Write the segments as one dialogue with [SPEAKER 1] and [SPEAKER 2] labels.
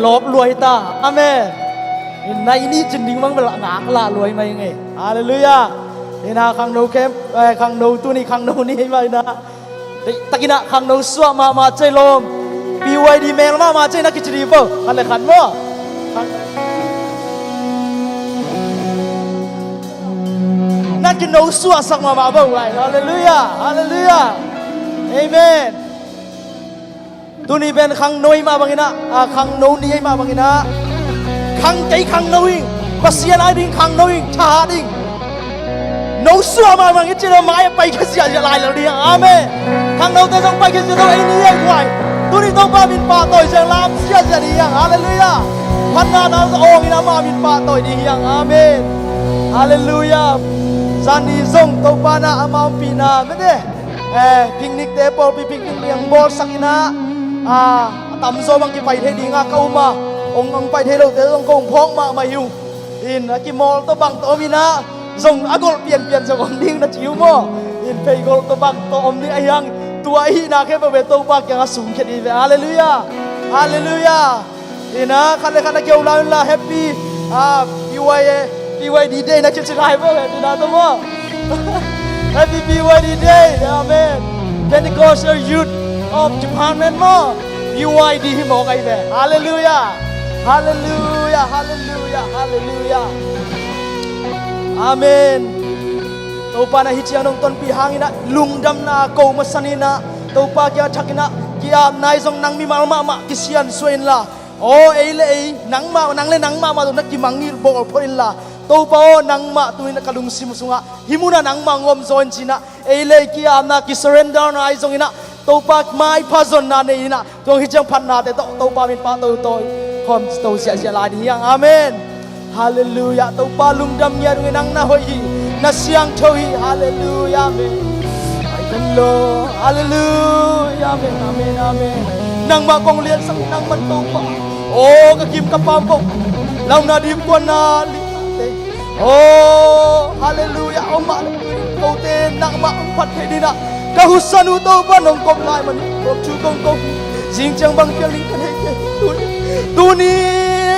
[SPEAKER 1] ลบรวยตาอาเมนในนี้จริงๆมันเป็นหนักละรวยไหมไงฮาเลลูยานี่นะขังโนเข้มขังโนตัวนี้ขังโนนี่ไหมนะตะกี้นะขังโนสวมาใจลมปีไวดีเมลมาใจนักกิจดีเปล่าขันเลยขันมั้งนักกินโนสวสักมาเปล่าไงฮาเลลูยาฮาเลลูยาเอเมนตัวนี้เป็นขังโนยมาบางนะขังโนนี่มาบางนะขังใจขังโนยภาษาอะไรดิ้งขังโนยชาดิ้งโนสัวมาบางทีเราไม่ไปแค่เสียอะไรแล้วดิอาเมนขังโนแต่ต้องไปแค่เสียตัวไอ้นี่ยังไงตัวนี้ต้องมาบินป่าต่อยเสียลามเสียดีอย่างฮาเลลูยาพันนานาโอ้ยนะมาบินป่าต่อยดีอย่างอาเมนฮาเลลูยาสันนิษงตัวปานาอามาปีนาไม่ได้พิกนิกเตปอลพิกนิกเลี้ยงบอลสักนะตำโซบังกิไปเทดีงาเข้ามาองค์ไปเทเราแต่ต้องกงพ้องมาหิวอินกิมอลตัวบังตัวมีนะส่งอากลเปลี่ยนสักคนดิ้งนะจิ๋วมั่วอินเพย์กลตัวบังตัวอมนี่ไอ้ยังตัวไอ้นาแค่ไปตัวบังยังสูงแค่นี้เลยฮาเลลูยาฮาเลลูยาอินนะคันเลยเกี่ยวเราละแฮปปี้ปีไวดีเดย์นะจะจะได้ป่ะอินนะตัวมั่วHappy BYD Day, Amen. Pentecostal Youth of Japan, man, more BYD บอกไอ้แบบ Hallelujah, Hallelujah, Hallelujah, Hallelujah. Amen. ตัวปานะฮิจิอันงต้นปีหางินะลุงดำนาโกมาสันินะตัวปาเกียทักนะเกียนายทรงนังมีมากิเซียนสวยละโอ้เอเลนังเลยนังมาตัวนักกิมังงิบอกพออินละตัวป้อนังมาตัวนี้นักลุงซิมุสุงะหิมุนะนังมางอมโซนจีนะเอเลกีอานากิ surrender นะไอซงอินะตัวป้าไม่พาซอนนาเนอินะตัวฮิจังพันนาแต่ตัวป้าเป็นป้าตัวคอมตัวเสียลายดีอย่างอาเมนฮาเลลูยาตัวป้าลุงดำเงียบนังนะหอยนะเสียงโชยฮาเลลูยาเมนไอกันโลฮาเลลูยาเมนอาเมนอาเมนนังมากองเลียนสังนังมันตัวป้าโอ้กะกิมกะปามกเรานาดิมกวนนาโอ้ฮาเลลูยาอมาโตเตนักมาพัดเทดินะกะหุสนุโตปนงกบลายมันกบชูกงกงจิงจังบังเปียลิงกันให้ตูนี่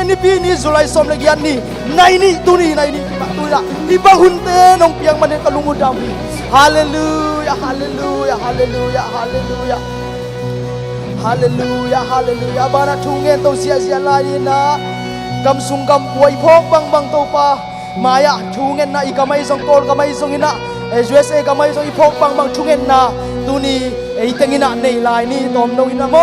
[SPEAKER 1] นี่ปีนี่สุไลสมเลกียนนี่ในนี่ตูนี่ในนี่ปะตูละที่บังหุนเตนงเปียงมันกะลุงอุดามฮาเลลูยาฮาเลลูยาฮาเลลูยาฮาเลลูยาฮาเลลูยาฮาเลลูยาบานาทุงเงินโตเสียลายนะกำสุงกำป่วยพกบังโตปามายาทุงเงินนะอีกไม่ส่งโกลก็ไม่ส่งอินะUSA ก็ไม่ส่งอีพกบังทุงเงินนะตัวนี้ไอ้ตังอินะในลายนี่ตอมโนอินะโม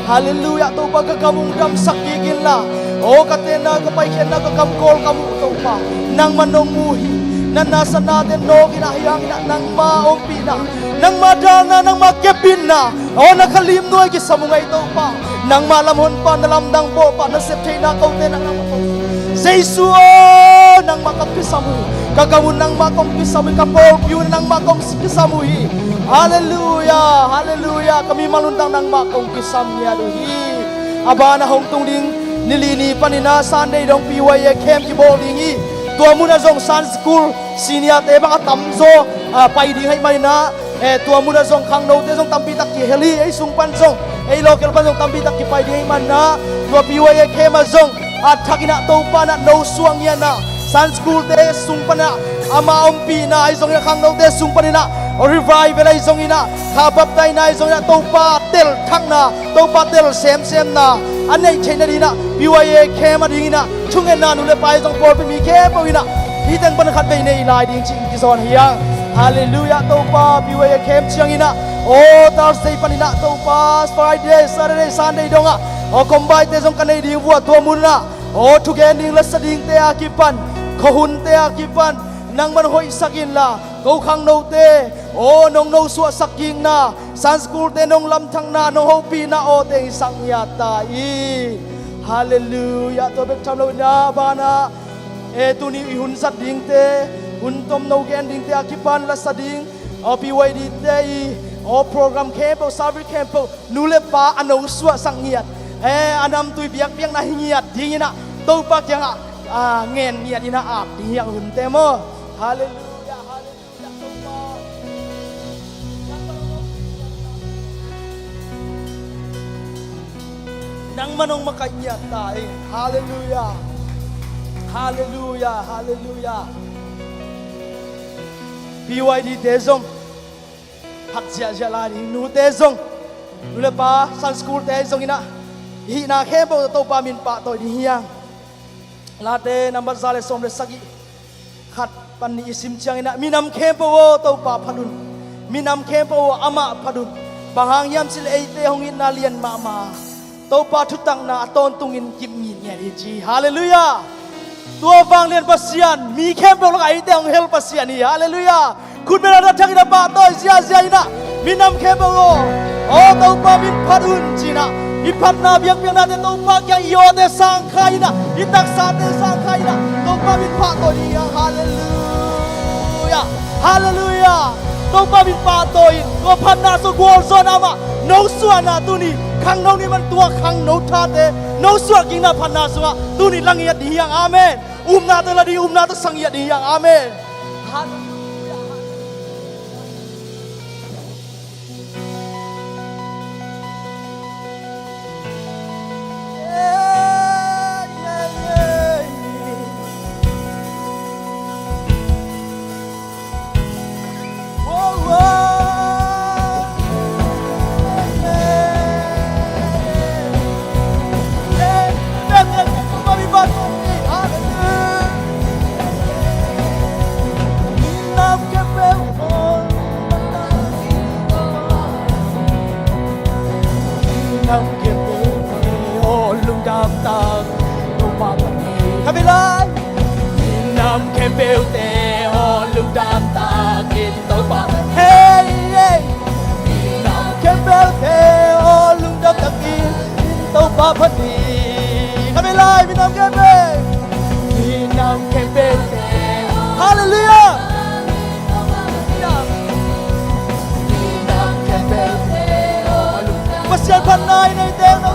[SPEAKER 1] ฮาเลลูยาตัวปากกำมุงดำสักกินละโอ้กเตนะก็ไปเขียนนะก็กำโกลกำตัวปานังมันนงมูฮีนันนาสนาเตนโนกินะยังอินะนังมาองปีนะนังมาดานะนังมาเก็บบินนะโอ้นักขลิมด้วยกิสมุงไอตัวปานังมาลำหนปานลำดังโบปานเสพเทนะเขาเตนะนังมาYesus nang makapisamu kagamun nang makompisamu kapobyu nang makompisamu haleluya haleluya kami malundang nang makompisamu ya duhi abana hong tungding nilini panina Sunday dong piwaya camp ki bolingi tua muna zong san school senior te baka tamzo pai ding hai mai na tua muna zong khang no te zong tampi tak ki heli ai sung pan zong ai local pan zong tampi tak ki pai ding hai man na tua piwaya camp zong at hakina to pa na no suang yan na san school te sung pa na ama ompi na isong ya khang no te sung pa na revive la isong ina khabap tai na isong ya to pa tel thang na to pa tel sem na anei chena dina biwaye khema dingina chungen na nu le pai isong por pe mi khe po ina hi tang pan khat be nei lai ding ching ki son hiya hallelujah to pa biwaye khem chiang ina o Thursday panina to pa Friday Saturday Sunday donga o combine te song kanai ding bua tua mun na o thugening la sading te akipan khahun te akipan nang man hoi sakin la go khang no te o nong no suwa saking na san school te nong lam thang na no hopi na o te sang ya ta i hallelujah to bek tham lo na bana tu ni hun sading te hun tom no gen ding te akipan la sading o BYD te o program camp o service camp nu le pa anong suwa sang hiat anam tui biak piang na hingiat dingina to pak yang ngen niat ina ap ding yang hun temo haleluya haleluya to nang manong makanya tayo. Hallelujah. Hallelujah. Hallelujah. BYD Tezong. Haksia jalani nu Tezong. Nule pa san school Tezong ina. Hi na khebo to pa min pa to di hiang. Late number sale somre sagi. Khat pan ni isim chiang ina minam khebo to pa phanun. Minam khebo ama phadun. Bahang yam sil eite hongin na lian mama. Tâu pa thu tang na ton tungin kim mi nghe đi chi. Hallelujah. Tua vang lian pasian mi khem lo ai te ong hel pasian hi. Hallelujah. Kun mera da thang da pa toi sia sia ina. Min nam khem lo. O tâu pa min phadun chi na. I phat na biang biang na te tâu pa kya yo te sang khai na. I tak sa te sang khai na. Tâu pa min pha to ni. Hallelujah. Hallelujah. Tâu pa min pa toi. Ko phat na so gol so na ma. No suana tu ni. Khang nâu ni man tua khang nâu tha te nâu suat king na phan na sunga tu ni lang yat di yang amen na te la di na te sang yat di yang amen. Kami lai Nam kem bêu te ho lung đam ta kin tàu pa hey hey Nam kem bêu te ho lung đam ta kin tàu pa phật đi Kami lai mi nam kem bêu mi nam kem bêu te hallelujah mi nam kem bêu te ho lung đam pasian pan nai nei te no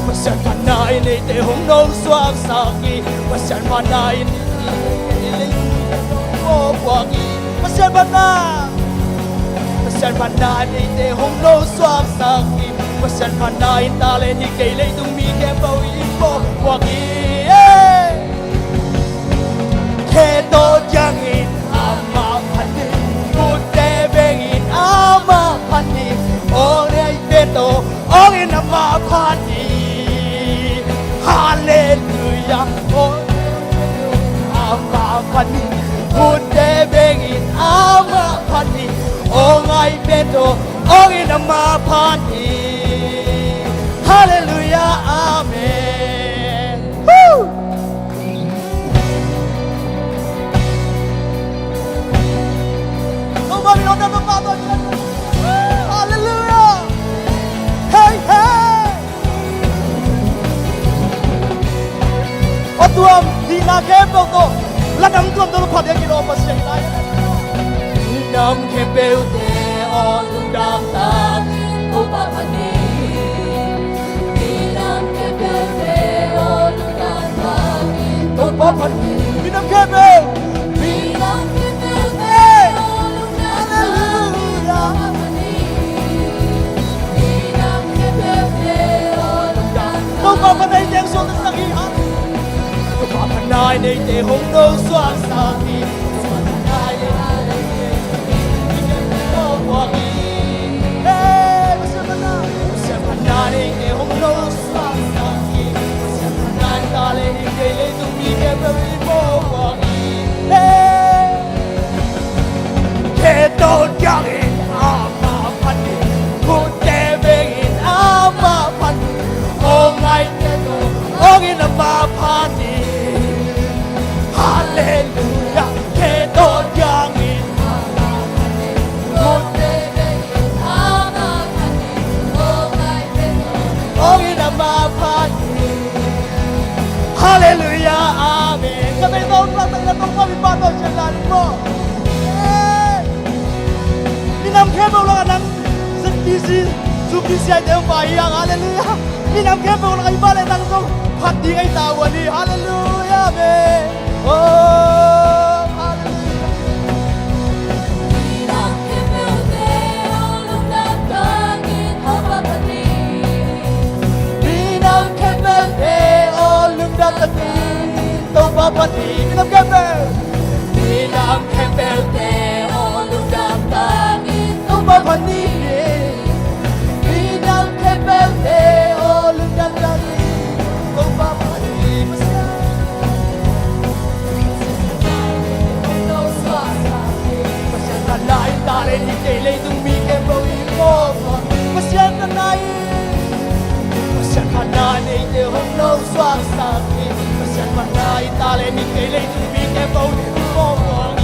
[SPEAKER 1] Pasian panai ni te hong nong suak saki Pasian panai ni iling ko wagi Pasian panai ni te hong nong suak saki Pasian panai ta le ni kei le tung mi ke pau i ko wagi Ke to jang in ama phani Putte beng in ama phani Ong nei te to ong in ama phani Hallelujah, oh, ama pani, putte bengin ama pani, oh ngai beto, oh in ama pani. Hallelujah, amen. Woo! Nobody on the Father. Hallelujah. Hey, hey. Tuam di na kem bel to la dam tuam to pha de ki lo pa sei lai nam kem bel te on dam ta ko pa pa ni nam kem bel te on dam ta ko pa pa ni nam kem bel te hallelujah nam kem bel te on dam ko pa pa nei deng so ta sang hi Panai nei te hong no suak saki Panai nei te hong no wagi Hey, Pasian panai nei te hong no suak saki Pasian panai ta le ni te le tung mi ke pau mo wagi Hey, ke to jang in ama pani Putte beng in ama pani Ong ngai te to ong in ama pani Hallelujah, ke to jang in putte beng in ama pani ong ngai te to ong in ama pani Hallelujah, amen. Kami taon lang tayo na itong pabibato siya lalim mo. Minam kemo lang anang sukisi ay tayong pahiyang. Hallelujah. Minam kemo lang kayo bala nang itong hati ay tawa ni. Hallelujah, amen. Oh, hallelujah.
[SPEAKER 2] Minam kemo te olong datangin hapapani
[SPEAKER 1] Lấy từ bi kẻ bầu vô vọng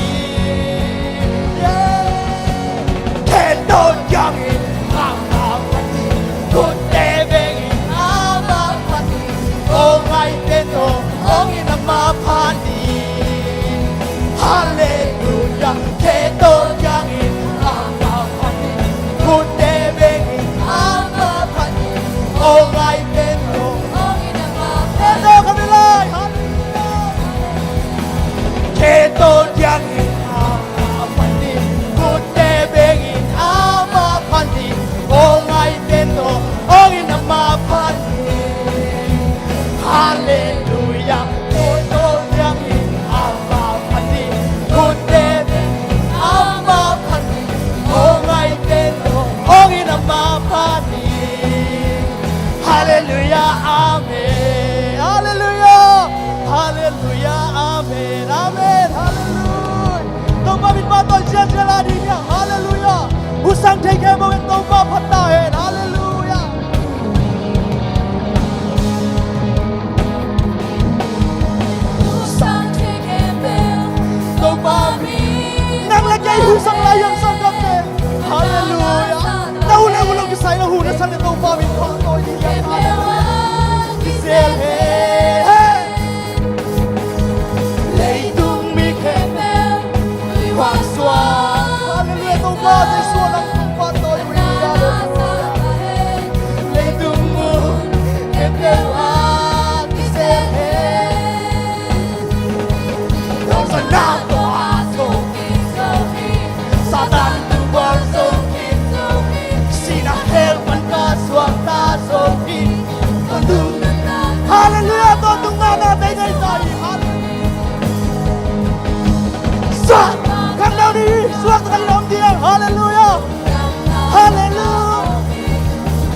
[SPEAKER 1] Kendon yangin amapati Kutebengin amapati Ongay teno ongin amapati Hallelujah Kendon yangin amapati Kutebengin amapati Ongay teno ongin amapati Teno kami lai Hallelujah Kendon yangin amapati Kutebengin amapati Ongay teno ongin amapati Hallelujah Kendon yangin amapati Kutebengin amapati Ongay teno ongin amapati Hallelujah Amen Hallelujah Hallelujah Amen Amen Hallelujah Tông ba bin ba tôi chia chia la đi nha Hallelujah Usang take care of tông ba phát ta hen Hallelujah Tông ba bin Nang lagay husang layang sang gabi Hallelujah Naula ulang kisay na huna sa tông ba bin Tông tôi đi nha Hallelujah Gisel hey Lấy tung mi khen Hoa xóa Hallelujah Tông ba tay xua ng tông ba tôi đi Hallelujah Lấy tung mo Kepel at Gisel Don't sa nato ato Satan tung barso Sinahel ka swata sopi Hallelujah Tung nga natin ay tayo Hallelujah Sa Kang ni Suwak na kanilang diyang Hallelujah Hallelujah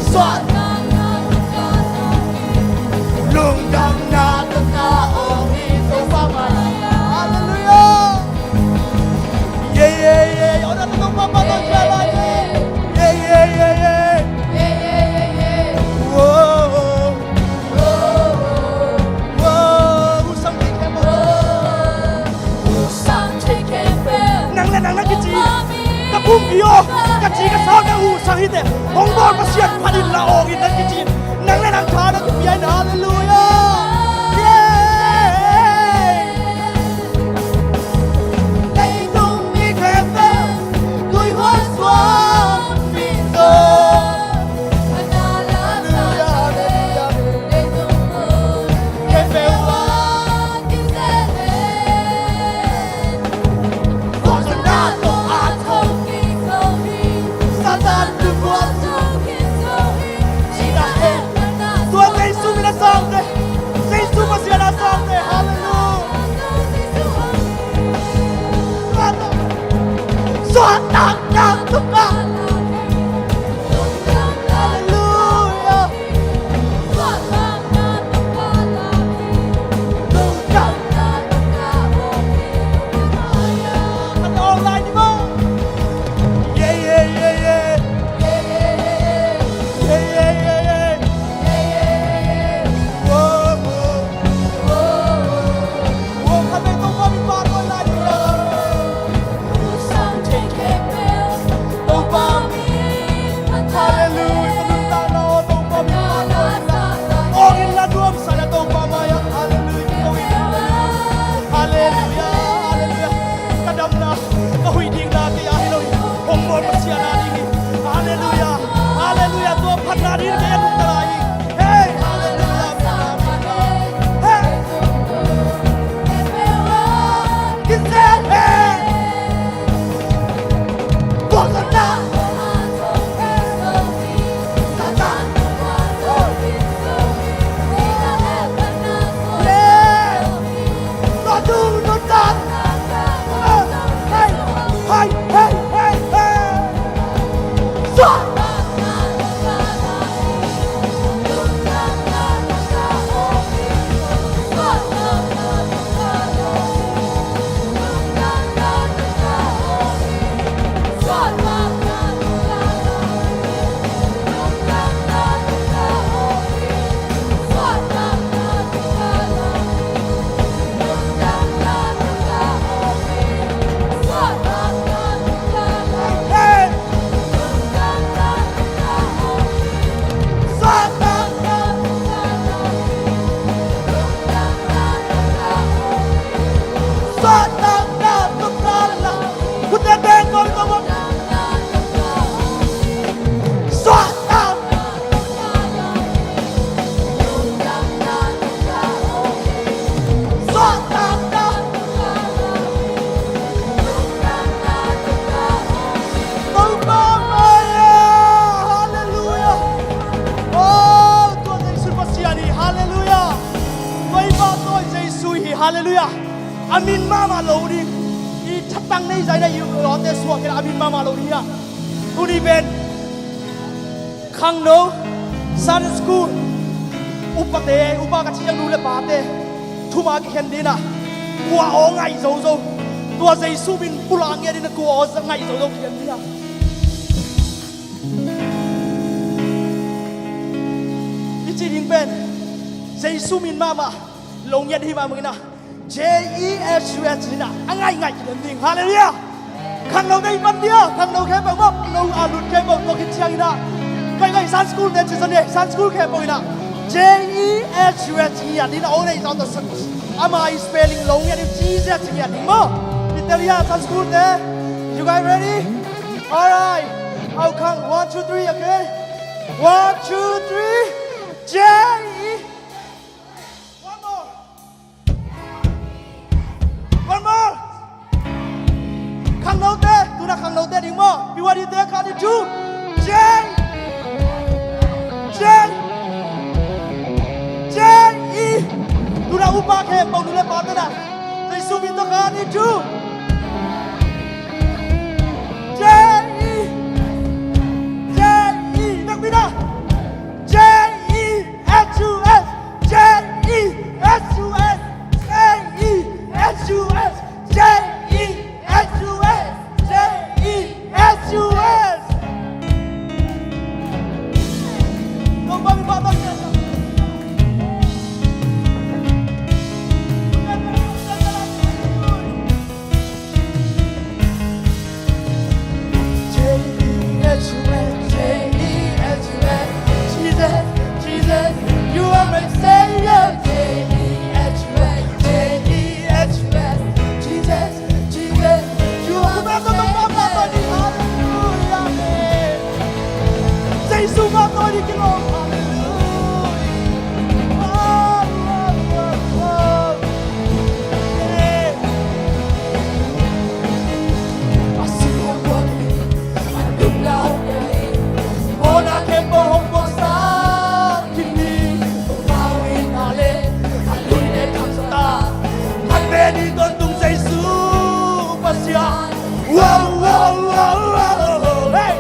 [SPEAKER 1] Sa Lungdang na tataong ito pamaya Hallelujah Yeah yeah yeah O natutong papatong siya lagi Yeah yeah yeah yeah Whoa Whoa Usang tingin mo Nang na nang nagiji Kapungkiyo Kaji kasawag na usang hite Hongbol pasiyat panin laongin ng kiji Nang na nang tanang kupiyay na Hallelujah Yeah Leitong ikrepe Kuy waswang pito Amin mama lodi I chatang nei zai na yu lote suwa ke amin mama lodi ya Tuni ben Khang no Sun school Upate upa ka chiyang nule pate Thuma ki khen dina Kwa o ngai zo zo Tua zai su bin pulang ya dina kwa o ngai zo zo ki khen dina Ichi ding ben Zai su min mama Long yan hi ma mungina Jesus na angai ngai ki khen ding hallelujah Khang no dei ban dia khang no khe bang bop no alut khe bang to ki chiang ina Kai kai Sun school de chizan de Sun school khe bang ina Jesus ya din all day on the sun am I spelling long ya Jesus ya din mo Italia Sun school de you guys ready all right I'll count 1 2 3 okay 1 2 3 J one more khang nâu tê tu na khang nâu tê đi mo bi wa đi tê khang đi chu J E tu na upa khe pau nu le pa ta na dai su bin to khang đi chu J E nak bi na J E S U S J E S U S J E S U S J E S U S J E S U S Không bao bao bao nhiêu Jesus, you are my Savior. Jesus, you are my Savior. Jesus, my Lord, Wow, wow, wow, wow, hey!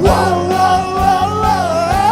[SPEAKER 1] Wow, wow, wow, wow,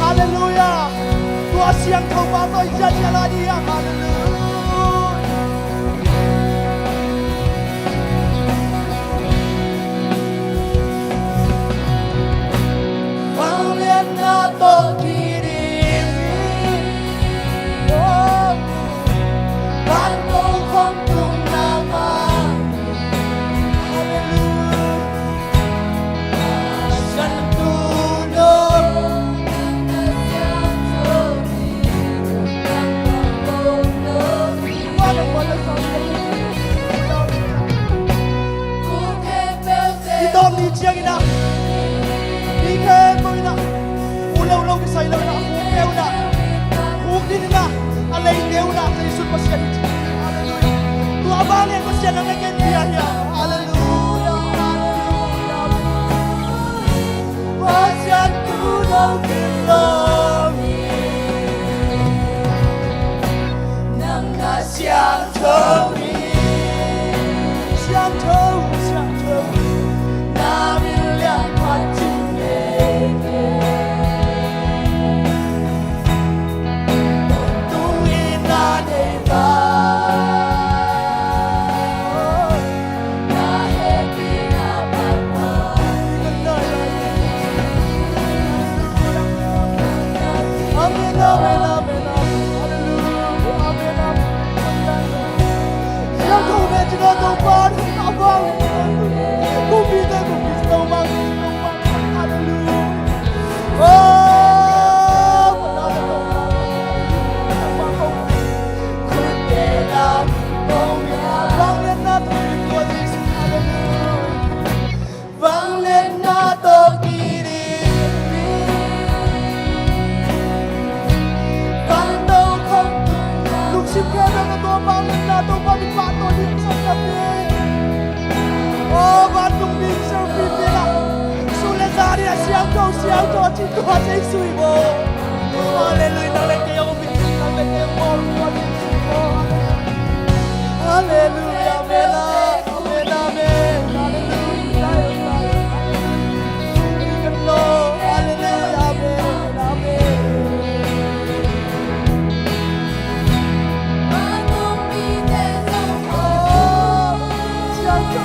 [SPEAKER 1] Hallelujah. Tua siang thâu ba tôi jalan dia. Hallelujah. Vang lên na to kiri. Ban câu không tung nama. Dom ni chiang ina, ni ke mo ina, ulau lau ke sai lau na, keu na, din na, alay deu na, sa Isus pasya ni Chiang. Hallelujah. Tu abang yang pasya na ngeken dia ya. Hallelujah. Pasya tu lau kelom, nang na siang thâu ni, siang thâu. Siang to chỉ có giấy suy vô. Hallelujah, nang lên kêu mình, nang lên kêu mor, Hallelujah, amen, amen, amen, Hallelujah, Hallelujah, amen, amen. Siang to,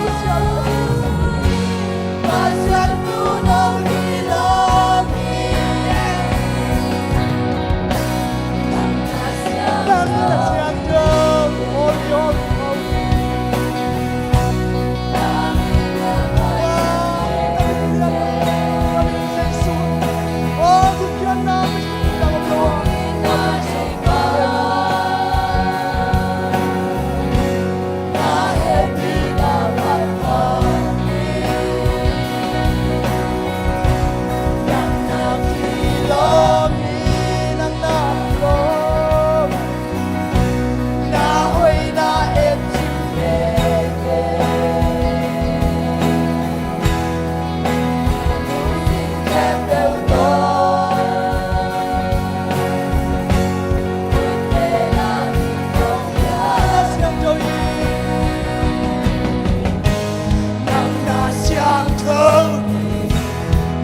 [SPEAKER 1] siang to,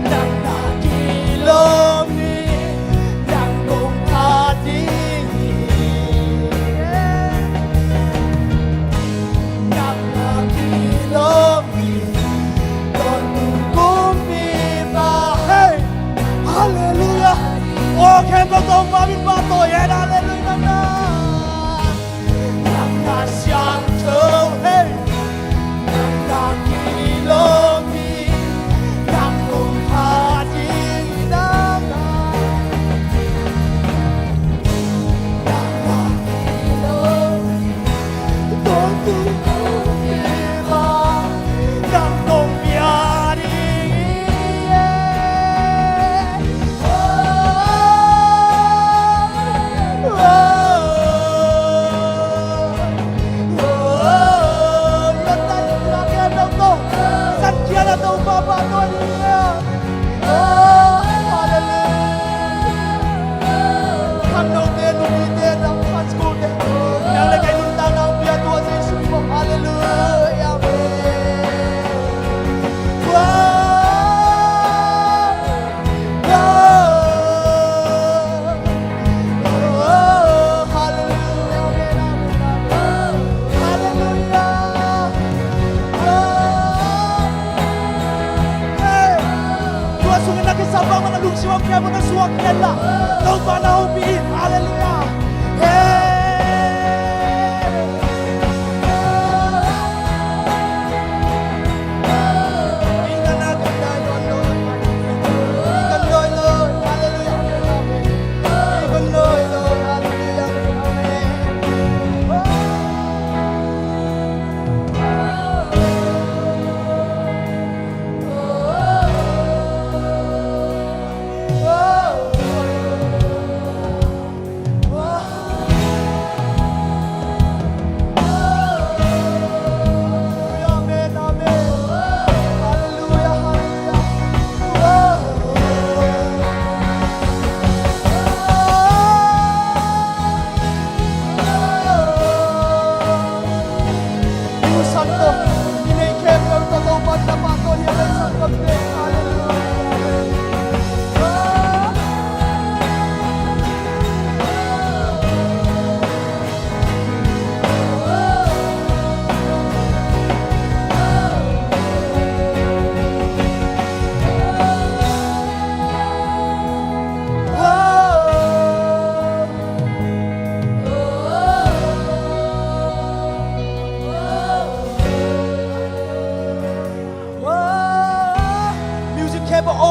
[SPEAKER 1] nang siwang kaya mo na suwag nila. Tau pa na upiin. Hallelujah. Hey.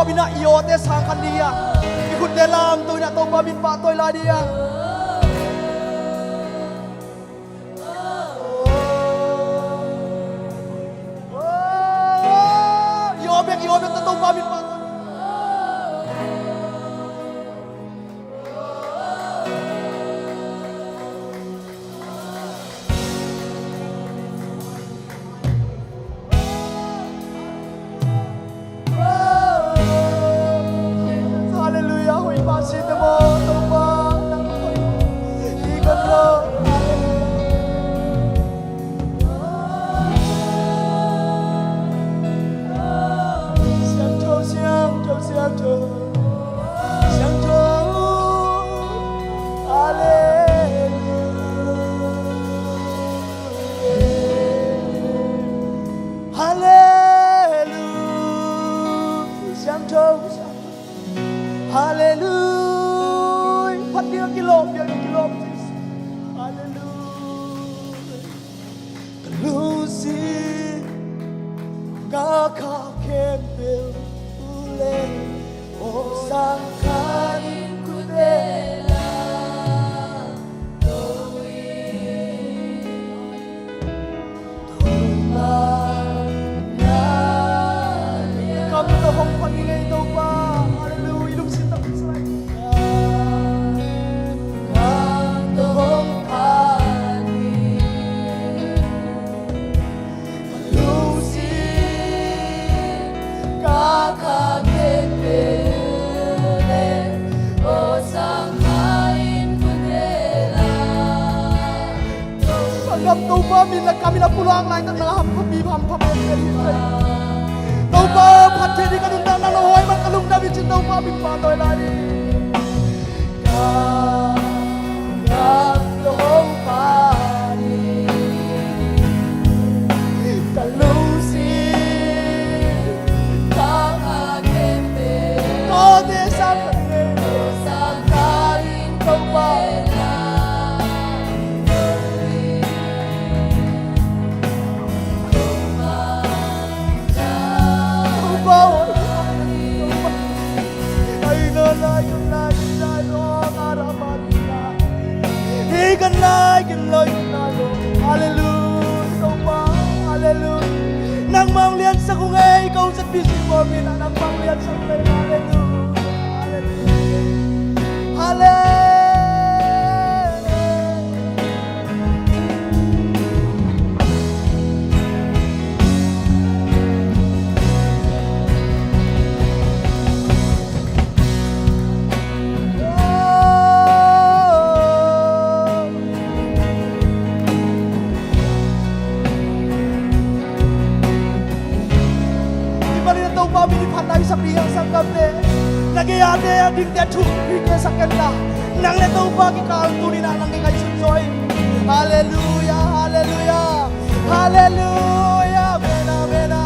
[SPEAKER 1] Bina iyo te sang kandia ikut dalam tu nak toba bin patoi lah dia iyo bek toba bin patoi Hallelujah. Pat dia kilom. Hallelujah. Kalusi kakak kembel ule osang kain kudela kami tohong pangingay daw pa. Tau ba min la kami la pulang lain tak ngaham kami pam pam dari tau ba phat di kan undang nang hoi man kalung da bin tau ba bin pa toi lai ka tong pa ni kalusi ka ka kembe ko de sa kain tau ba Ikan lagi hallelujah, hallelujah. Nang mang lian sa kungay, ikaw sa busy mo, nang mang lian sa kungay, hallelujah, hallelujah, hallelujah. Sabihan sa kape nagiyate ading dia chukri sa kanila nang leto pagi kaltuni na nang kay sunsoy hallelujah hallelujah hallelujah mena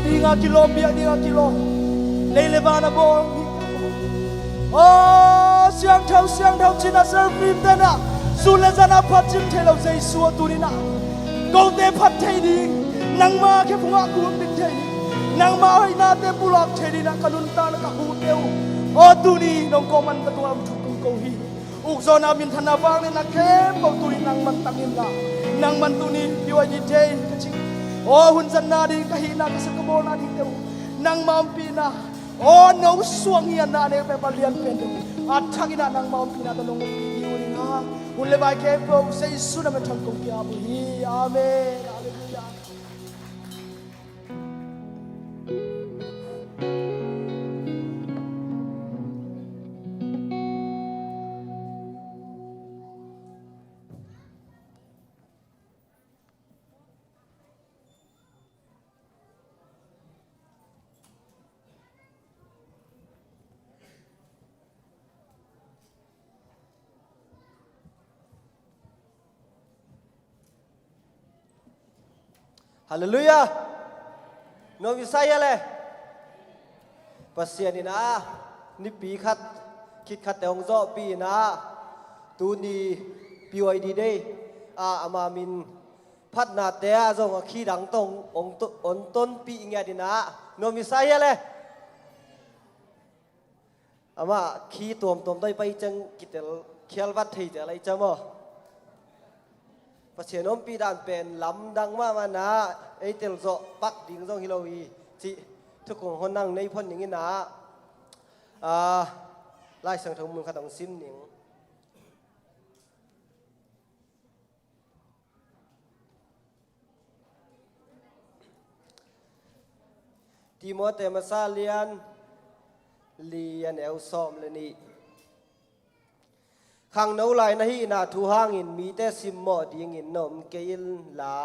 [SPEAKER 1] di nga kilo biak di nga kilo lele bana bol oh siang thau china servi tena sule jana phachim thelo jai su turina gote phat thei di nangma ke phunga kum dik thei nangma hoina te bulak thei di na kanun ta na ka hu teu o tuni nong ko man ka tuam thuk ko hi uk zona min thana bang ne na kem ko tuni nang man tangin la nang man tuni piwa ji thei ka chi o hun jan na di ka hi na ka sa ko na di teu nang mam pi na o no suang hian na ne pe palian pen teu at thangina nang mam pi na to nong pi di uri na hun le bai ke pro sei su na me thang ko kya bu hi amen hallelujah
[SPEAKER 2] Hallelujah. No Visaya le. Pasian ina ni pi khat kit khat te ong zo pi na tu ni PYD day ama min phat na te a zo khi dang tong on ton pi nge dina no Visaya le. Ama khi tom doi pai chang kitel khial wat thei ja lai chamo Pasian om pi dan pen lam dang ma na ei tel zo pak ding zo hilowi chiทุกคนคนนั่งในพ้นอย่างนี้นะไล่สังทงมือขัดองซิมหนิงทีมอเตมาซาเลียนเอลซอมเลยนี่ขังนู้ไลนะฮีนาทูหางอินมีแต่ซิมมอดีงินนมเกยินลา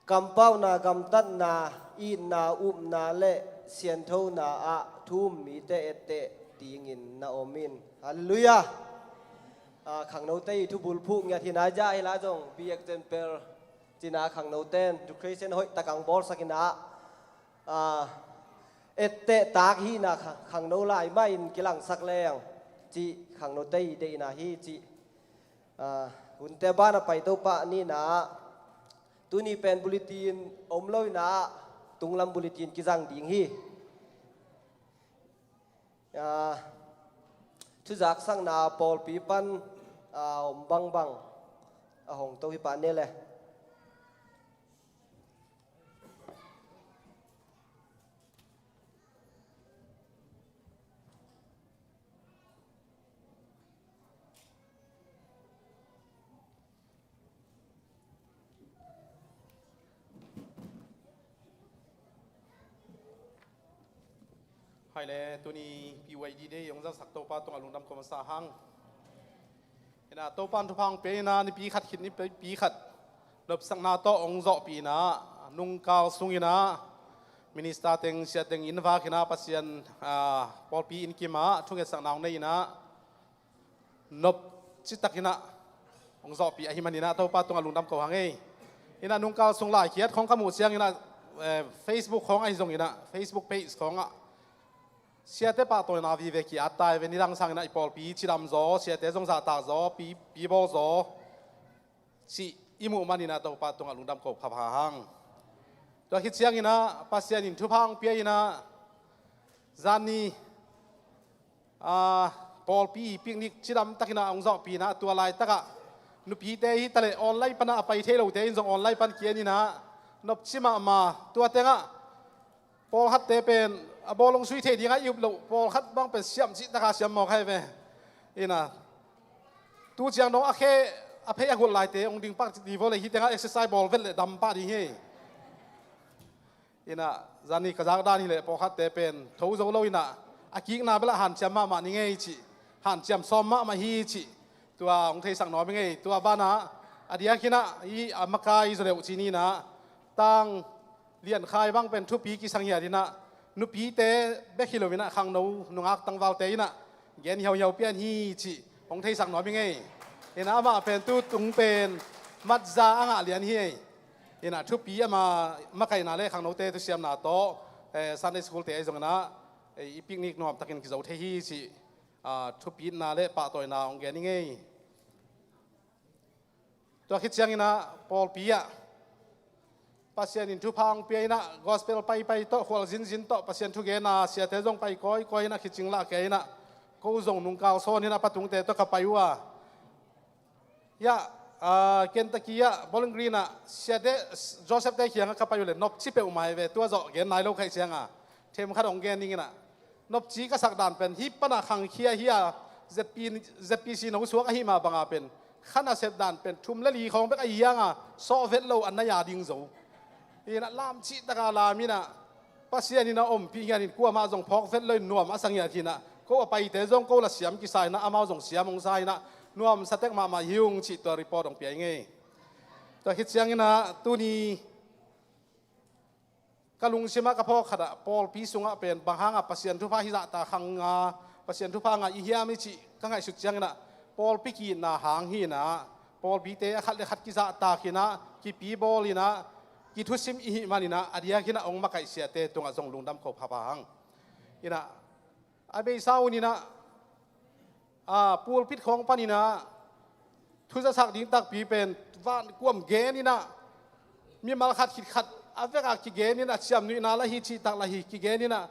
[SPEAKER 2] กำเป้านา กำตัดนาอีนาอุบนาเละเสียนเท่านาอะทุ่มมีแต่เอเตตีงินนาโอมินฮาเลลูยาขังนู้เตยทุบุลพูเงียที่นาจ่ายละจงบีเอ็กเจนเปอร์จีนาขังนู้เต้นทุกคริสเตียนหอยตะกังบอลสักินาเอเตตากฮีนาขังนู้ไล่ไม่อินกิลังสักแรงจีขังนู้เตยเดนาฮีจีหุ่นเตบ้านไปตัวปะนี่นะตัวนี้เป็นบุลตินอมลอยนะตุงลำบุลตินกิจังดิ่งฮีทุจักสังนาปอลปีปันอมบังหงตัวพิปานนี่แหละ
[SPEAKER 3] ไฮเลตัวนี้ปีวัยดีได้ยงจะสักตัวป้าตรงอารมณ์ดำกรมสาหังเห็นนะตัวป้าทุพังเปียนะนี่ปีขัดขิดนี่ปีขัดรบสังนาโตองเจาะปีนะนุ่งกาวสุงินะมินิสตาเต็งเสียเต็งอินวาขินะปัสยันปอลปีอินกิมาทุ่งเอสังนาวในนะนบจิตตะขินะองเจาะปีอหิมันินะตัวป้าตรงอารมณ์ดำกรมหังเเห็นนะนุ่งกาวสุงหลายเขียดของขมูเสียงเห็นนะFacebook ของไอ้ทรงเห็นนะ Facebook page ของเสียแต่ปะตัวนาวีเวกีอัตตายเวนิรังสังนะอีปอลปีชิดำโซเสียแต่ทรงสาตาโซปีบอโซสิอิมุมันนี่นะตัวปะตัวลุงดำกบขับหางตัวคิดเสียงนี่นะปัสยานินทุพังเปียนะจานีปอลปีปิกนิกชิดำตะกินะองค์โซปีนะตัวลายตะกะนุปีเตฮิตะเลออนไลน์ปันไปเทโลเตอินซงออนไลน์ปันเกียนี่นะนบชิมาตัวเตงะปอลฮัตเตเป็นบอลลงสุยเทดีงั้นยุบลงบอลคัดบ้างเป็นเสียมจิตนะคะเสียมมองให้ไหมอีน่ะตัวเจียงน้องอาเคอาเพย์กุลายเตองดิ่งปักดีวอลเลยฮิตงั้นเอ็กซ์ไซส์บอลเวลเลยดำป้าดีเฮอีน่ะจานี่กระจากด้านนี่เลยบอลคัดเตเป็นทูโซโลอีน่ะอากิกน่าเวลาหันเจียมมานี่ไงจิหันเจียมซ้อมมาฮีจิตัวองเทสังน้อยเป็นไงตัวบ้านนะอดีตขี้น่ะอีอเมริกาอิสราเอลจีนี่นะตั้งเรียนคายบ้างเป็นทุบปีกิสังเหียดีนะนุปีเตเบคิโลวินะขังนูนงักตังวาลเตยนะเย็นเหี่ยวเปียนฮีจิองเทสังน้อยเป็นไงเห็นนะมาเป็นตู้ตุงเป็นมัดซาอ่างเลียนฮี อินะทุกปีมาไกลนาเล่ขังโนเตตุเสียมนาโตซันเดย์สคูลเตะไอ้ตรงนั้นอีปิกนิกนอมตะกินกิจวัตรที่สิทุกปีนาเล่ปะตัวนาองแกนี่ไงตัวคิดเชียงนะพอลปีอะปัสยานินทุพังเปียนะกอสเปลไปโตขวลจินโตปัสยานทุเกนะเสียเตจงไปก้อยนะคิดจริงละแกนะกูจงนุงกาวโซนี่นะปะตุงเตโตกับไปว่ายะเคนตักกี้อะบอลลูนกรีน่ะเสียเดโจเซฟได้เขียงกับไปอยู่เลยนบชิเปอุไมเวตัวจ่อเกนนายโลกใครเชียงอ่ะเทมขัดองเกนนี่นะนบจีก็สักด่านเป็นฮิปปนาขังเคียเฮียเจปีซีนงสวกฮิมาบังอาเป็นขันอาเซฟด่านเป็นทุ่มละลีของเป็นไอ้ยังอ่ะโซเวตโลอันนายาดิงโซอีน่ะลามชิตะกาลามิน่ะปัสยานี่นะพี่เงี้ยนี่กลัวมาจงพอกเวตเลยนัวมาสังเกตทีน่ะก็ไปเตจงก็ละเสียมกิสายนะอามาจงเสียมงไซนะนัวมสเต็กมาหิวชิตัวรีพอร์ตของเปียงไงตัวคิดเสียงนะตัวนี้กลุงเสมากระพอขดาปอลปีสุงะเป็นบางห้างปัสยันทุพาหิจตาขังปัสยันทุพางอีเฮียมิจิกังไงสุดเสียงนะปอลปีกีนะหางฮีนะปอลปีเตะขัดเลขัดกิจตาขีนะกีปีบอลีนะกีทุสิมอีมานีนะอดียกินะองมาไก่เสียเตตรงจงลุงดำขบพางอีนะไอเบย์ซาวนี่นะปูลพิษของปานีนะทุจสักดิ้งตักปีเป็นว่านกวมเกนี่นะมีมาขัดขิดขัดอาเวกากิเกนี่นะเชื่อมนี่นาละฮิจิตักละฮิกิเกนี่นะ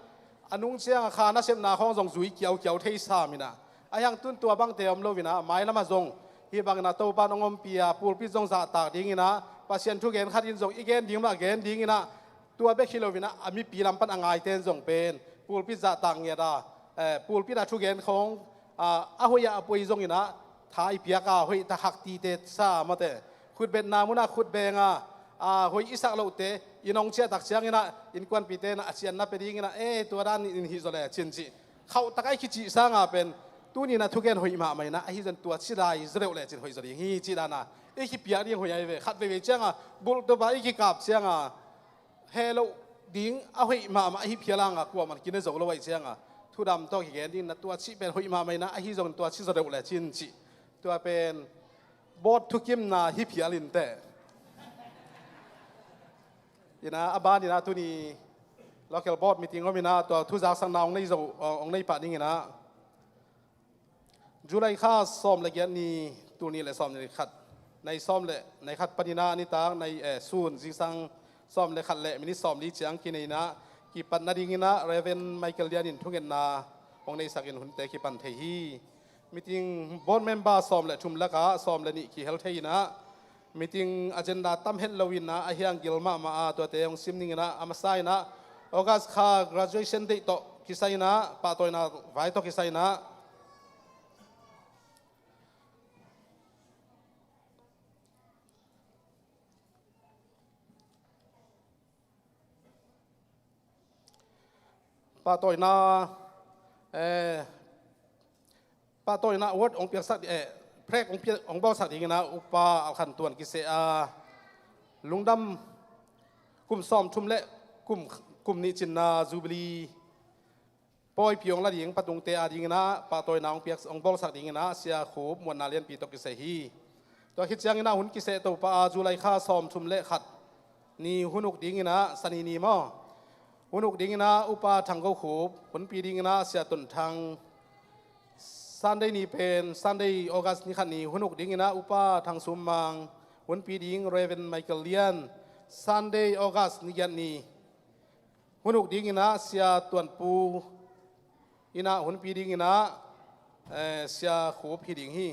[SPEAKER 3] อนุงเชียงขานาเซมนาของจงจุยเกี่ยวเทสามินะอายังตุนตัวบังเตียมโลวินะไม้ละมาจงฮีบังนาโตปานองอมปียปูลพิษจงสะตากดิ้งนะปัสยันทุเกนขัดยินจงอีเกนดิ้งมาเกนดิ้งนะตัวเบคิโลวินะมีปีลำปันอ่างไอเตนจงเป็นปูลพิษจะต่างเงียดาปูลพิษทุเกนของอาหุยาปุยจงนะท้ายเปียกาหุยตะหักตีเตซามาเตขุดเบ็ดนามุนาขุดเบงหุยอิสักโลเตอินองเชียตักเชียงนะอินควันปีเตนะเชียนนับไปดิ้งนะตัวด้านอินฮิโซเลชินจิเขาตะไคคิจิสร้างเป็นตัวนี้นะทุกคนหุยมาไหมนะไอ้จันตัวชิดายอิสราเอลจินหุยสลีฮีจิดานะไอ้ขี้เปียกดิ้งหุยไอเวขัดเวเชียงบุลตัวไปไอ้ขี้กับเชียงเฮโลดิ้งเอาหุยมาไอ้เพียรังกลัวมันกินได้จบแล้วไอ้เชียงทุดำตัวขี้เกนดิ้งนะตัวชิเป็นหุยมาไหมนะไอ้จันตัวชิดเร็วเลยชินจิตัวเป็นบอดทุกิมนาฮิพิอาลินเตยินะอาบานยินะตัวนี้เราเกี่ยวบอดมีติงก็มีนะตัวทุจากสังนองในโซองในป่านี้นะจุลัยข้าซ้อมละเอียดนี้ตัวนี้เลยซ้อมในขัดในซ้อมเลยในขัดปฏินานิตางในซูนซิงสังซ้อมเลยขัดเลยมินิซ้อมลีเจียงกินในนะกีปันนาดิงินะเรเวนไมเคิลเดียนินทุกเงินนาองในสักเงินหุ่นเตกีปันเทฮีมีติงบอร์ดเมมเบอร์ซ้อมเลยชุมละกาซ้อมเลยนี่กี่เฮลเทีนะมีติงอเจนดาตั้มเฮลลวินนะไอเฮียงกิลมาตัวเตยองซิมนิงนะอามาไซนะออกัสข้า graduation day โตกิไซนะปะตัวนะไว้โตกิไซนะปะตัวนะปะตัวนะวัดองเปียกสักเพลกองเปียกองบ่าวสักทีนะอุปาอัลขันตวนกิเซอาลุงดำกุมซ้อมชุมเละกุมนิจินนาจูบลีปอยพิยงละดิงปะตุงเตอาดิงนะปะตัวนะองเปียกองบ่าวสักทีนะเสียขูบมวลนาเลียนปีตกิเซฮีตัวคิดยังนะหุ่นกิเซตัวปะจูไลข้าซ้อมชุมเละขัดนี่หุ่นอุกดิงนะสันนีมั้งหุ่นอุกดิงนะอุปาทางเขาขูบหุ่นปีดิงนะเสียตุนทางซันเดย์นี่เป็นซันเดย์ออกัสนี่ขันนี่หุ่นอุกดิ้งนะอุปาทางสุมมังหุ่นปีดิ้งเรเวนไมเคิลเลียนซันเดย์ออกัสนี่ยันนี่หุ่นอุกดิ้งนะเสียตวนปูอินะหุ่นปีดิ้งนะเสียขูปีดิ้งฮี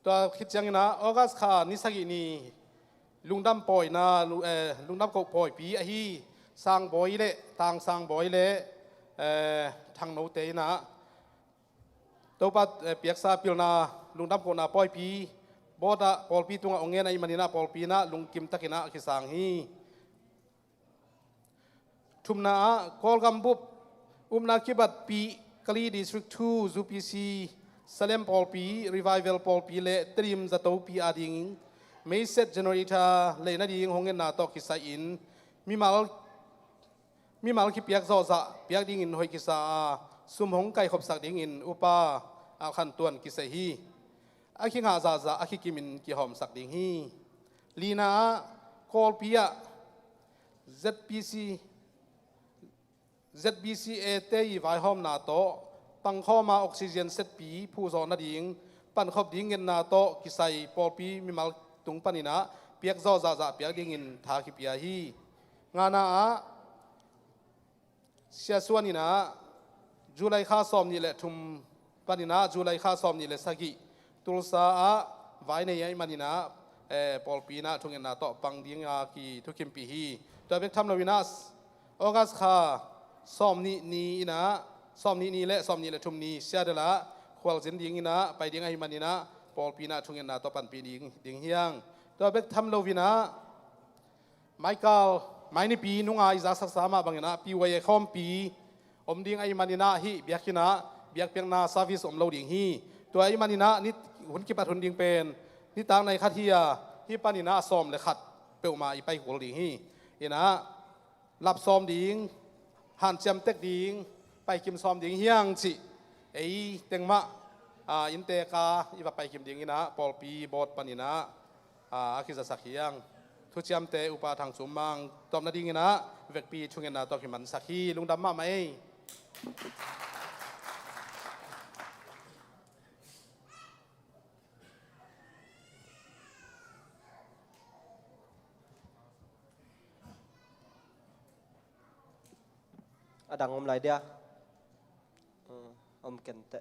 [SPEAKER 3] ตัวคิดยังนะออกัสขานิสกินี่ลุงดำปอยนะลุงดำกบปอยปีอะฮีสร้างบอยเละต่างสร้างบอยเละทางโนเตนะตัวปัดเปียกซาปิลนาลุงดำโกนาปอยปีบอดาปอลปีตัวองเงินในมันนี่นะปอลปีนะลุงกิมตะกินะคิสังฮีทุมนากอลกัมบุบนาคิบัดปีกลีดิสทริก2จูพีซีสเลมปอลปีรีไวเวลปอลปีเล่ตรีมจะตัวปีอาดิงไม่เสร็จเจเนอเรตาเลนาดิงหงเงินนาตอคิสาอินมีมาลคิเปียกโซซาเปียกดิ่งอินหอยกิสาสุมหงไก่ขบสักดิ่งอินอุปาอาขันตวนกิเซฮีอาคิงหาซาอาคิกิมินกิหอมสักดิ่งฮี Lina Kolpia ZBCA te vai hom na to pang khoma oxygen set pi phu zo na ding pan khop ding in na to kisai polpi mimal tung panina piak zo za piak ding in tha ki pia hi ngana a sia suanina July kha som ni le thum panina July kha som ni le sagi tulsa a vai nei ai manina polpi na thung in na to pang ding a ki thukim pi hi to bek tham lowinas August kha som ni na som ni le thum ni sia de la khwal jin ding ina pai ding ai manina polpi na thung in na to pan pi ding hiang to bek tham lovina Michael maini pi nunga iza sak sama bangina pi waye khom pi om ding ai manina hi biakina biak peng na service om loading hi to ai manina ni hun ki pat hun ding pen ni tang nai khathia hi panina som le khat peuma i pai hol ding hi ina lap som ding han cham tek ding pai kim som ding hiang chi ei tengma in te ka i pai kim ding ina polpi bot panina akiza sakhiang thu cham te upa thang chumang tom na ding ina vekpi thungena to himan sakhi lungdam ma mai
[SPEAKER 2] adang om lai dia om kente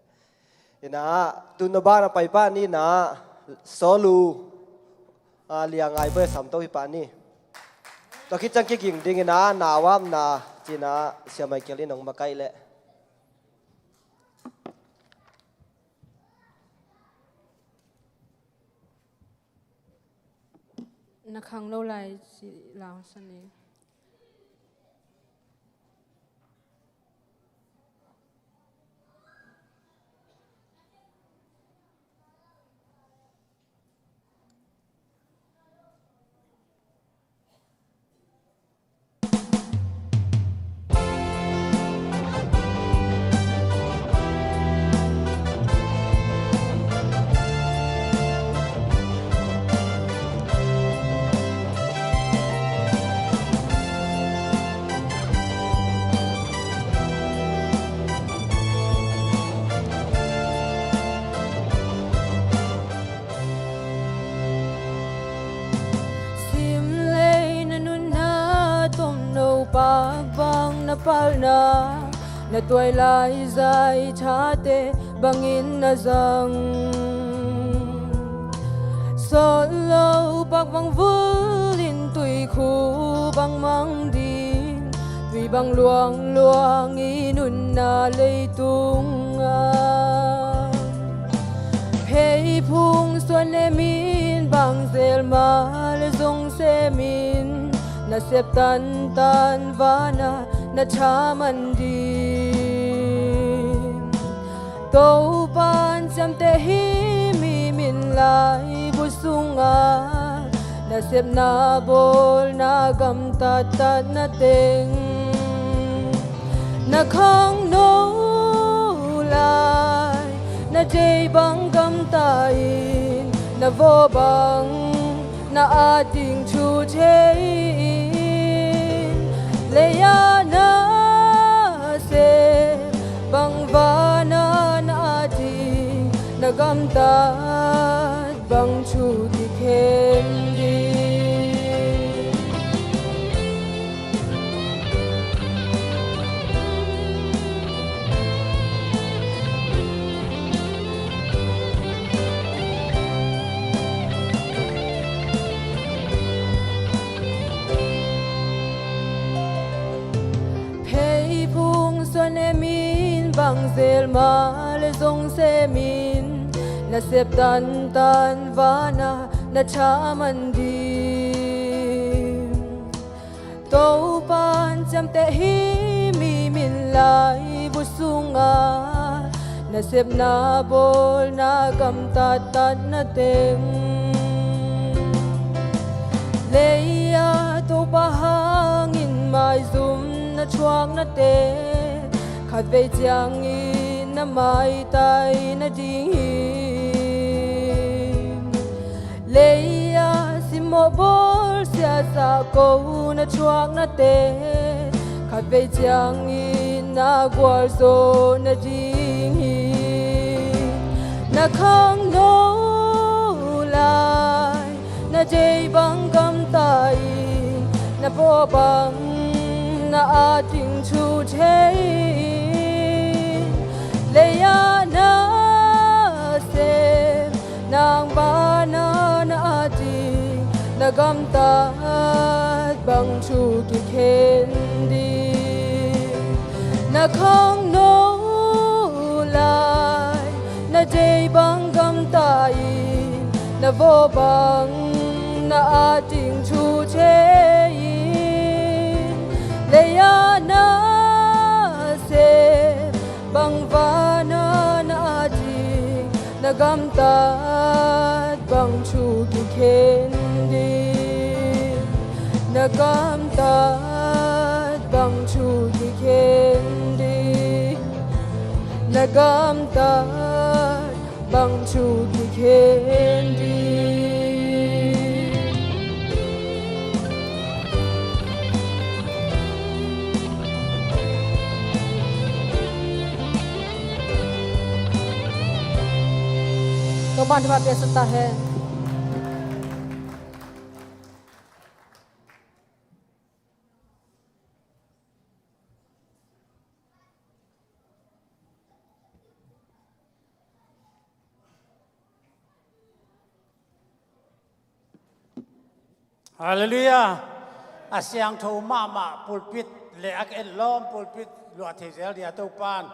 [SPEAKER 2] ina tunaba na pai pa ni na solu liang ai be sam to hi pa ni to ki chang ki ging ding ina nawam na china siamai kelin nong makai le
[SPEAKER 4] na khang lo lai si lao sani pal na tuai lai zai cha te bangin na zang so lo bak bang vulin tui khu bang mang ding tui bang luang inun na lei tung pei phung xuân le min bang zel ma le zong se min na sep tan vana na cha man di to pan cham te hi mi min lai bu sunga na sep na bol na gam ta na teng na khang no lai na jay bang gam ta in na vo bang na a ding chu che le ya na se bang va na di na gam ta bang chu di khen di xuân em min bằng zel ma le zong se min na sep tan vana na cha man di to pan cham te hi mi min lai bu sunga na sep na bol na gam ta na teng leya to pa hangin mai zum na chuang na te khát về giang in na mai tai na ding leya sim mô bố xia xa câu na chuang na tê khát về chẳng in na qua zo na ding hi na khang nô lại na dây băng cầm tay na bố băng na a ting chu thế lệ ya na se nang ba na ti na gam ta bang chu ki khen đi na khang nô lại na dây băng gam ta na vô băng na a ting chu che lệ ya na se bang va na ti na gam ta bang chu ki khen đi na gam ta bang chu ki khen đi na gam ta bang chu ki khen đi तो बांध बात सकता है
[SPEAKER 5] Hallelujah. Asyang tho mama pulpit le ak en lom pulpit lo thesel dia to pan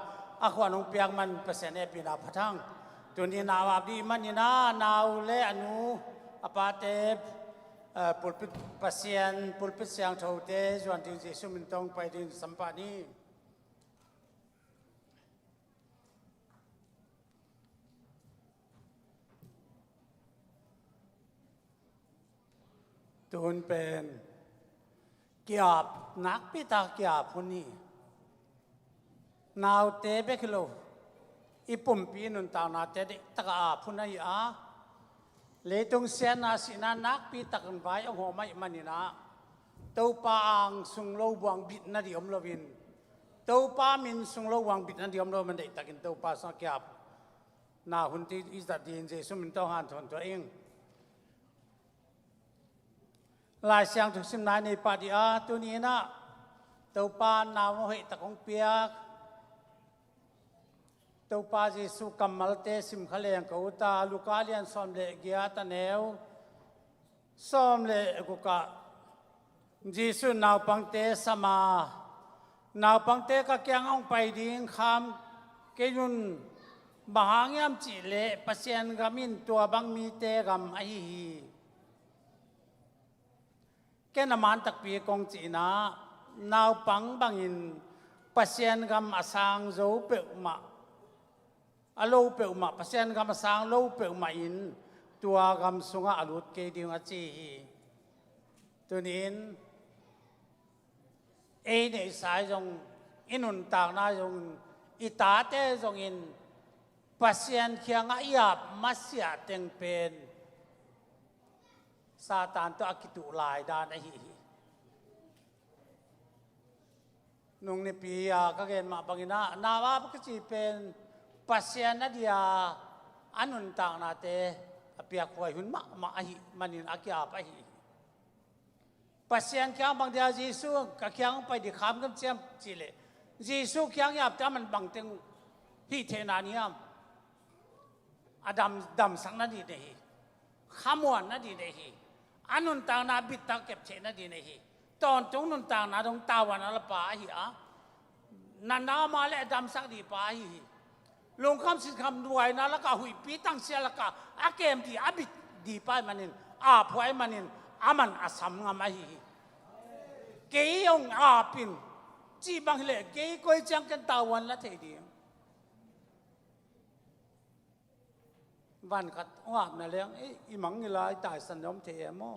[SPEAKER 5] akwan ong piang man pesen e pina phathang tuni nawa bi manina naw le anu apate pulpit pasien pulpit syang tho te zwan ting jesu min tong pai ding sampani tun pen kiap nak pita kiap puni naw te bekilo ipum pi nun ta na te de taka punai a le tung sen na sina nak pi takan vai ong ho mai manina to pa ang sung lo buang bit na di om lovin to pa min sung lo buang bit na di om lo man de takin to pa sa kiap na hunti is that din je sum min to han thon to eng lai siang thu sim nai nei pa di a tu ni na to pa na mo he takong piak to pa Jesu kamal te sim khaleng ko ta lukalian som le gia ta neu som le ku ka Jesu naw pang te sama naw pang te ka kyang ong pai ding kham ke yun bahangyam chi le pasien gamin tua bang mi te gam ai hi ke naman tak pi kong chi na naw pang bangin pasien gam asang zo pe ma alo pe ma pasien gam asang lo pe ma in tua gam sunga alut ke ding a chi hi tunin e nei sai jong inun tak na jong ita te jong in pasien khiang a yap masia teng pen Satan to akitu lai dan a hi nung ni pi ka gen ma bangina nawa ka chi pen pasien na dia anun tang na te apia khoi hun ma hi manin akia pa hi pasien kyang bang dia Jesu ka kyang pai di kham kam chem chile Jesu kyang yap ta man bang teng hi the na niam adam dam sang na di de hi khamon na di de hi anun tang na bit ta kep che na di ne hi ton tung nun tang na dong tawan ala pa hi a na ma le dam sak di pa hi lung kham sin kham duai na la ka hui pi tang sia la ka a kem di abit di pa manin a phoi manin aman asam ngam a hi ke yong a pin chi bang le ke koi chang kan tawan la thei di van khat ngap na leng i mang ni lai tai san nom the mo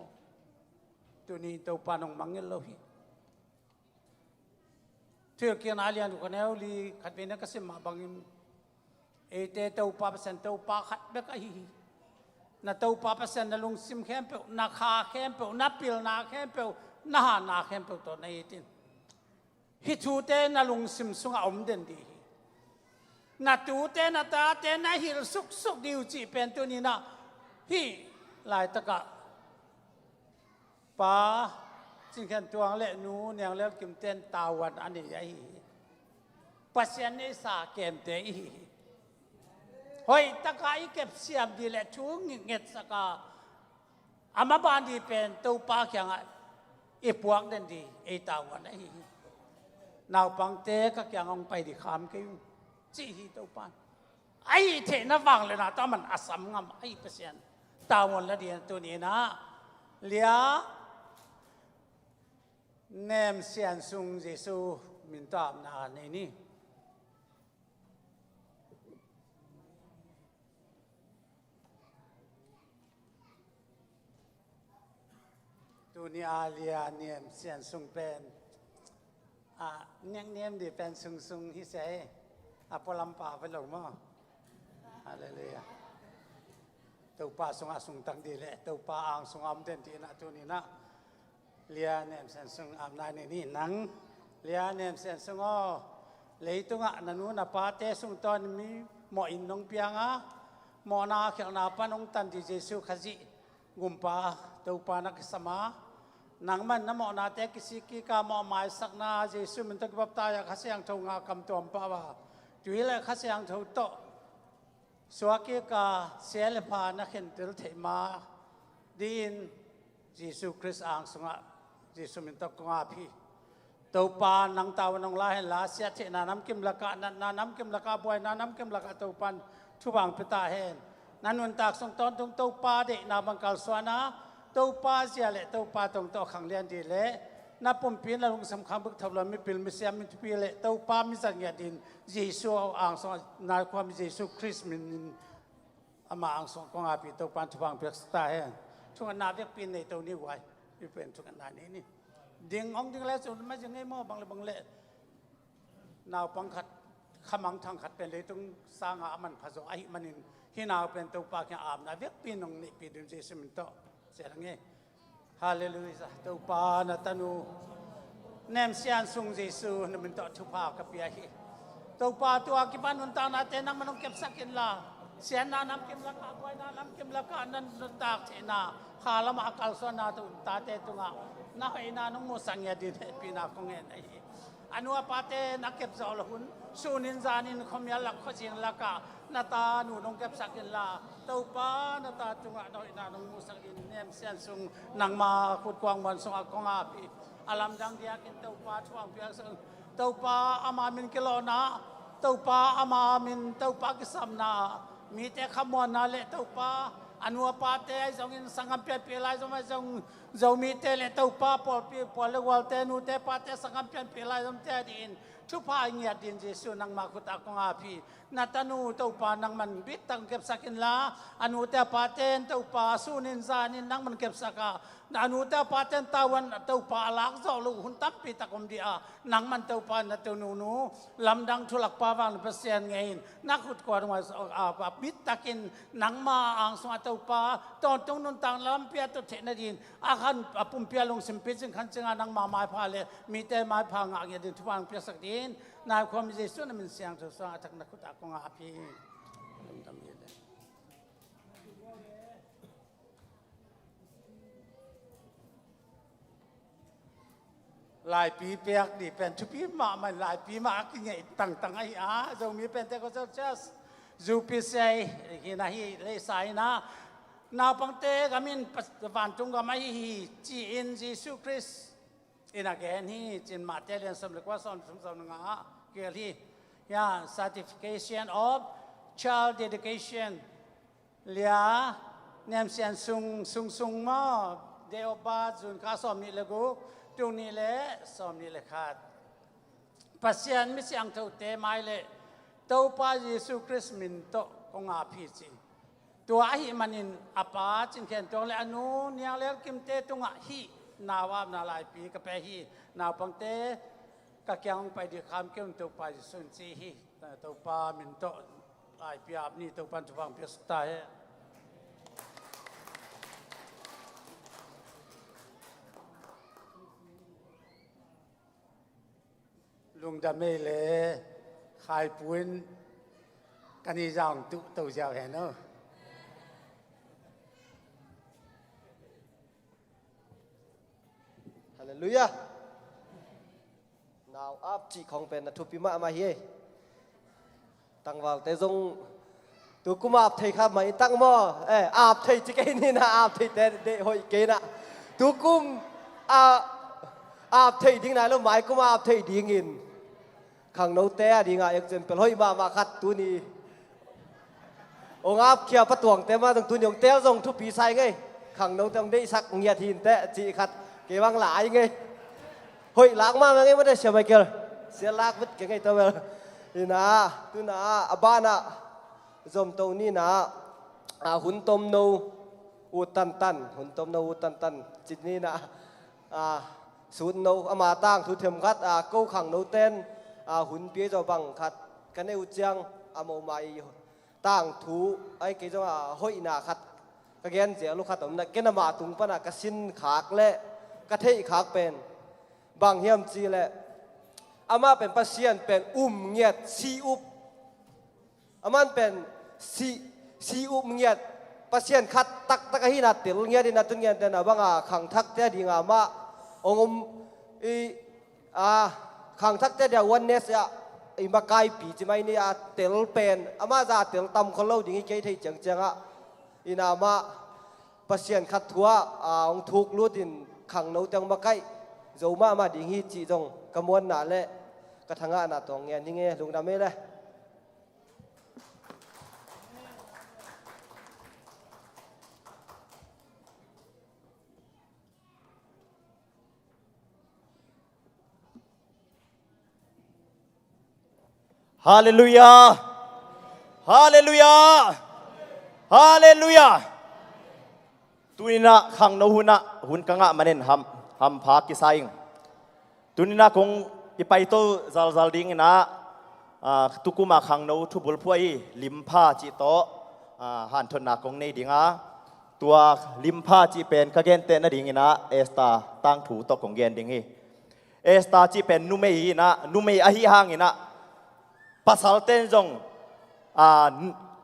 [SPEAKER 5] tu ni to panong mang ni lo hi thir kian alian ko neu li khat be na ka sim ma bangin e te to pa san to pa khat be ka hi na tau pa pasan na lung sim khem pe na kha khem pe na pil na khem pe na ha na khem pe to nei tin hi thu te na lung sim sunga om den di na tu te na ta te na hil suk suk diu chi pen tu ni na hi lai ta ka paจริงแค่ตัวเละนู้เนียงเล่กิมเต้นตาวันอันนี้ไอ้ปัสยานิสาเกมเตะเฮ้ยตะกายเก็บเสียมดีแหละชูงเงียดสกาอามาบานดีเป็นตัวปากอย่างไอ้พวกนั่นดีไอ้ตาวันไอ้นาวปังเตะก็ยังองไปดีขามกิ้วจีฮีตัวปานไอ้เทน่าฟังเลยนะตอนมันอาสัมงามไอ้ปัสยานตาวันละเดียนตัวนี้นะเลียแนมเสียนซุงเยซูมินตามนาในนี้ตัวนี้อาเลียเนียมเสียนซุงเป็นเนียมดีเป็นซุงฮิเซพอลำป่าไปหลงมั้งอะไรเลยตัวป่าซุงซุงตั้งดีเลยตัวป่าอ่างซุงอัมเด่นทีนะตัวนี้นะเลียเนมเซนซุงอำนาจนี่นังเลียเนมเซนซุงอ๋อเลยตุงะนันูนับปาเตซุงตอนมีหมออินนงเปียงอ่ะหมอนาเขียงนาปนงตันที่เยซูขจิกุมปาตัวปานักสมานังมันน้ำหมอนาเตกิสิกิกาหมอหมายสักนาเยซูมันตะกบับตายข้าเสียงทงากำตัวปาว่าจุยเลยข้าเสียงทงโตสวากิกาเสียเลพานักเห็นติลเทมาดีนเยซูคริสต์อ่างสงะจิสุมินตกงาพีตัวปานังตาวันงลาเห็นลาเสียเทนาน้ำกิมละกะนาน้ำกิมละกะบวยนาน้ำกิมละกะตัวปันทุบังพิตาเห็นนันวันตากส่งตอนตรงตัวปาเด็กนาบังกาลสวนาตัวปาเสียเละตัวปาตรงตัวขังเลียนดีเละนับปุ่มปีนแล้วลงสำคัญบึกทับเราไม่ปิลไม่เสียไม่ทุปีเละตัวปาไม่สังเกตดินเยซูอ่างสงนายความเยซูคริสต์มินอามาอ่างสงกงาพีตัวปันทุบังเพียกสตาเห็นทุกนาเวียกปีนในตัวนี้ไว้เป็นทุกนานี้ดิ่งองดิ่งแล้วสุดไม่ยังไงมั่วบางเลยบางเละนาวปังขัดขมังทางขัดเป็นเลยต้องสร้างอามันผสมไอ้มันนินที่นาวเป็นตัวปากอย่างอาบนาเวียกปีนงนี่ปีดึงเจสมินโตเสียงเงี้ยฮาเลลูยาตัวปานาตานูแนมเซียนซุงเจสูนมันโตทุพากับเปียฮีตัวปาตัวกิบันนุนตานาเตนังมันต้องเก็บสักกินละเสียนาน้ำกิมละกาบวยนาน้ำกิมละกานันนุนตากเทนาข้าละมาคัลสวนาตุตาเตตุงะนาไอ้นานุ่งมุสังยาดีเทปีนาคงเงินไอ้อนุอาปาเตนักเก็บจอลหุนสูนินจานินคมยาลักขจิงละกานาตาหนูน้องเก็บสักกินละตัวป้านาตาตุงะน้อยนานุ่งมุสังอินเนียมเซียนซุงนางมาขุดกวางวันสงากงอาปีอลัมดังเดียกินตัวป้าช่วงเพียงซึ่งตัวป้าอามามินกิโลนาตัวป้าอามามินตัวป้ากิสัมนามีแต่ขมวนนาเละตัวป้าอนุปาเตจงอินสังกัมเปียเปียไลจงมาจงมีเตเลตัวป้าปอลปีปอลเลวอลเตนูเตปาเตสังกัมเปียเปียไลจงเตดินทุพายเงียดินเจสุนังมาคุตากงอาพีนาตานูตัวป้านังมันบิดตังเก็บสักินลาอนุเตปาเตนตัวป้าสุนินซานินนังมันเก็บสักาอนุเตปาเตนตาวันตัวป้าลักจอลูหุ่นตับปีตะกมดีอานังมันตัวป้านาตัวนูลำดังทุลักป้าวางเปอร์เซ็นต์ไงนักขุดกวาดมาบิดตะกินนังมาอ่างสมาตัวป้าตอนตรงนู้นต่างลำเปียตัวเทนดินอาคันปุ่มเปียลงสิมปิจึงขันจึงนังมาไม้พาเลยมีแต่ไม้พางอย่างดินทุบางเปียสักดินนายความเจสุนั้นมันเสียงทุสาทักนักขุดกงอาพีหลายปีเปียกดีเป็นทุปีมามันหลายปีมากินไงต่างๆไอ้จะมีเป็นแต่ก็จะเจสจูปิเซฮินาฮิเลสายนะนาปังเตกามินวันจุงกาไม่ฮีจีอินจีสุคริสอินาเกนฮีจินมาเตเลียนสำเร็จว่าสอนสอนงาเกี่ยวที่ยา certification of child dedication เลียเนมเซียนซุงมาเดอบบาจุนข้าสอมนี่เลยกูตรงนี้แหละสอมนี่แหละขาดปัสยันไม่เสียงเท่าเตไม่เลยตัวป้าเยซูคริสต์มินโตกงอาพีจิตัวอาหิมันินอาปาจินเขียนตรงเลยอนุเนี่ยเลี้ยกิมเตตรงอาหินาวามนาลายปีกับเปหินาวปังเตก็เกี่ยงไปดีคำเกี่ยงตัวป้าสุนทรีหิตัวป้ามินโตลายปีอาบนี่ตัวปันจุบังเปียสตาเฮ ลุงดำไม่เลยขายปุ้นกันนี่จังตุ๊ตัวเจ้าเห็นเนาะ
[SPEAKER 2] ฮาเลลูยา nào áp chị không phải là thuốc mà hi tăng vào tới dùng tôi cũng áp thầy khác mà tăng mò áp thầy chỉ cái này là áp thầy để hội cái nè tôi cũng áp thầy tiếng này lúc mai cũng áp thầy đi nghìn khang nấu té đi ngài example hội mà khát tôi ni ông áp kia bắt tuồng té mà tôi nhung té dùng thuốc bị sai ngay khang nấu trong đây sắc nhiệt hình té chị khát cái băng lại ngay hội lạc mà ngay mới xem mày kia sẽ lạc vứt cái ngay tao về thì na tu na abana zom tàu ni na hun tom nâu utan tan hun tom nâu utan tan chít ni na sun nâu ama tang thu thêm khát câu khẳng nâu tên hun bia cho bằng khát cái này uchiang amo mai tang thu ai cái cho hội na khát cái gen dễ lúc khát tôm na cái nào mà tung pa na cái xin khạc lệ cái thấy khạc penบางเฮียมจีแหละอามาเป็นปัสเซียนเป็นเงียดซีอุบอามันเป็นซีอุบเงียดปัสเซียนคัดตักหินาติลเงียดดินาตุเงียดเดนะบางขังทักเตดีงามาองค์ขังทักเตเดียวันเนสอะมาไกปีจิไม่นี่ติลเป็นอามาจะติลตำคนเล่าดิ่งเกยที่จังจังอินามาปัสเซียนคัดทัวองทุกลูดินขังโนจังมาไกdầu mà đi hi chỉ dòng cầm muốn nã lệ cái thằng anh nã toàn nghe như nghe lùng đam mê đây
[SPEAKER 1] Hallelujah Hallelujah Hallelujah Tuina khang no hun kanga manen ham phá cái sai tụi na cũng ipai to zal ding na tukuma khang no thu bul phuai lim pha chi to han thon na kong nei dinga tua lim pha chi pen ka gen te na ding na esta tang thu to kong gen ding hi esta chi pen nu mei na nu mei a hi hang ina pasal ten jong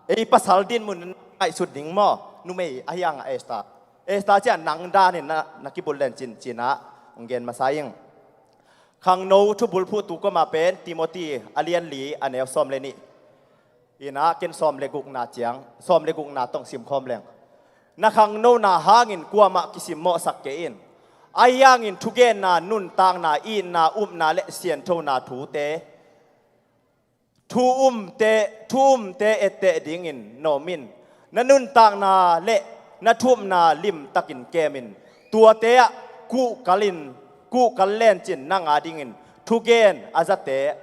[SPEAKER 1] ei pasal din mun ai sut ding mo nu mei a hi hang esta cha nang da ni na ki bul len chin na ong gen ma saying khang no thu bul phu tu ko ma pen timothy alian li anel som le ni ina ken som le guk na chiang som le guk na tong sim khom leng na khang no na hangin kwa ma kisim mo sak ke in ayang in thu gen na nun tang na in na na le sian tho na thu te thu te ette ding in no min na nun tang na le na thum na lim takin kemin tua te ku kalen chin na nga dingin thu gen azate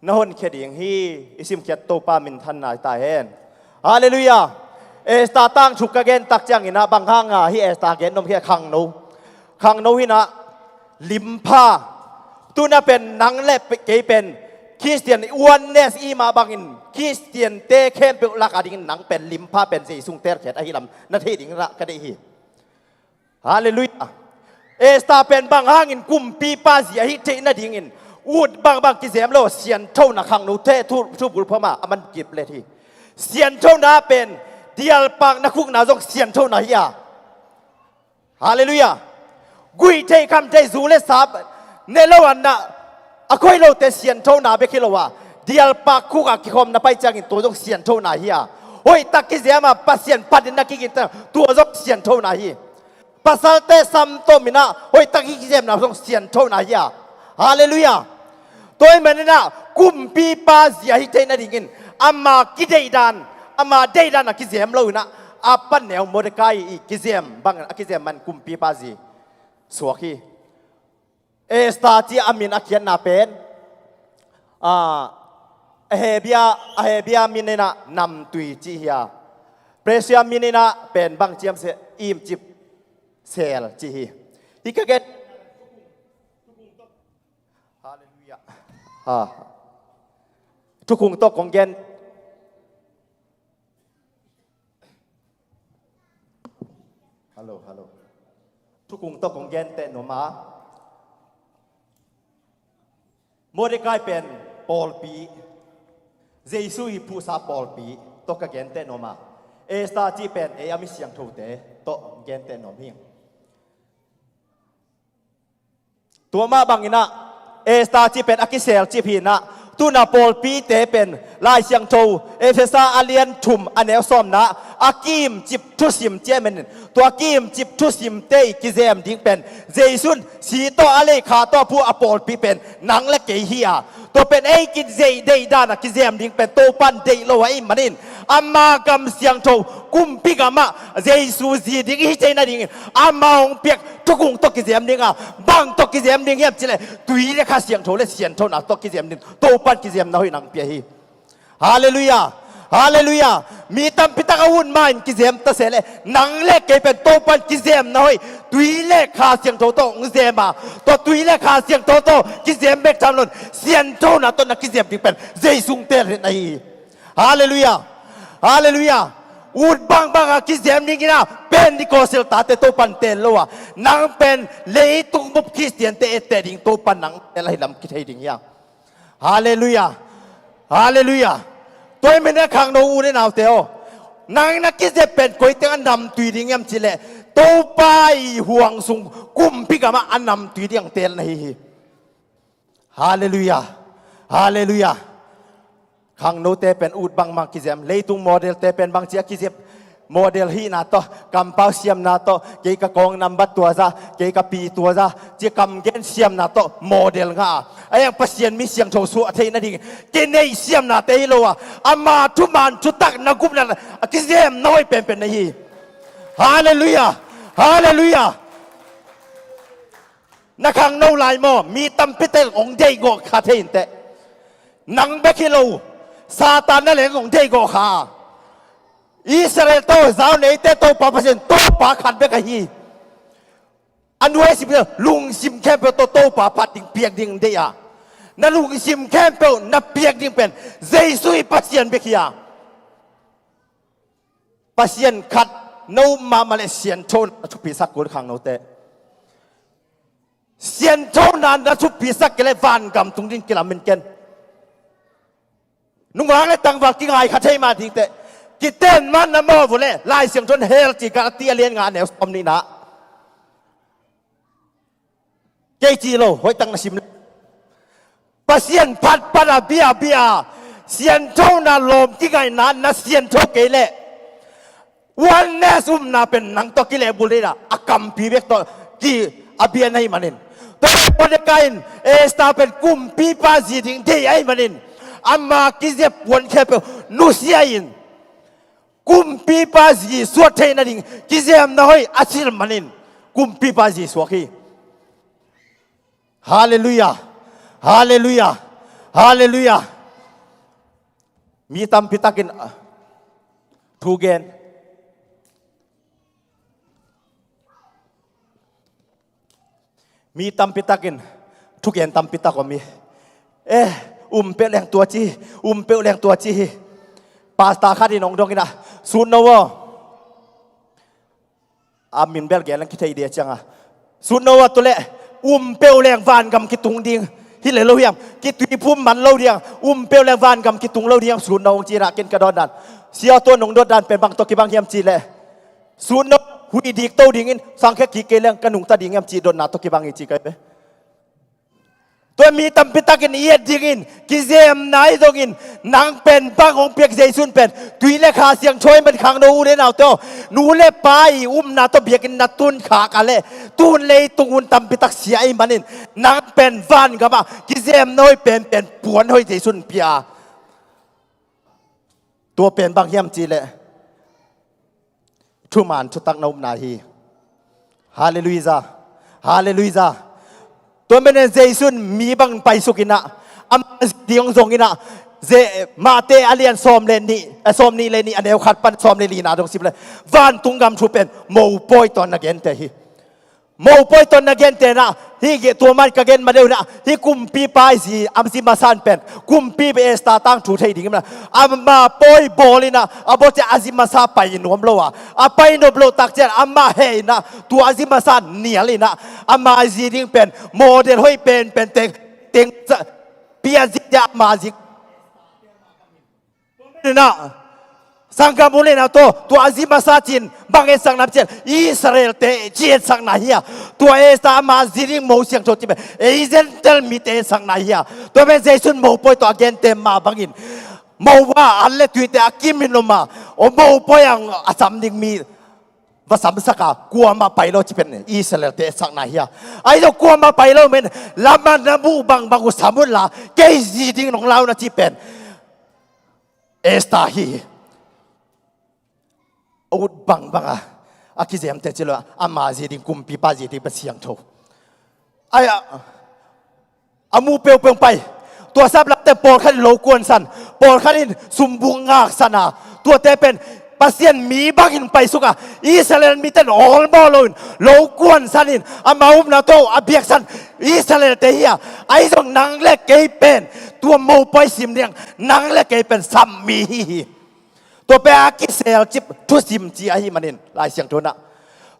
[SPEAKER 1] na hon kheding hi isim khet to pa min than na ta hen hallelujah esta tang chuk gen tak chang ina bang hanga hi esta gen nom hi khang no hi na limpa tu na pen nang le ke pen Christian oneness i ma bangin Christian te khem pe lak ading nang pen limpa pen sei sung ter khet a hi lam na the ding ra ka dei hi hallelujah esta pen bang hangin kum pi pa zia hi te na ding in ud bang ki zem lo sian thau na khang no te thu bul phama aman kip le thi sian thau na pen dial pang na khuk na jong sian thau na hi hallelujah gui te kam te zu le sap ne lo an na akhoi lo te sian thau na be khilowa dial pa khuk a ki khom na pai chang in to jong sian thau na hi hoi tak ki zema pasien padin na ki gin tu jong sian thau na hi pasal te sam to mina hoi tak ki zem na jong sian thau na hi hallelujah toy menina kum pi pa zia hi te na dingin amma ki dei dan ama dei dan na ki zem lo na apan neo Mordekai i ki zem bang ki zem man kum pi pa zi suaki esta ti amin akian na pen ahebia minena nam tui chi hia presia minena pen bang chiam se im chip sel chi hi ikaget hallelujah tukung to konggen hello tukung to konggen te no ma
[SPEAKER 6] โมเดกายเป็นปอลปีเจสุยผู้สาปอลปีตกกะเกนเตนอมาเอสตาจีเป็นเออามิเสียงทูเตตกเกนเตนอมเฮียงตัวมาบังอินะเอสตาจีเป็นอากิเซลจีพีนะตุนาปอลปีเตเป็นลายเสียงทูเอเฟซาอาเลียนทุมอันเอลซอมนะอากิมจิบทุสิมเจมันตัวกิมจิบทุสิมเตกิเซมดิ้งเป็นเจสุนสีโตอาเลขาตัวผู้อปอลปีเป็นหนังและเกฮียตัวเป็นไอ้กินเจเดดานะกิเซมดิ้งเป็นโตปันเดโลไอ้มันนินอามากำเสียงทูกุมพิกามะเจสุสีดิ้งฮิเจนะดิ้งอามาองเปียกทุกงตกิเซมดิ้งอ่ะบังตกิเซมดิ้งเฮียบจิเลตุยเลขาเสียงทูเลเสียงทูนะตกิเซมดิ้งโตปันกิเซมนะหุยนังเปียฮีฮาเลลูยาฮาเลลูยามีตั้มพิตากวุ่นมาอินกิเซมตะเสเลนังเล็กเก็บเป็นโตปันกิเซมนะเฮ้ยตุยเล็กขาเสียงโตโตงเซมาตัวตุยเล็กขาเสียงโตโตกิเซมเบกจำนวนเสียงโตนะตัวนักกิเซมที่เป็นเจสุงเตลในฮาเลลูยาฮาเลลูยาอูดบังบังกิเซมนี่กินะเป็นนิโคเซลตาเตโตปันเตลโลวะนังเป็นเลตุงบุบคริสเตียนเตเอเตดิงโตปันนังเตลให้ลำกิเทดิงยังฮาเลลูยาฮาเลลูยาตัวไม่ได้ขังโนอูได้หนาวเตียวนางนักกิจเป็นก๋วยเตี๋ยวอันนำตุยดิ่งยำจิเลโตไปห่วงสุงกุมพิกามาอันนำตุยดิ่งเตลนี่ฮาเลลูยาฮาเลลูยาขังโนเตเป็นอูดบางมังกิเซมเลยตุงโมเดลเตเป็นบางเจียกิเซมโมเดลฮีนาโตกำเปาเสียมนาโตเกยกกองนำบัตตัวซะเกยกปีตัวซะเจียกำเกนเสียมนาโตโมเดลง่าไอ้ยังปัสยันมีเสียงโถสุเทนั่นเองเกนเนยเสียมนาเตโลวะอามาทุมันชุตักนักกุมนั่นกิเซมน้อยเป็นนี่ฮาเลลูยาฮาเลลูยานักขังโนไลโมมีตั้มพิเตของเจโกคาเทนเตนังเบคิโลซาตานนั่นเองของเจโกคาอิสราเอลโตสาวในเตโตปาปเซนโตปาขันเบกะฮีอันด้วยสิบเดือนลุงซิมแคมเปลโตปาปัดดิ่งเปียกดิ่งเดียนั่นลุงซิมแคมเปลนับเปียกดิ่งเป็นเจสุยปัสยันเบกยาปัสยันขัดโนมาเลเซียนโชนทุพิสักกุลขังโนเตเซียนโชนันทุพิสักเกลวานกำตุงดิ่งกิลามินเกนนุ่งหางเลยตั้งวักกิ่งไอขัดให้มาดิ่งเตกิเต้นมันน้ำมันบุเล่ไล่เสียงจนเฮลจิกาเตียเลียนงานแนวสมนี่นะเกจีโลหอยตั้งนชิมปัสเซียนพัดปัดเบียเสียนโจนาลมที่ไงนั้นนะเสียนโจเกเล่วันนี้ซุ่มนาเป็นนังตอกิเลบุเล่ละอากัมพีเวกตอกีอาเบียนให้มันเองตัวคนเดียวเอสตาเป็นกุมปีปาจีทิ้งที่ให้มันเองอามากิเจ็บปวดแค่เปนุเซียอินกุมปีปาจีสวดเทนั่นเองกิเซมน้อยอาชิลมันเองกุมปีปาจีสวดที่ฮาเลลูยาฮาเลลูยาฮาเลลูยามีตั้มพิตากินทูเกนมีตั้มพิตากินทุกเกนตั้มพิตาก็มีเปลแรงตัวจีเปลแรงตัวจีปาสตาคาดินองดงกินะซูนโนวอามินเบลเกลังคิดไอเดียจังซูนโนวตัวเล่เปลแรงวานกำกิตุงดิงที่เหลือเราเฮียงกิตุยพุ่มมันเราเดียงเปลแรงวานกำกิตุงเราเดียงซูนโนวจีระกินกระดอนดันเสียตัวนงดดันเป็นบางตัวกิบางเฮียมจีเล่ซูนโนหุยดีกโตดิงินสังแค่กี่เกลังกระนุงตาดิงเฮียมจีโดนนาตัวกิบางอีจีกันไปตัวมีตั้มพิตากินเอียดดิงินกิเซมนายตกินนางเป็นบ้างของเปียกเจสุนเป็นตุยเลขาเสียงช่วยมันขังนูเล่นเอาเต้านูเล่ไปนาตัวเบียกินนาตุนขากันเล่ตุนเลยตุนตั้มพิตักเสียไอ้มันนินนางเป็นฟันกับมากิเซมน้อยเป็นปวนห้อยเจสุนเปียตัวเป็นบางเฮียมจีเล่ทุมานชุตักนมนาฮีฮาเลลูยาฮาเลลูยาตัวเป็นเจสุนมีบางไปสุกินะอัมดิองซงกินะเจมาเตอเลียนซอมเลนี่ซอมนี่เลนี่อันเดียวขัดปันซอมเลนีนาดงสิบเลยวันตุงกำชูเป็นโมปอยตอนนักเกนเตฮีโมปอยตอนนักเกนเตนะที่ตัวมันกเกนมาเดียวนะที่กุมปีปายสีอัมซิมาซันเป็นกุมปีเบสตาตั้งชูเทดิ่งนะอัมมาปอยบอลินะอับจะอัซิมาซาไปนวมโลวะอัไปนวมโลตักเจนอัมมาเฮนะตัวอัซิมาซันเนียลินะอัมมาซีดิ่งเป็นโมเดลห้อยเป็นเต็ง pia zikya mazik na sangka muli na to azima satin bangin sang napchen Israel te jiet sang na hiya to esta maziring mo siang to tibe eisen tel mi te sang na hiya to ben jesun mo poi to again te ma bangin mo wa alle tuite akimin no ma o mo poi ang asam ning mi ว่าสามสักกลัวมาไปเราจะเป็นอิสราเอลเตะสักไหนเฮียไอ้เรากลัวมาไปเราเป็นลามันน้ำมูบางกุสามุนละเกยจีดิ้งของเรานะที่เป็นเอสตาฮีอุดบางอาคิเซมเตจิโลอามาจีดิ้งกุมปีปาจีดิ้งเป็นเสียงโถไอ้อามูเปียวไปตัวซับรับแต่ปอดขันโลกวนสันปอดขันสุมบุงงากสนาตัวเตเป็นpasien mi bangin pai suka Israel mi ten all bolon lo kuan sanin amaum na to abiak san Israel te hia ai song nang le ke pen tua mo pai sim liang nang le ke pen sam mi to pe akisel chip tu sim ji ai manin lai siang thona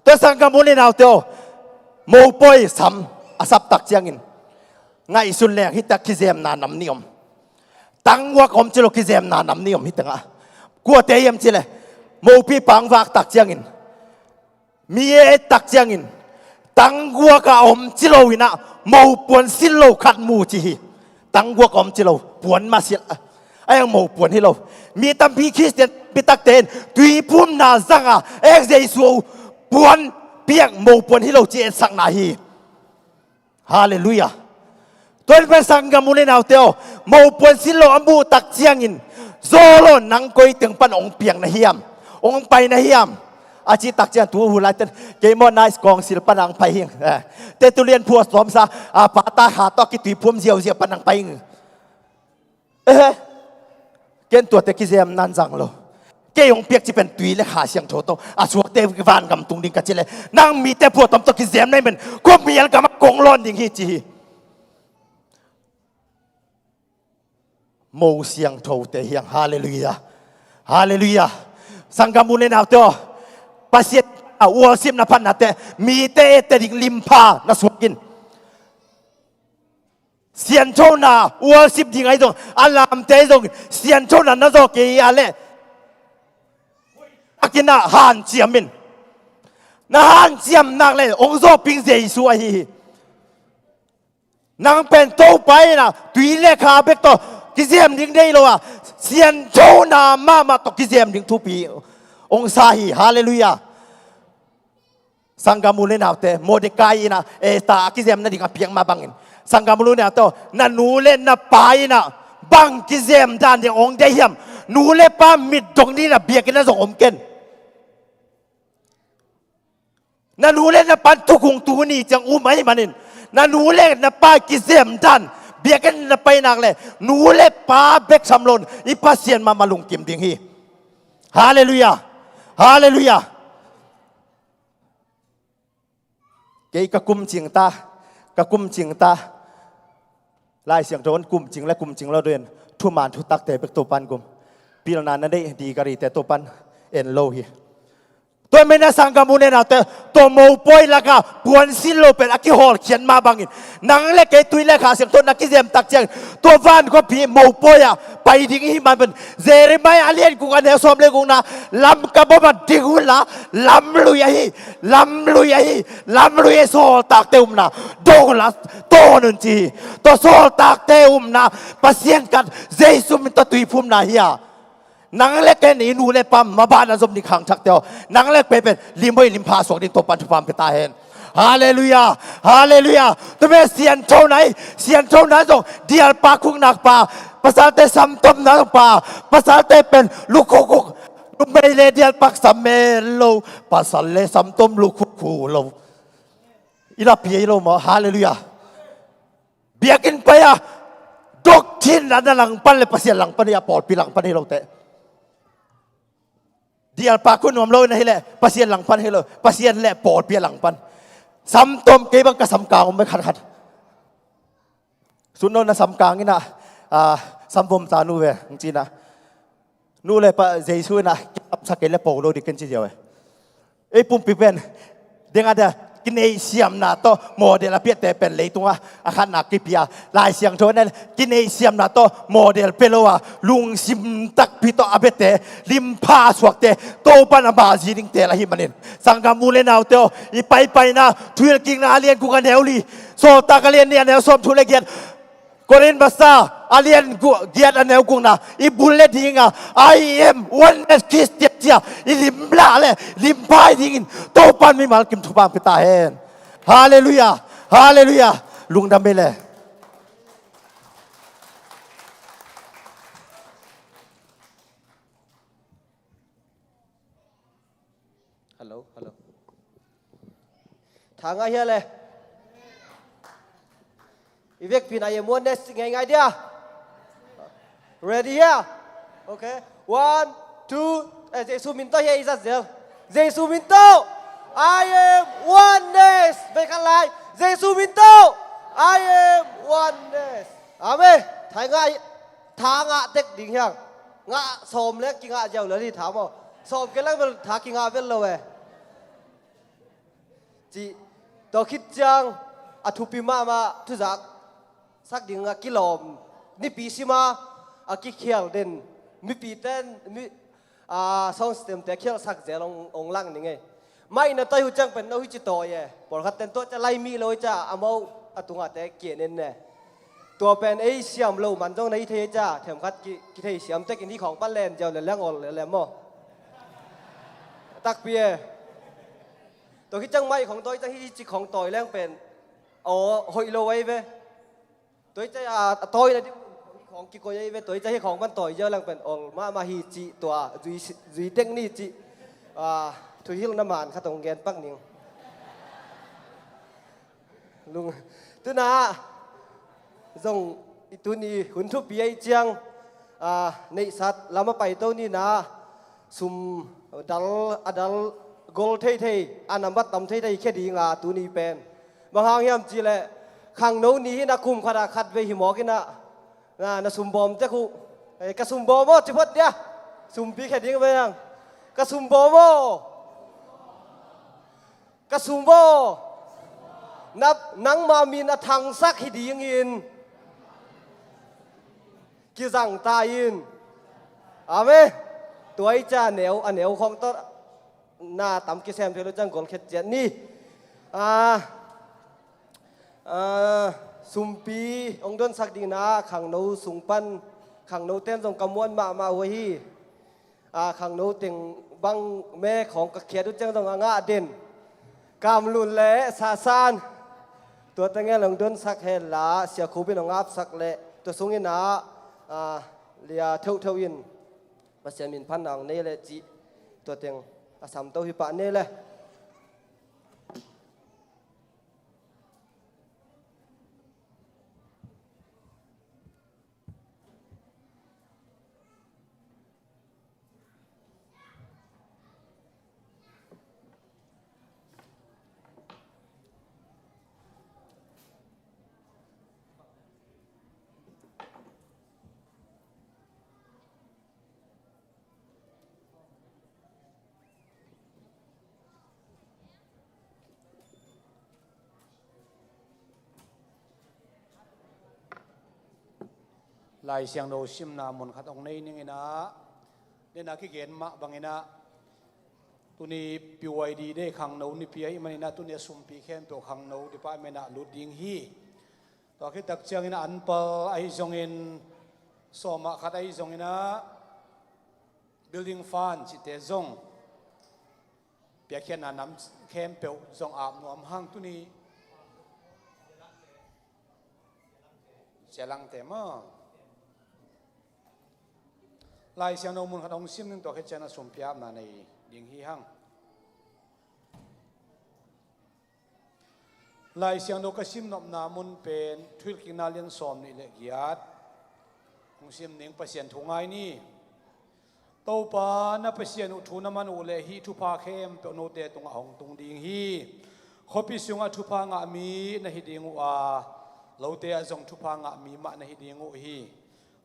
[SPEAKER 6] to sang ka munin au to mo pai sam asap tak chiangin ngai sun le hitak kizem na nam niom tangwa kom chilo kizem na nam niom hitanga kwa te yam chile mô pi bang vạc tắc giang in mía tắc giang in tăng gua cả om chỉ lâu ina mô buồn xin lâu khát mù chỉ tăng gua cả om chỉ lâu buồn mà xin ai mô buồn hi lâu mi tam pi Christian pi tắc tên tùy phum na giang à ek Giêsu buồn biếc mô buồn hi lâu chỉ sang na hi Hallelujah tôi phải sang cái môn nào tiêu mô buồn xin lâu âm bu tắc giang in zolo nang koi tiếng pan ông piang na hiamองไปนะเฮียมอาชีตักเจียนตัวหูไลตันเกมอนไนส์กองศิลปนังไปเฮียงเตตุเรียนพัวสมซาปาตาหาตอกิตุยพุ่มเสียวปนังไปเกณฑ์ตัวเตกิเซียมนันจังโลเกยองเปียกจะเป็นตุยและขาเสียงโถโตอาสวกเตวานกำตุงดิงกัจเจเลยนั่งมีแต่พัวตอมตอกิเซียมในมันก็มีอันกำมากงร้อนดิงฮีจีโมเสียงโถเตเฮียงฮาเลลูยาฮาเลลูยาสังกัมุนเอาตัวภาษาวัวซิมนับพันนัดแต่มีเตะแต่ดิ่งลิมพานัสวกินเสียนโชนาวัวซิมดิ่งไอ้ตรงอัลลามเตะตรงเสียนโชนานัสวกีอะไรอากินะฮันเจียมินนะฮันเจียมนักเลยองค์โซปิงเจสวยนางเป็นโตไปนะตุยเลขาเบกโตกิเซียมดิ่งได้หรอวะเสียนโชนามาตกิเซียมดิ่งทุปีองค์สาฮีฮาเลลูยาสังกัมุลเลนเอาเตโมเดกายนะเอตากิเซียมนั่นดิ่งเพียงมาบังอินสังกัมุลเลนเอาเตนั่นนูเล่นนะปายนะบังกิเซียมด้านดิ่งองค์เดียมนูเล่ป้ามิดตรงนี้นะเบียกันนะส่งอมเกนนั่นนูเล่นนะปันทุกงตูนี่จังอุ้มให้มันอินนั่นนูเล่นนะป้ากิเซียมด้านเบียกันไปนางเลยนูเล่ป้าเบกสำลนอีพัสเซียนมาลุงกิมดิ่งฮีฮาเลลูยาฮาเลลูยาเกยกะกุมจิงตากะกุมจิงตาลายเสียงโดนกุมจิงและกุมจิงเราเดินทุ่มานทุตักแต่เป็นตัวปันกุมปีละนานนั้นได้ดีกะรีแต่ตัวปันเอ็นโลฮีตัวไม่น่าสังกัมุนเนนาแต่ตัวโมปอยละกะปวนสิโลเป็นอคิฮอลเขียนมาบางอินนังเล็กเกตุยเล็กขาเสียงตัวนักกิเซมตักเจียงตัวฟานก็พีโมปอยอะไปดิ้งหิมันเป็นเซริมายอาเลียนกุกันเฮสอมเลกุงนะลำกับบัดดิ้งหุ่นละลำลุยฮีลำลุยฮีลำลุยโซตักเตอุมนะโดนละโตนึงจีตัวโซตักเตอุมนะปัสเซียนกันเจสุมิตตุยพุ่มนาเฮียนังเล็กแค่นี้นูเล็กปั๊มมาบ้านนั้นสมดิขังชักเดียวนังเล็กเป็นลิมห้อยลิมพาสวกดินตัวปันทุพามไปตาเห็นฮาเลลูยาฮาเลลูยาตัวแม่เสียนเท่าไหนเสียนเท่านั้นส่งเดียร์ปาคุกนักปาภาษาเตสัมตมนักปาภาษาเตเป็นลูกคุกลูกไม่เลเดียร์ปักสัมเมโลภาษาเลสัมตมลูกคุกโลอีลาพีโลมาฮาเลลูยาเบียกินไปอะดอกทินนั้นหลังปันเลยภาษาหลังปันยาปอดปีหลังปันให้เราเตะเดียร์ปาคุณนวมโลยนะฮิเลภาษาหลังปันให้เราภาษาแหละปอดปีหลังปันสัมตมเก็บังกับสัมกางไม่ขัดสุนทรนะสัมกางนี่นะสัมพมตานูเวจริงนะนูเลยปะเจสุนะสักเกลเลปโลดิกันจีเดียวไอ้ปุ่มปีเป็นเด้งอะไร กินเอเซียมนาโตโมเดลเปียแต่เป็นเลยตัวอาคารนักกิเปียลายเสียงโทนั้นกินเอเซียมนาโตโมเดลเปโลวาลุงซิมตักพิโตอาเบเตลิมพาสวกเตโตปันบาจีดิงเตละหิมันินสังกามูเลนาวเตออีไปนะทุยกิงนาเลียนกูกันแนวลีโซตากาเลียนเนี่ยแนวสมทุเลเกียนกอรินบาซาอาเลียนกูเกียรติแนวกูนะอีบุลเลติงอ่ะ I am one as Christian เจียอีลิมลาเลยลิมพายดิงโตปันไม่มากิมทุบางพิตาเฮนฮาเลลูยาฮาเลลูยาลุงดำไปเลย
[SPEAKER 2] ฮัลโหลทางไอ้เหี้ยเลยอีเวกพี่นายม้วนเนสไงเดีย ready here okay 1 2เจสุมินโตเฮียอิซัสเซลเจสุมินโต I am oneness ไปกันเลยเจสุมินโต I am oneness อาเมทางอ่ะเด็กดิ่งยังงะสมเล็กกิงอ่ะเจ้าเลยที่ถามว่าสมกันแล้วมันทากิงอ่ะเป็นเลย จีตัวคิดจังอธุปิมาทุจักสักดิ่งกิโลมนี่ปีสิมากิเขียวเด่นมีปีเต้นมีซองสเต็มแต่เขียวสักเจลองลังนี่ไงไม่นะตัวหุ่จังเป็นตัวหุ่จิตโตเย่ปอดขัดเต้นตัวจะไล่มีเลยจ้าอามเอาตุงแต่เกียนเนี่ยตัวเป็นเอเชียมโลมันต้องในเทจ้าแถมคัดกิเทเสียมแต่กินที่ของปั้นแลนเจ้าเลยแรงอ่อนเลยแหลมมั้ตักเปียตัวที่จังไม่ของตัวจังที่จิของตัวแรงเป็นโอ้หอยโลไว้เว้ตัวจะตัวนะที่ของกิโกยเว้ตัวจะให้ของมันตัวเยอะแรงเป็นโอ้มาฮีจิตัวจุยเด้งนี่จิถุยหิ้งน้ำมันข้าตรงแกนปักนิ่งลุงตัวน่ะส่งตัวนี้หุ่นทุบปีไอเจียงในสัตว์เรามาไปตัวนี้นะซุ่มดัลกอลเท่ๆอันนั้นบัดตำเท่ๆแค่ดีงาตัวนี้เป็นบางครั้งยามจีเลยขังโน้นนี้นะคุมขนาดขัดไปหิมอกินนะซุ่มบอมเจ้าคูกระซุ่มบอมจิพดเนี่ยซุ่มปีแค่ดีกันไปยังกระซุ่มบอมกระซุ่มบอนับนังมามีนะทางซักให้ดีอย่างอินกิจังตายินอาเมตัวไอ้จ้าเหนียวอันเหนียวของต้นหน้าต่ำกิเซมเทลจังกอลเข็ดเจนนี่สุมปีองค์ดนสักดีนะขังโนสุงปันขังโนเต้นทรงกำมวนมาหัวฮีขังโนเต็งบังแม่ของกระเขียดจังทรงงาเด่นกำลุนเละซาซานตัวตั้งเงี้ยองค์ดนสักเฮลาเสียคูบินองอาบสักเละตัวสูงยินะเลียเท่ายินมาเสียมินพันนางนี่เลยจีตัวเต็งสามตัวหิปะนี่เลย
[SPEAKER 5] ลายเสียงโดชิมนามุนขัดองในนี่ไงนะเนี่ยนะขี้เกียจมาบางไงนะตัวนี้ปีวัยดีได้ขังโนนี่ปีไอ้มันนะตัวนี้สุ่มปีแค่ตัวขังโนที่ป้าไม่น่าลุดยิงฮีต่อคิดตักเชียงนะอันเปอไอ้จงเงินสมาขัดไอ้จงเงินนะ building fund จิตเตจงเปียแค่นั้นน้ำเข้มเปียวจงอาบนวมห้างตัวนี้เจลังเตมลายเสียงโนมุนขัดองซิมนึงตัวแค่เจนะสมพิอาบนาในดิ่งฮีหังลายเสียงโนกซิมนบนามุนเป็นทุลกินาเลียนสอมนี่เละกียดองซิมหนึ่งเปอร์เซ็นต์ถุงไงนี่โตปานะเปอร์เซ็นต์อุทุนามันอุเลฮีทุพาเข้มเป็นโนเตตรงอ่องตรงดิ่งฮีขอพิสุงอทุพางะมีนะฮิดิ่งอุอาเราเตะจงทุพางะมีมานะฮิดิ่งอุฮี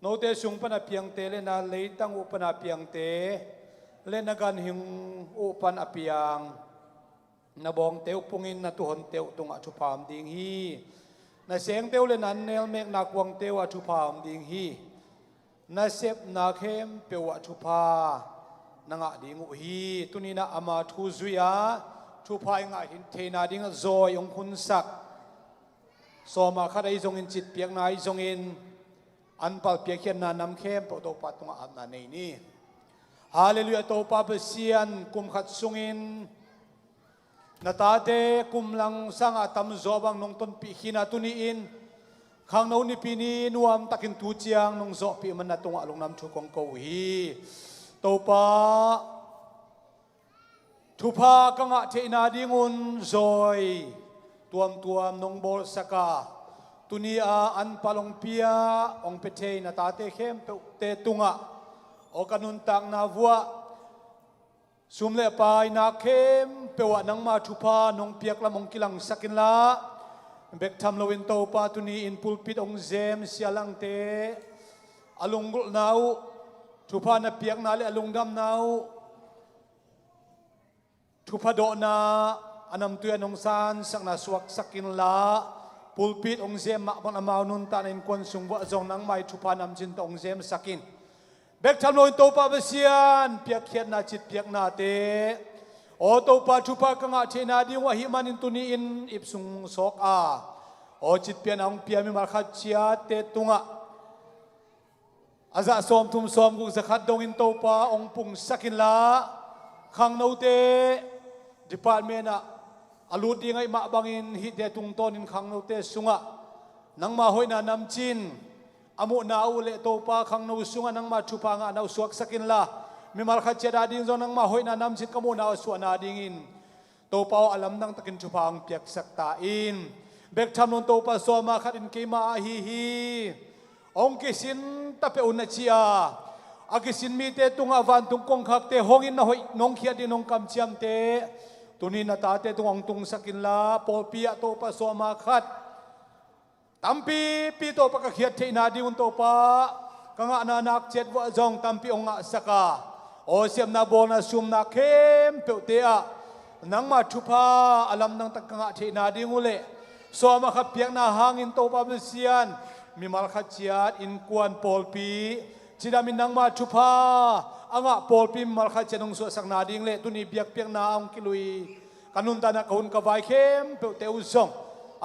[SPEAKER 5] โนเตสุงปนาเปียงเตเลนาเลยตั้งอุปนาเปียงเตเลนกันหิงอุปนาเปียง na bong teu pungin na tuhon teu tung a chupam ding hi na seng teu le nan nel mek na kwang teu a chupam ding hi na sep na khem pe wa chupa na nga ding u hi tunina ama thu zuya chupa nga hin theina ding zoi ong khun sak soma khadai zong in chit piak nai zong in an pal piak hian na nam khem po to patunga am na nei ni hallelujah to pa besian kum khat sungin natate kumlang sanga tam zobang nong ton pi hina tuniin khang no ni pini nuam takin tu chiang nong zo pi man natung along nam thu kong ko hi to pa thupa kanga theina dingun zoi tuam nong bol saka tunia an palong pia ong pethe natate khem te tunga o kanun tang na vua sumle pai na khem pewa nang ma thupa nong piak lamong kilang sakin la bek tham loin to pa tuni in pulpit ong zem sialang te alungul nau thupa na piak na le alungdam nau thupa do na anam tuya nong san sak na suak sakin la pulpit ong zem mak bang amaw nun ta in kon sungwa zong nang mai thupa nam jin tong zem sakin bek tham loin to pa besian piak khiat na chit piak na te o to pa thupa kanga thena di wa hi manin tuni in ipsung sok a o chit pian ang pia mi mar khat chia te tunga aza som thum som gu zakhat dong in to pa ong pung sakin la khang no te department a alu di ngai ma bangin hi de tung ton in khang no te sunga nang ma hoina nam chin amu na ule to pa khang no sunga nang ma thupa nga na suak sakin la mi mal kha cheda ding zo nang ma hoina nam chin kamu na su na ding in to pa alam nang takin thupa ang piak sak ta in bek tham non to pa so ma khat in ke ma hi ong kisin tape un na chia akisin mi te tunga van tung kong khak te hongin na hoi nong khia di nong kam chiam te tunin na ta te tung ong tung sakin la pol pia to pa so ma khat tampi pi to pa ka khiat theina di un to pa kanga na nak chet wa jong tampi onga saka o siam na bol na sum na khem pe te a nang ma thupa alam nang tak kanga theina di ngule so ma kha piak na hangin to pa besian mi mal kha chiat in kwan pol pi chidamin nang ma thupa anga pol pi mal kha chenong so sak na ding le tuni biak piak na ang kilui kanun ta na kahun ka vai khem pe te u zong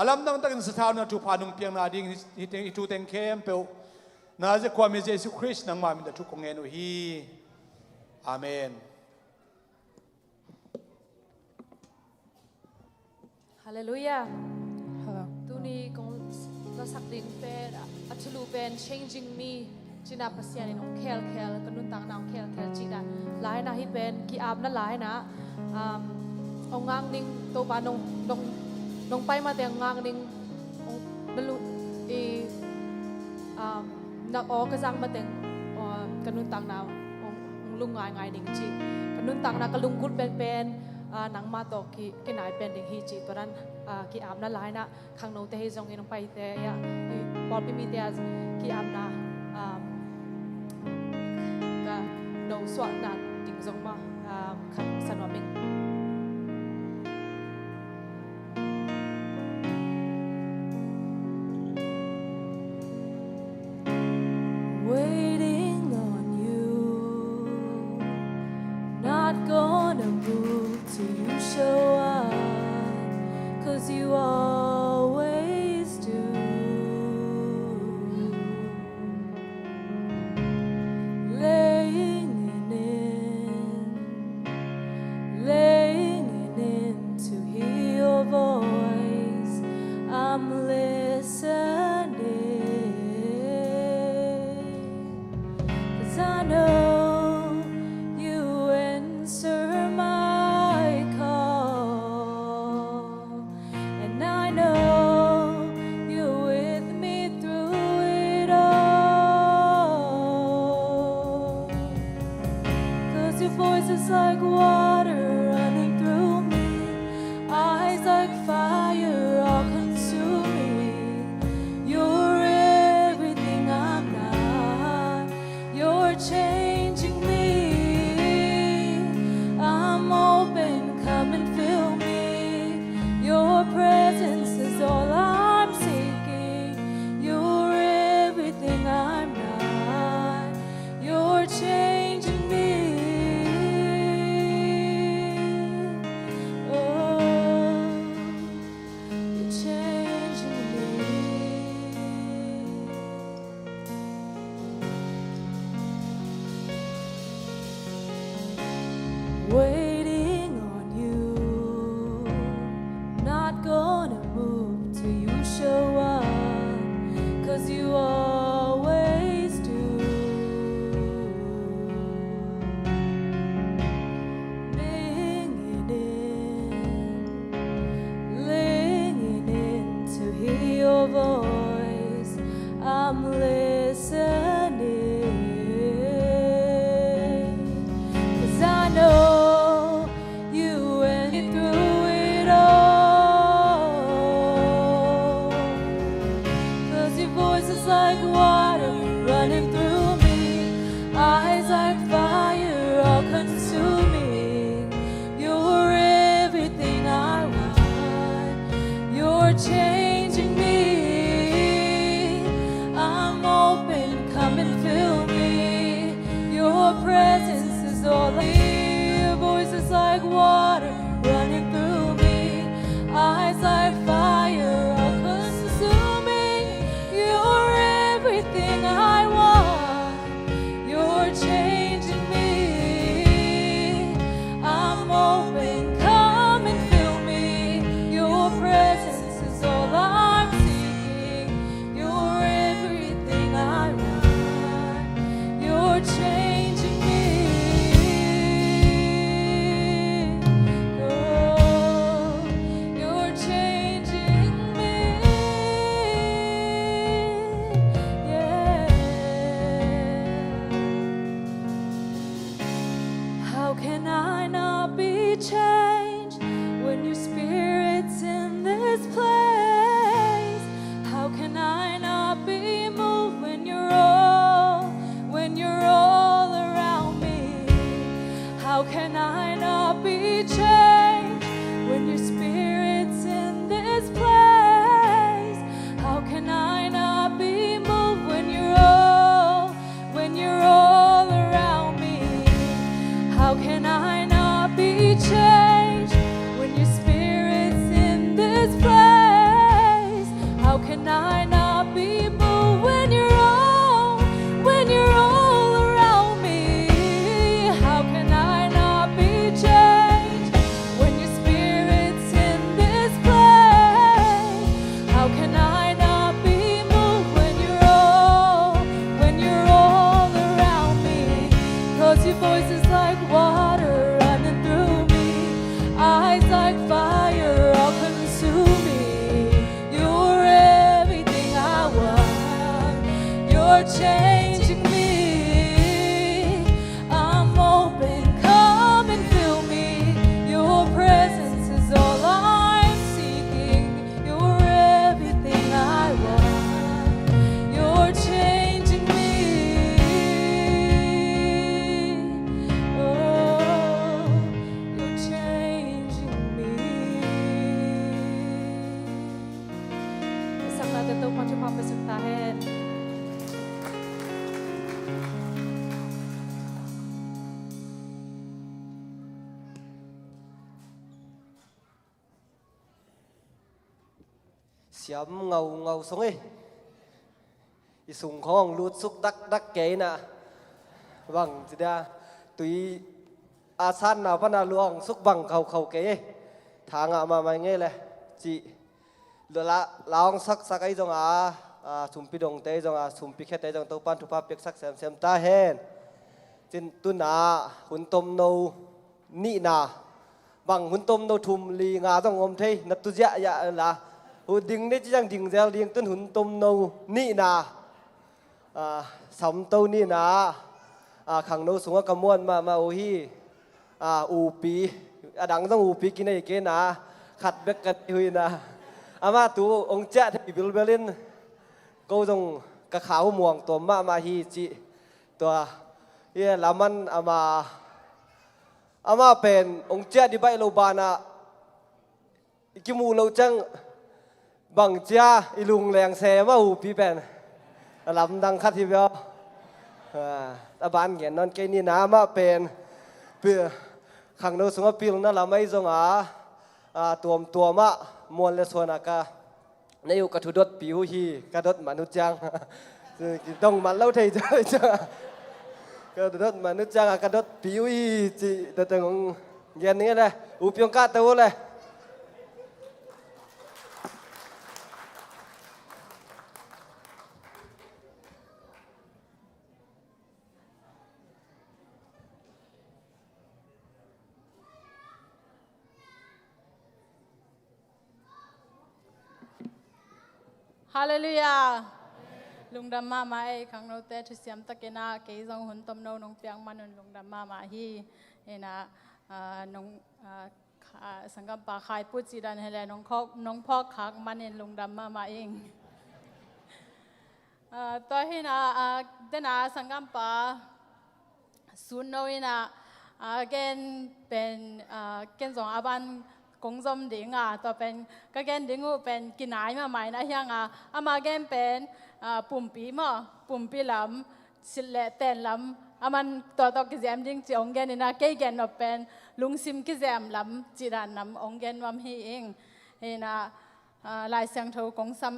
[SPEAKER 5] alam nang takin sa tao na thupa nung piang na ding itu teng kem pe na je kwa me Jesus Christ nang ma min da thu kong enu hi amen
[SPEAKER 4] Hallelujah. Tu ni kong la sak ding pen atulu pen changing me china pasian in ong kel kanun tang na ong kel china lai na hi pen ki ab na lai na ong ngang ning to pa nong pai ma te ngang ning ong belu e na o ka sang ma teng kanun tang na ong lung ngai ning chi kanun tang na ka lung kut pen nang ma to ki nai pen ding hi chi to ran ki am na lai na khang no te hi jong in pai te ya pol pi mi te ki am na ka no swa na ding jong ma khan san wa ming waiting on you not gonna move till you show up 'cause you always do laying your voice. I'm listening. 'Cause I know you went through it all. 'Cause your voice is like water running through me. Eyes like fire, all consuming. You're everything I want. You're changing me. I'm open, come and fill me. Your presence is all I need. Your voice is like water running through me. Eyes like fire, all consuming. You're everything I want. You're changing me. I'm open, come and fill me. Your presence is all I'm seeking. You're everything I want. You're changing me. Oh, you're changing me. Yeah. How can I not be changed when your spirit's in this place? How can I not be moved when you're all around me? How can I not be changed when your spirit's in this place? How can I not be moved when you're all around me? How can I not be changed when your spirit's in this place? How can I not be moved when you're all around me? How can I not be changed when your spirit's in this place? How can I not be moved when you're all around me? 'Cause your voice is like water running through me. Eyes like fire, all consuming. You're everything I want. You're changing me. I'm open, come and fill me. Your presence is all I'm seeking. You're everything I want. You're changing me. Oh, you're changing me. Isang natin ito kung papasuntahin.
[SPEAKER 2] Siam ngầu ngầu xuống ấy. Isung khong lút xúc đắc đắc kế nè. Vâng, thì ra tùy san nào bắt nào luồng xúc bằng khẩu khẩu kế. Thả ngạ mà mày nghe này. Chị là ông sắc ấy dòng sum pi dong tế dòng sum pi khét tế dòng tàu pan thu pa piek sắc xem ta hen. Trên tu nà hun tôm nâu nị nà. Bằng hun tôm nâu thùm lì ngà dòng ôm thây nập tu dạ dạ là hu ding đấy chẳng ding gieo ding tuân hun tôm nâu nị nà. Sắm tâu nị nà. Khẳng nâu xuống cầm muôn mà ô hi u pi đắng dòng u pi kia này kia nà khát bếc cật huy nà. Ama tu ông cha thì bil belin câu dòng cả khảo muang tổ mà hi chị tua ye laman ama pen ông cha đi bay lâu bana ikimu lâu chăng bằng cha ilung leng xe mà u pi pen làm đăng khát thì bao ta bán cái non cái ni ná mà pen bữa khang đâu xuống pil na làm mấy dòng tua mà muôn lệ xuân cả nếu yêu cả thu đốt piu hi cả đốt mà nút chang đồng mà lâu thầy chơi chứ cả đốt mà nút chang cả đốt piu hi chị từ từ ông nghe nghe đây upiong cả tàu này
[SPEAKER 7] ฮาเลลูยาลุงดำมาไอขังโนเตทุเสียมตะเกนาเกยจงหุนตมโนนงเปียงมันนลุงดำมาฮีเอนะนงสังกัปปะขายปุจิดันเฮเลน้องพ่อขักมันเองลุงดำมาเองตัวเฮนะเดนะสังกัปปะสุนโนยนะเกณฑ์เป็นเกณฑ์สองอาบันกงจมดิ่งตัวเป็นก็เกณฑ์ดิ่งเป็นกินไหนมาใหม่นะยังอามาเกณฑ์เป็นปุ่มปีมั้งปุ่มปีลำสิเลเต้นลำมันตัวกิจแอมดิ่งจีองเกณฑ์นี่นะเกณฑ์เป็นลุงซิมกิจแอมลำจีดานนำองเกณฑ์วันฮีเองเฮนะลายเสียงเท่ากงซัม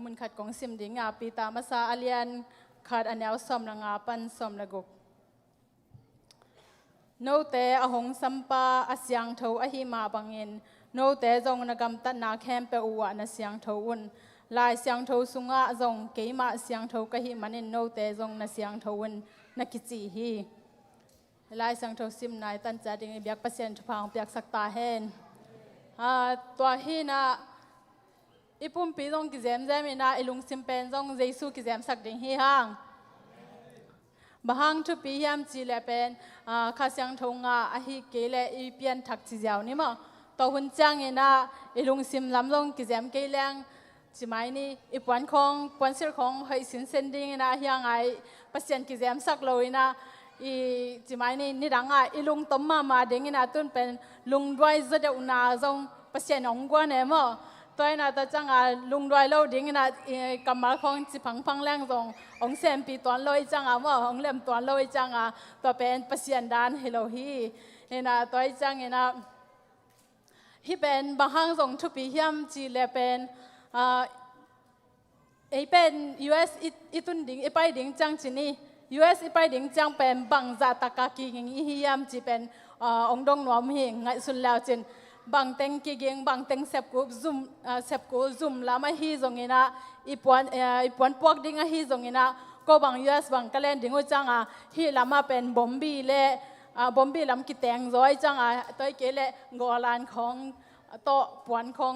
[SPEAKER 7] มุนขัดกงซิมดิ่งปีตามาซาอาเลียนขัดอันยาวสมละงาปันสมละกุกโนเตอหงสัมปาอเสียงเท่าอหิมาบังเงินโนเตจงนกำตัดนาแคมเปอวะนเสียงเท่าอุ่นลายเสียงเท่าสุงะจงเกยมาเสียงเท่ากะหิมันโนเตจงนเสียงเท่าอุ่นนักกิจีฮีลายเสียงเท่าซิมนายตันจัดยังเบียกเปอร์เซ็นต์ทุพังเบียกสักตาเฮนตัวฮีนะอีปุ่มปีจงกิเจมเจมินะอีลุงซิมเป็นจงเยซูกิเจมสักดิ่งฮีฮังบางทุกปียามจีเลเป็นข้าเสียงทงอาฮิเกเลอีเปียนทักจีเจ้านี่มั้งตัวหุ่นจังเองนะอีลุงซิมลำลงกิเจมเกลียงจีไม่นี่อีปวนของปวนสิรของเฮสินเซนดิ้งนะยังไงปัสยันกิเจมสักเลยนะอีจีไม่นี่นี่ดังอีลุงต้มมาเด้งนะตุนเป็นลุงด้วยจะเดาหน้าจงปัสยันองกว่าเนี่ยมั้งตัวน่ะตาจังลุงด้วยเราดิ้งนะกำมาของจีพังแรงจงองเซมปีตอนลอยจังว่าองเล่มตอนลอยจังตัวเป็นปัสยันดานเฮโลฮีเห็นตัวจังเห็นที่เป็นบางจงทุกปียามจีเลเป็นเป็น US อีตุนดิ้งไปดิ้งจังจีนี่ US ไปดิ้งจังเป็นบางจัตตะกี้อย่างนี้ยามจีเป็นองดงหนวมหิงไงสุดแล้วจินบางเต็งกิเกงบางเต็งเซฟกูซุ่มแล้วมาฮีจงเงินะอีปวนพวกดิ้งฮีจงเงินะก็บาง US บางกะเล่นดิ้งจังฮีลามาเป็นบอมบี้เล่บอมบี้ลำกิแตงร้อยจังตัวเกเล่กอลานของโตปวนของ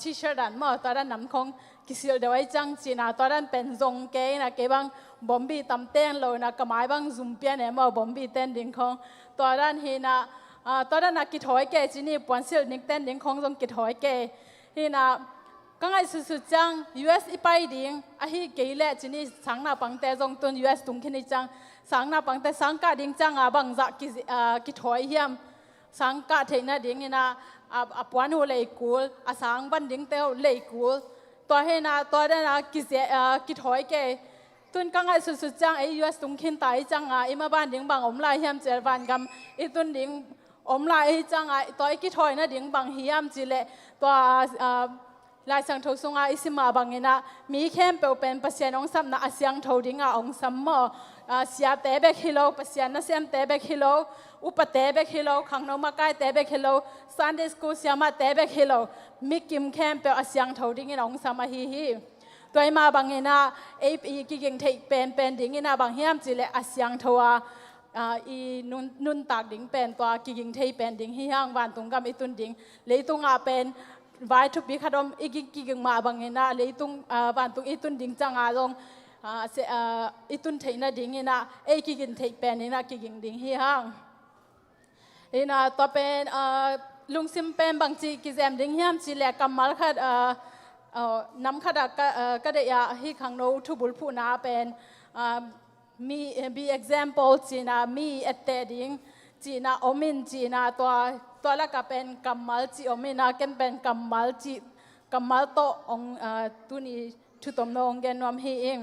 [SPEAKER 7] ทีเชิร์ดันมาตอนนั้นนำของกิสิลเดไว้จังจีน่ะตอนนั้นเป็นจงเกนะเกบังบอมบี้ตำเต้นเลยนะกระหมายบังซุ่มเปียเนี่ยมาบอมบี้เต้นดิ้งของตอนนั้นฮีนะตอนนั้นนักกิถอยเกจีนี่ปวนสิลนิกเต้นดิ้งของจงกิถอยเกฮีนะก็ไงสุดๆจัง US อีไปดิ้งฮีเกเล่จีนี่สังนาปังเตจงตุน US ตุงขึ้นจังสังนาปังเตสังกาดิ้งจังบังจักกิถอยเฮียมสังกาเทนะดิ้งนี่นะปวนหัวเลยกูลสังบันดิ้งเตวเลยกูลตัวเฮนะตัวนั้นกิถอยเกตุนก็ไงสุดๆจังUS ตุงขึ้นตายจังอีมาบ้านดิ้งบังอมลายเฮียมเจรบานกำอีตุนดิ้งอมลายจังตัวกิถอยนะดิ้งบังเฮียมจีเลตัวลายสังทศงอิสิมาบังเงินะมีเข้มเปเป็นปัสยานองซัมนะอาเซียงทดิ้งองซัมมอเสียเตเบกฮิโลปัสยานนะเสียมเตเบกฮิโลอุปเตเบกฮิโลขังนมาไกเตเบกฮิโลซันเดสกูเสียมาเตเบกฮิโลมีกิมเข้มเปอาเซียงทดิ้งองซัมมาฮีตัวมาบังเงินะกิเก่งเทเป็นดิ้งนะบังเฮียมจีเลอาเซียงทัวอีนุนตากดิ้งเป็นตัวกิเก่งเทเป็นดิ้งฮีฮังวันตุงกำอีตุนดิ้งเลยตุงเป็นไว้ทุกปีขดมอีกิกมาบางเงินะเลยตุงวันตุงอีตุนดิ้งจังลงอีตุนเทนะดิ้งนะกิกินเทเป็นนะกิกิงดิ้งฮีฮังนะต่อเป็นลุงซิมเป็นบางจีกิเซมดิ้งฮีฮัมจีแลกำมาขัดน้ำขัดก็ได้ยาฮีขังโนทุบุลพูนาเป็นมีexample จีน่ามีเอตเตดิ้งจีน่าอมินจีน่าตัวละก็เป็นกำมัลจีอมินาเก็เป็นกำมัลจีกำมัลโตองตุนีทุตมนองเกนวมฮีเอง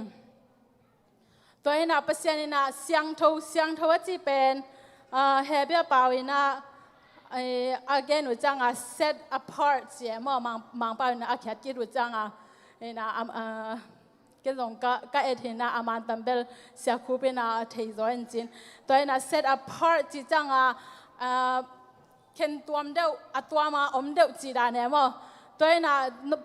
[SPEAKER 7] ตัวนี้นะเปอร์เซ็นต์นะเสียงโทจีเป็นเฮเบียปาวินะagain รู้จังset apart เสียมังปาวินะอาแคดกิรู้จังนะก็ลงก็เอทินะอามันตัมเบลเสียคูเป็นเทยจอยจริงตัวนี้นะ set apart จีจังเข็นตัวมเดียวตัวมาอมเดียวจีดาเนี่ยมั้งตัวนี้นะ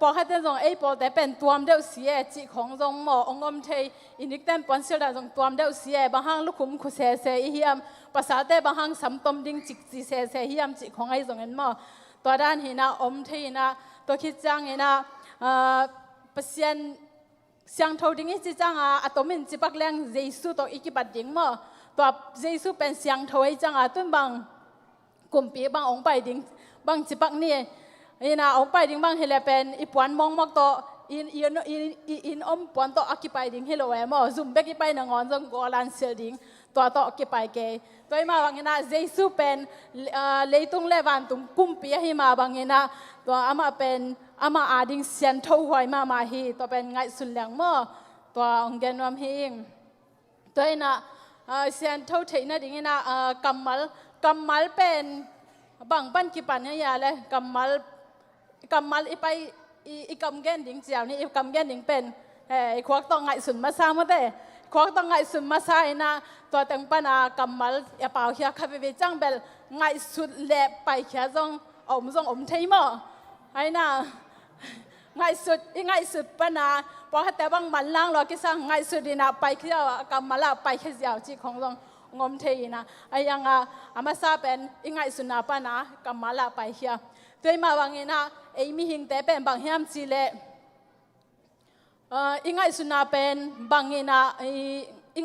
[SPEAKER 7] บอกให้เต้นจงพอแต่เป็นตัวมเดียวเสียจีของจงหมอองอมเทยอินิกเต้นปอนเซลดาจงตัวมเดียวเสียบางห้างลูกคุ้มคุเสอีเฮียมภาษาเต้บางห้างสัมตมดิ้งจิกจีเสเฮียมจีของไอ้จงเห็นมั้งตัวด้านหินะอมเทยนะตัวคิดจังหินะ เปเซียนเสียงเท่าดิ้งจิจังอะตัวมินจิปักแรงเยซูตัวอีกบัดดิ้งมั้งตัวเยซูเป็นเสียงเท่าไอ้จังตุนบางกลุ่มปีบางองไปดิ้งบางจิปักนี่นะองไปดิ้งบางเฮเลเป็นอีปวนมองมอกตัวอินปวนตัวอักไปดิ้งเฮโลเอมซุ่มเบกไปนงอนจงกอลันเสียดิ้งตัวอักไปเกยตัวมาบางนะเยซูเป็นเลยตุงเลวันตุงกลุ่มปีให้มาบางนะตัวอามาเป็นอามาอาดิ้งเสียนเท่าหอยมาฮีตัวเป็นไงสุดแรงมั้งตัวองเกนวมเฮงตัวน่ะเสียนเท่าเทน่ะดิ้งน่ะกำมัลเป็นบางปันกี่ปันเนี่ยเลยกำมัลอีไปอีกำเกนดิ้งเจียวนี่อีกำเกนดิ้งเป็นควักต้องไงสุดมาซ้ำมาได้ควักต้องไงสุดมาซ้ายนะตัวแต่งปันกำมัลอย่าเป่าเฮียคาเฟ่จังเบลไงสุดเล็บไปเฮียจงอมเทยมั้งไอ้น่ะไงสุดปนาพอแต่บางมันล่างเราคิดสั่งไงสุดดีนะไปเที่ยวกำมาละไปแค่เดียวจีของเรางมเทยนะไอ้ยังอามาซาเป็นไงสุดนะปนากำมาละไปเที่ยวตัวมาบางเงินะไอ้มีหิงแต่เป็นบางเฮียมจีเล่ไงสุดนะเป็นบางเงินะ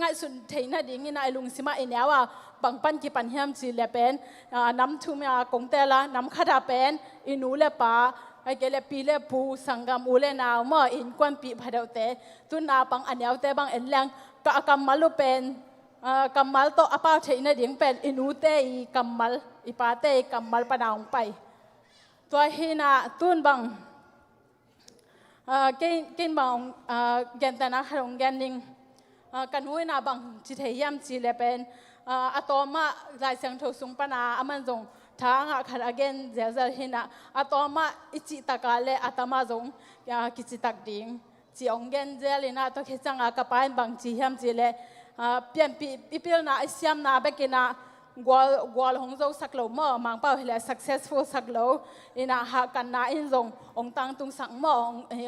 [SPEAKER 7] ไงสุดเทยนะดิ้งนะไอ้ลุงสิมาไอ้เนี้ยว่าบางปันกี่ปันเฮียมจีเล่เป็นน้ำทุ่มยากงเตละน้ำขดาเป็นอินูเล่ปาไอ้เกลปีเล่ปูสังกามอุเลนาวเมื่ออินกวนปีพะเดาเตตุนาปังอันเดียวเตบังเอ็นแรงกำมัลเป็นกำมัลโตอป้าเทนดิ่งเป็นอินูเตอีกำมัลอีปาเตกำมัลปนาวไปตัวเฮนาตุนบังเกณฑ์บังเกณฑ์แต่นะขนมเกณฑ์นิ่งกันหุ้ยนาบังจิตเฮียมจีเลเป็นอะตอมาลายเสียงโทสุงปนาอามันจงทางขัดอเกนเจ้าจะเห็นนะอะตอมาอิจิตากาเลอะตมาจงกิจิตักดิ่งจีองเกนเจลินะตัวเคจังกระปายบางจีเฮียมจีเลเปลี่ยนปีเปลี่ยนนะไอเสียมนะเบกินะกวาลหงโจสักโลมั่งมังเป้าเฮเล successful สักโลอินะหากันนะอินจงองตังตุงสังมั่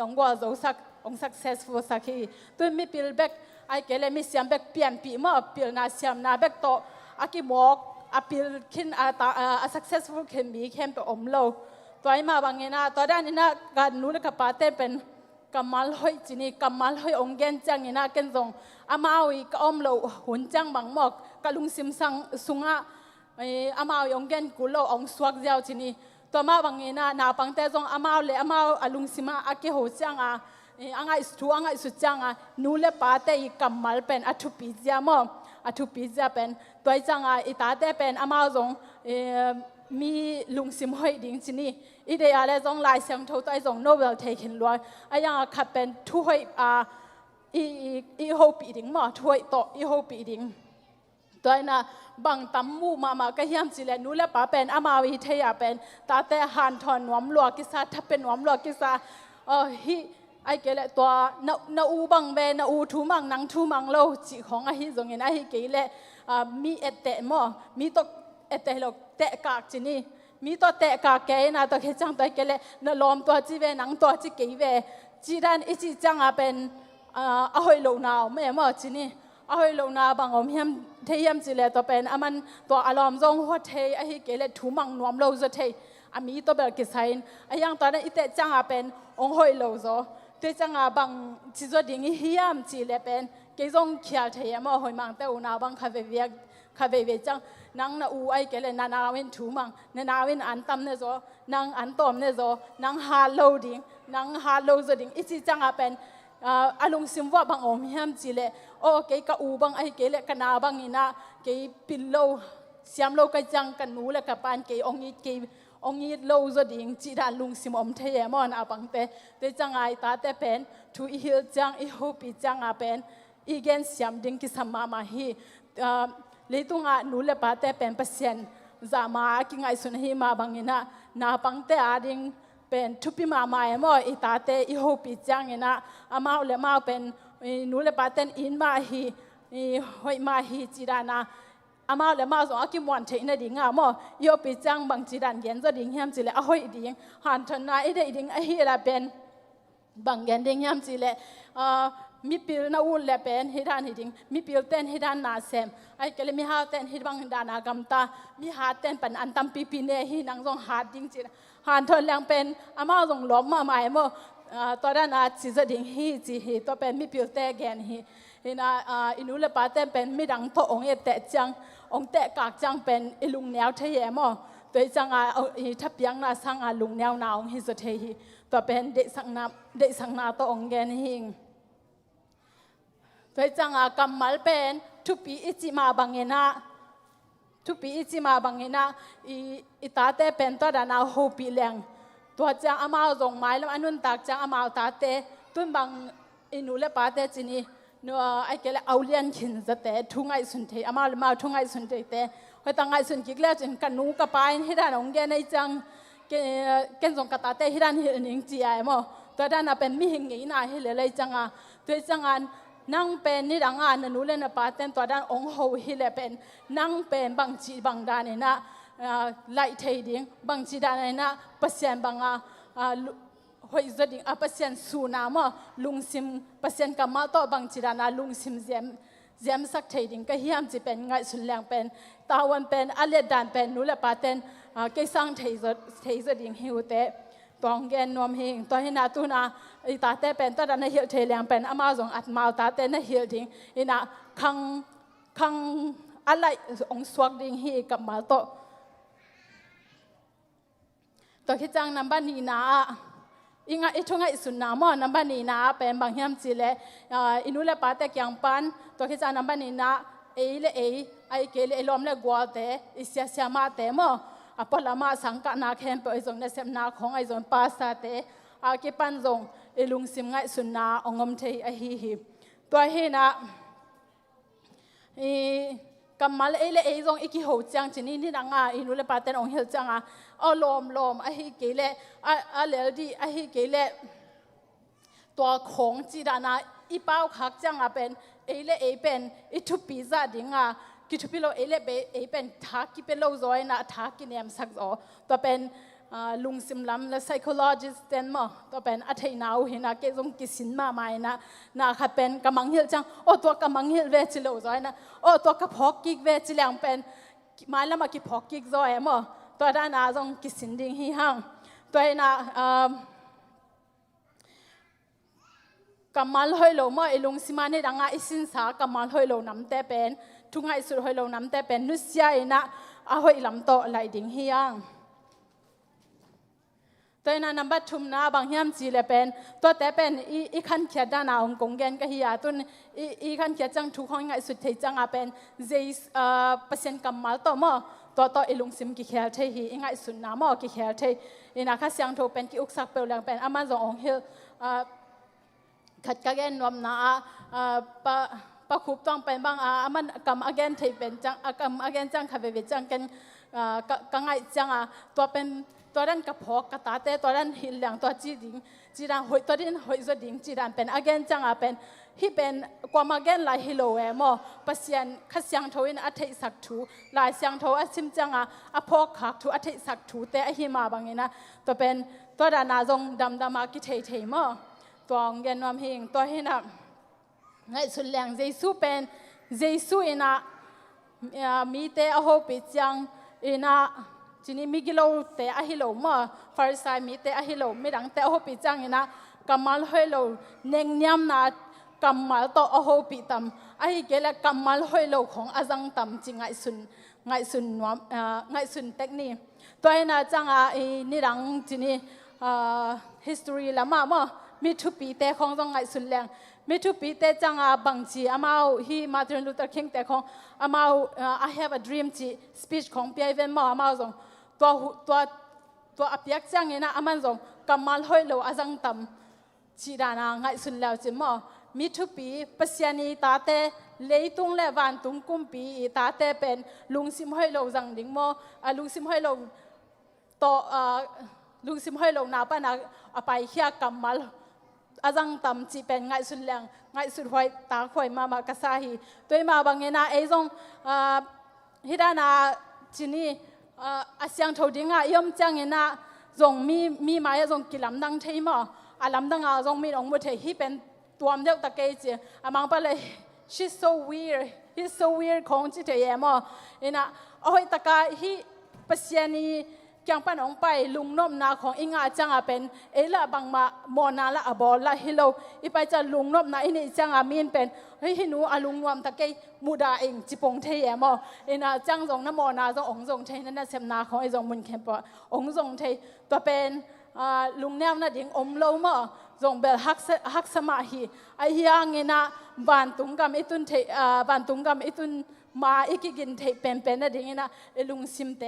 [SPEAKER 7] งกวาลโจสักsuccessful สักทีตัวมีปีเบกไอเกลมีเสียมเบกเปลี่ยนปีมั่งเปลี่ยนนะเสียมนะเบกโตอากิมอกปีคินsuccessful เข็มบีเข้มไปอมโลตัวไอ้มาบางเงินะตัวด้านนี้นะการนู้นกับปาเต้เป็นกำมัลหอยจีนี่กำมัลหอยองเกนจังเงินะเกนจงอามาอีกอมโลหุ่นจังบางหมอกกะลุงซิมซังสุงะอามาองเกนกุโลองสวกเจ้าจีนี่ตัวมาบางเงินะนาปังเต้จงอามาเลยอามาลุงซิมาอากิโหจังอ่างไอสุดจังนู้นเลยปาเต้อีกำมัลเป็นอัตุปิจามออัตุปิจาเป็นตัวจังอีตาเต้เป็นอามาจงมีลุงซิมหอยดิ้งจีนี่อีเดียอะไรจงลายเสียงโทตัวจงโนเบลเทคินลอยไอ้ยังขับเป็นถ้วยอีโฮปีดิ้งมาถ้วยโตอีโฮปีดิ้งตัวน่ะบางตำมูมาก็เฮียมจีเลนู้นแล้วป้าเป็นอามาวิเทียเป็นตาเต้หันถอนหนวมหลวกิซาถ้าเป็นหนวมหลวกิซาฮิไอ้เกลตัวนาอูบังเบนาอูทูมังนังทูมังโลจีของไอ้จงเห็นไอ้เกลมีเอเตมอมีตกเอเตโลเตะกากจีนี่มีตัวเตะกากแกนะตัวแค่จังตัวเกลนลอมตัวจีเวนังตัวจีเกเวจีดันอีจีจังเป็นอาหอยโลนาวไม่หมอจีนี่อาหอยโลนาบางอมเฮียมเทียมจีเลตัวเป็นอามันตัวอารมณ์จงหัวเทไอ้เกลทูมังนวมโลจะเทอามีตัวเบลกิไซน์ไอ้ยังตอนนั้นอีเตะจังเป็นองหอยโลโซตัวจังบางจีจดิ่งเฮียมจีเลเป็นเกจงเขียเทียมหอยมังเต้านาบางคาเฟ่เวจังนังนาอูไอเกลนาเวนถูมังนาเวนอันตัมเนโซนังอันตอมเนโซนังฮาโลดิ้งนังฮาโลจดิ่งอีจีจังเป็นอารมณ์ซิมว่าบางอมเฮียมจีเลโอเกยกอูบางไอเกลกันนาบางอินะเกยปิลโลเสียมโลกจังกันนูเลกับปานเกยองยีโลจดิ่งจีดาลุงซิมอมเทียมอนอาบังเตจังไอตาเตเป็นทูอีฮิลจังอีโฮปีจังอาเป็นอีเกนเสียมดิ่งกิสมามาฮีเลยตุงนูเลปาเตเป็นเปอร์เซ็นต์จามากิไงสุนฮีมาบางอินะนาบังเตอาดิ่งเป็นทุพิมาไม่หมออีตาเตอีโฮปีจังอินะอามาเลมาเป็นนูเลปาเตนอินมาฮีหอยมาฮีจีดานาอามาเลมาส่งอากิมวันเทนดิ่งอ่ะหมอยอปีจังบางจีดันเย็นจะดิ่งเฮียมจีเลอ่ะหอยดิ่งหันทนาอีเดดิ่งไอฮีละเป็นบางเย็นดิ่งเฮียมจีเลมีพิลนาอูเลเป็นฮิดานฮิดิงมีพิลเต้นฮิดานนาเซมไอ้เกลมีฮาเต้นฮิดบังดานากำตามีฮาเต้นเป็นอันตัมปีปีเนฮินังจงฮาดิ้งจีหันทนแรงเป็นอามาจงล้มมาใหม่เมื่อ ตัวด้านอาจิจะดิ่งฮีจีฮีตัวเป็นมิพิวเตแกนฮีอินุเลปาเต้เป็นมิดังโตองเอเตจังองเตกากจังเป็นอิลุงแนวเทียมอตัวจังทับยังนาสังลุงแนวนาองฮิจะเทียตัวเป็นเด็กสังนาตัวองแกนฮิงตัวจังกำมัลเป็นทุปีอิจิมาบังเงินาทุปีอิจิมาบังเงินาอิตาเตเป็นตัวดานาโฮปีแรงตัวจังอามาส่งไม้แล้วอันนู้นตักจังอามาตาเตตุนบังอินุเลปาเตจินีนัวไอ้เกลเอาเลียนขินจะเตะทุ่งไอสุนเทอามาเลยมาทุ่งไอสุนเทเตะไว้ตั้งไอสุนกิกแล้วจนกันนูกับไปให้ด้านองแกในจังเกณฑ์ส่งกตาเตะให้ด้านเห็นยิงจีไอมอตัวด้านน่ะเป็นมิหิงงี้น่าให้เลยจังอ่ะตัวจังอันนั่งเป็นนี่ดังอันนันเลนปาเต้นตัวด้านองโฮฮิเลเป็นนั่งเป็นบางจีบางด้านเนี่ยนะไล่เทียดิ้งบางจีด้านเนี่ยนะเปอร์เซ็นต์บางหอยจะดิ้งเปอร์เซ็นต์สูนามะลุงซิมเปอร์เซ็นต์กับมาต่อบางจีด้านลุงซิมเจมสักเทียดิ้งก็เฮียมจีเป็นไงสุดแรงเป็นตาวันเป็นอเลดานเป็นนุเลปาเต้นก็สร้างเทียจะดิ้งหิวเตะตองแกนนวมเฮงตัวเห็นนาตุนาอีตาเต้เป็นตัวนั้นเหี่ยวเทเลียงเป็นอามาส่งอัดมาตาเต้นเหี่ยวดิ้งอีน่ะคังอะไรองสวกดิ้งฮีกับมาโตตัวคิดจังนับบันนีนาอิงะอิทุงะอิสุนนามอนับบันนีนาเป็นบางเฮียมจีเลอินุเลปาเตกยังปันตัวคิดจังนับบันนีนาเอเลเอไอเกเลลอมเลกัวเตอิเสียมาเตมอพอละมาสังกัดนาแคมเปอร์จงเนเซมนาของไอจงปาสเตอาเก็ปันจงลุงซิมไงสุนนาองอมเทอฮีตัวเฮนะกำมาเลยจงอีกหัวจังจีนี่ดังอ่ะอินุเลปาเตนองเฮลจังอ่ะเอาลมไอฮีเกเลเลดีไอฮีเกเลตัวของจีดานาอีเป้าคักจังอ่ะเป็นเอเป็นอีทุปีซาดิงอ่ะกิทุพิโลเป็นทักกิเป็นโลซอยนะทักกิเนียมสักโอตัวเป็นลุงซิมลัมและ psychologist เต็นมั้งตัวเป็นอัธยนาวเห็นนะเกจงกิสินมาไม่นะค่ะเป็นกำมังเฮลจังโอ้ตัวกำมังเฮลเวจิโลซอยนะโอ้ตัวกระพอกกิกเวจิแรงเป็นมาแล้วมากิพอกกิกซอยมั้งตัวด้านนาจงกิสินดิ่งฮีฮังตัวน่ะกำมัลหอยโลมั้งลุงซิมานี่ดังอ่ะอิสินสากำมัลหอยโลน้ำเตเป็นทุกไงสุดหอยโลน้ำเตเป็นนุสยาอินะหอยลำโตไหลดิ่งฮีฮังตัวนั้นนับทุ่มนาบางเฮียมจีเลเป็นตัวแต่เป็นอีขันเขียดด้านองกงเกนก็เฮียตุนอีขันเขียดจังทุกห้องไงสุดที่จังเป็นเจเปอร์เซ็นต์กำมัลตัวมั้งตัวอีลุงซิมกิเขียดเทียไงสุดน้ำมั้งกิเขียดเทียอินะข้าเสียงโทเป็นกิอุกสักเปลืองเป็นอามันจงองเฮลขัดกันนวมนาปะคุบต้องเป็นบางมันกำอักเกนเทียเป็นจังกำอักเกนจังขับไปจังกันกังไงจังตัวเป็นตัวนั้นกับพอกกระตาเตตัวนั้นหินเหลืองตัวจีดิ่งจีดังหอยตัวนั้นหอยจะดิ่งจีดังเป็นอาเกนจังเป็นที่เป็นความอาเกนลายฮิโลเอมอปัสยันขัดเสียงโทอินอัฐิสักถูลายเสียงโทอัชิมจังพอกขักถูอัฐิสักถูเตอหิมาบางนะตัวเป็นตัวดานาจงดำมากิเทมอตัวเงินวามเฮงตัวเฮนะไงสุดแรงเจสูเป็นเจสูอินะมีเตอโฮปิจังอินะจีนี่มิกิโลเตะอหิโลมาฟาริสายมีเตะอหิโลไม่ดังเตะโอปิจังนะกำมัลหอยโลเน่งยำนะกำมัลโตโอปิตัมไอ้เกล้กำมัลหอยโลของอาจังตัมจิงไงสุนเทคนิคตัวน่ะจังไอ้นี่ดังจีนี่history ละมามีทุปีเตะของจังไงสุนแรงมีทุปีเตจังบางจีอามาฮีมาร์ตินลูเทอร์คิงเตของอามา I have a dream จี speech ของพี่ไอเวนมาอามาจงตัวอภิยักษ์จังเงินะอามันจงกำมัลหอยโลอาจังตัมจีดานาไงสุนแล้วจีมามีทุปีปัสยานีตาเตเลยตุงเลวันตุงกุมปีตาเตเป็นลุงซิมหอยโลจังดิ่งมาลุงซิมหอยโลลุงซิมหอยโลนาปะนาไปเฮียกำมัลอาจังตัมจีเป็นไงสุดแรงไงสุดหอยตาหอยมากระซาฮีตัวมาบางเงินะไอจงฮิดานาจีนี่อาเซียงโทดิ้งยอมจังเงินะจงมีมาจงกิลำดังเทมลำดังจงมีองมุเทฮีเป็นตัวมันเดียวตะเกียจีมังไปเลย she's so weird ของจีเทียมอินะโอ้ยตะกาฮีปัสยานี จังปานองไปลุงนมนาของอิงาจังเป็นเอละบังมาโมนาละอบอละฮิโลอีไปจะลุงนมนาอินี่จังมีนเป็นเฮ้ยหนูอาลุงนวมตะเกยมูดาเองจิปงเทียมออินาจังทรงนโมนาทรงองทรงเทนั่นน่ะเสมนาของไอทรงมุนแคมปะองทรงเทตัวเป็นลุงแนวน่ะดิ่งอมโลมอทรงเบลฮักสมาฮีไอเฮียงเงินะบานตุงกำอิตุนเทบานตุงกำอิตุนมาอีกกินเทเป็นน่ะดิ่งนะลุงซิมเต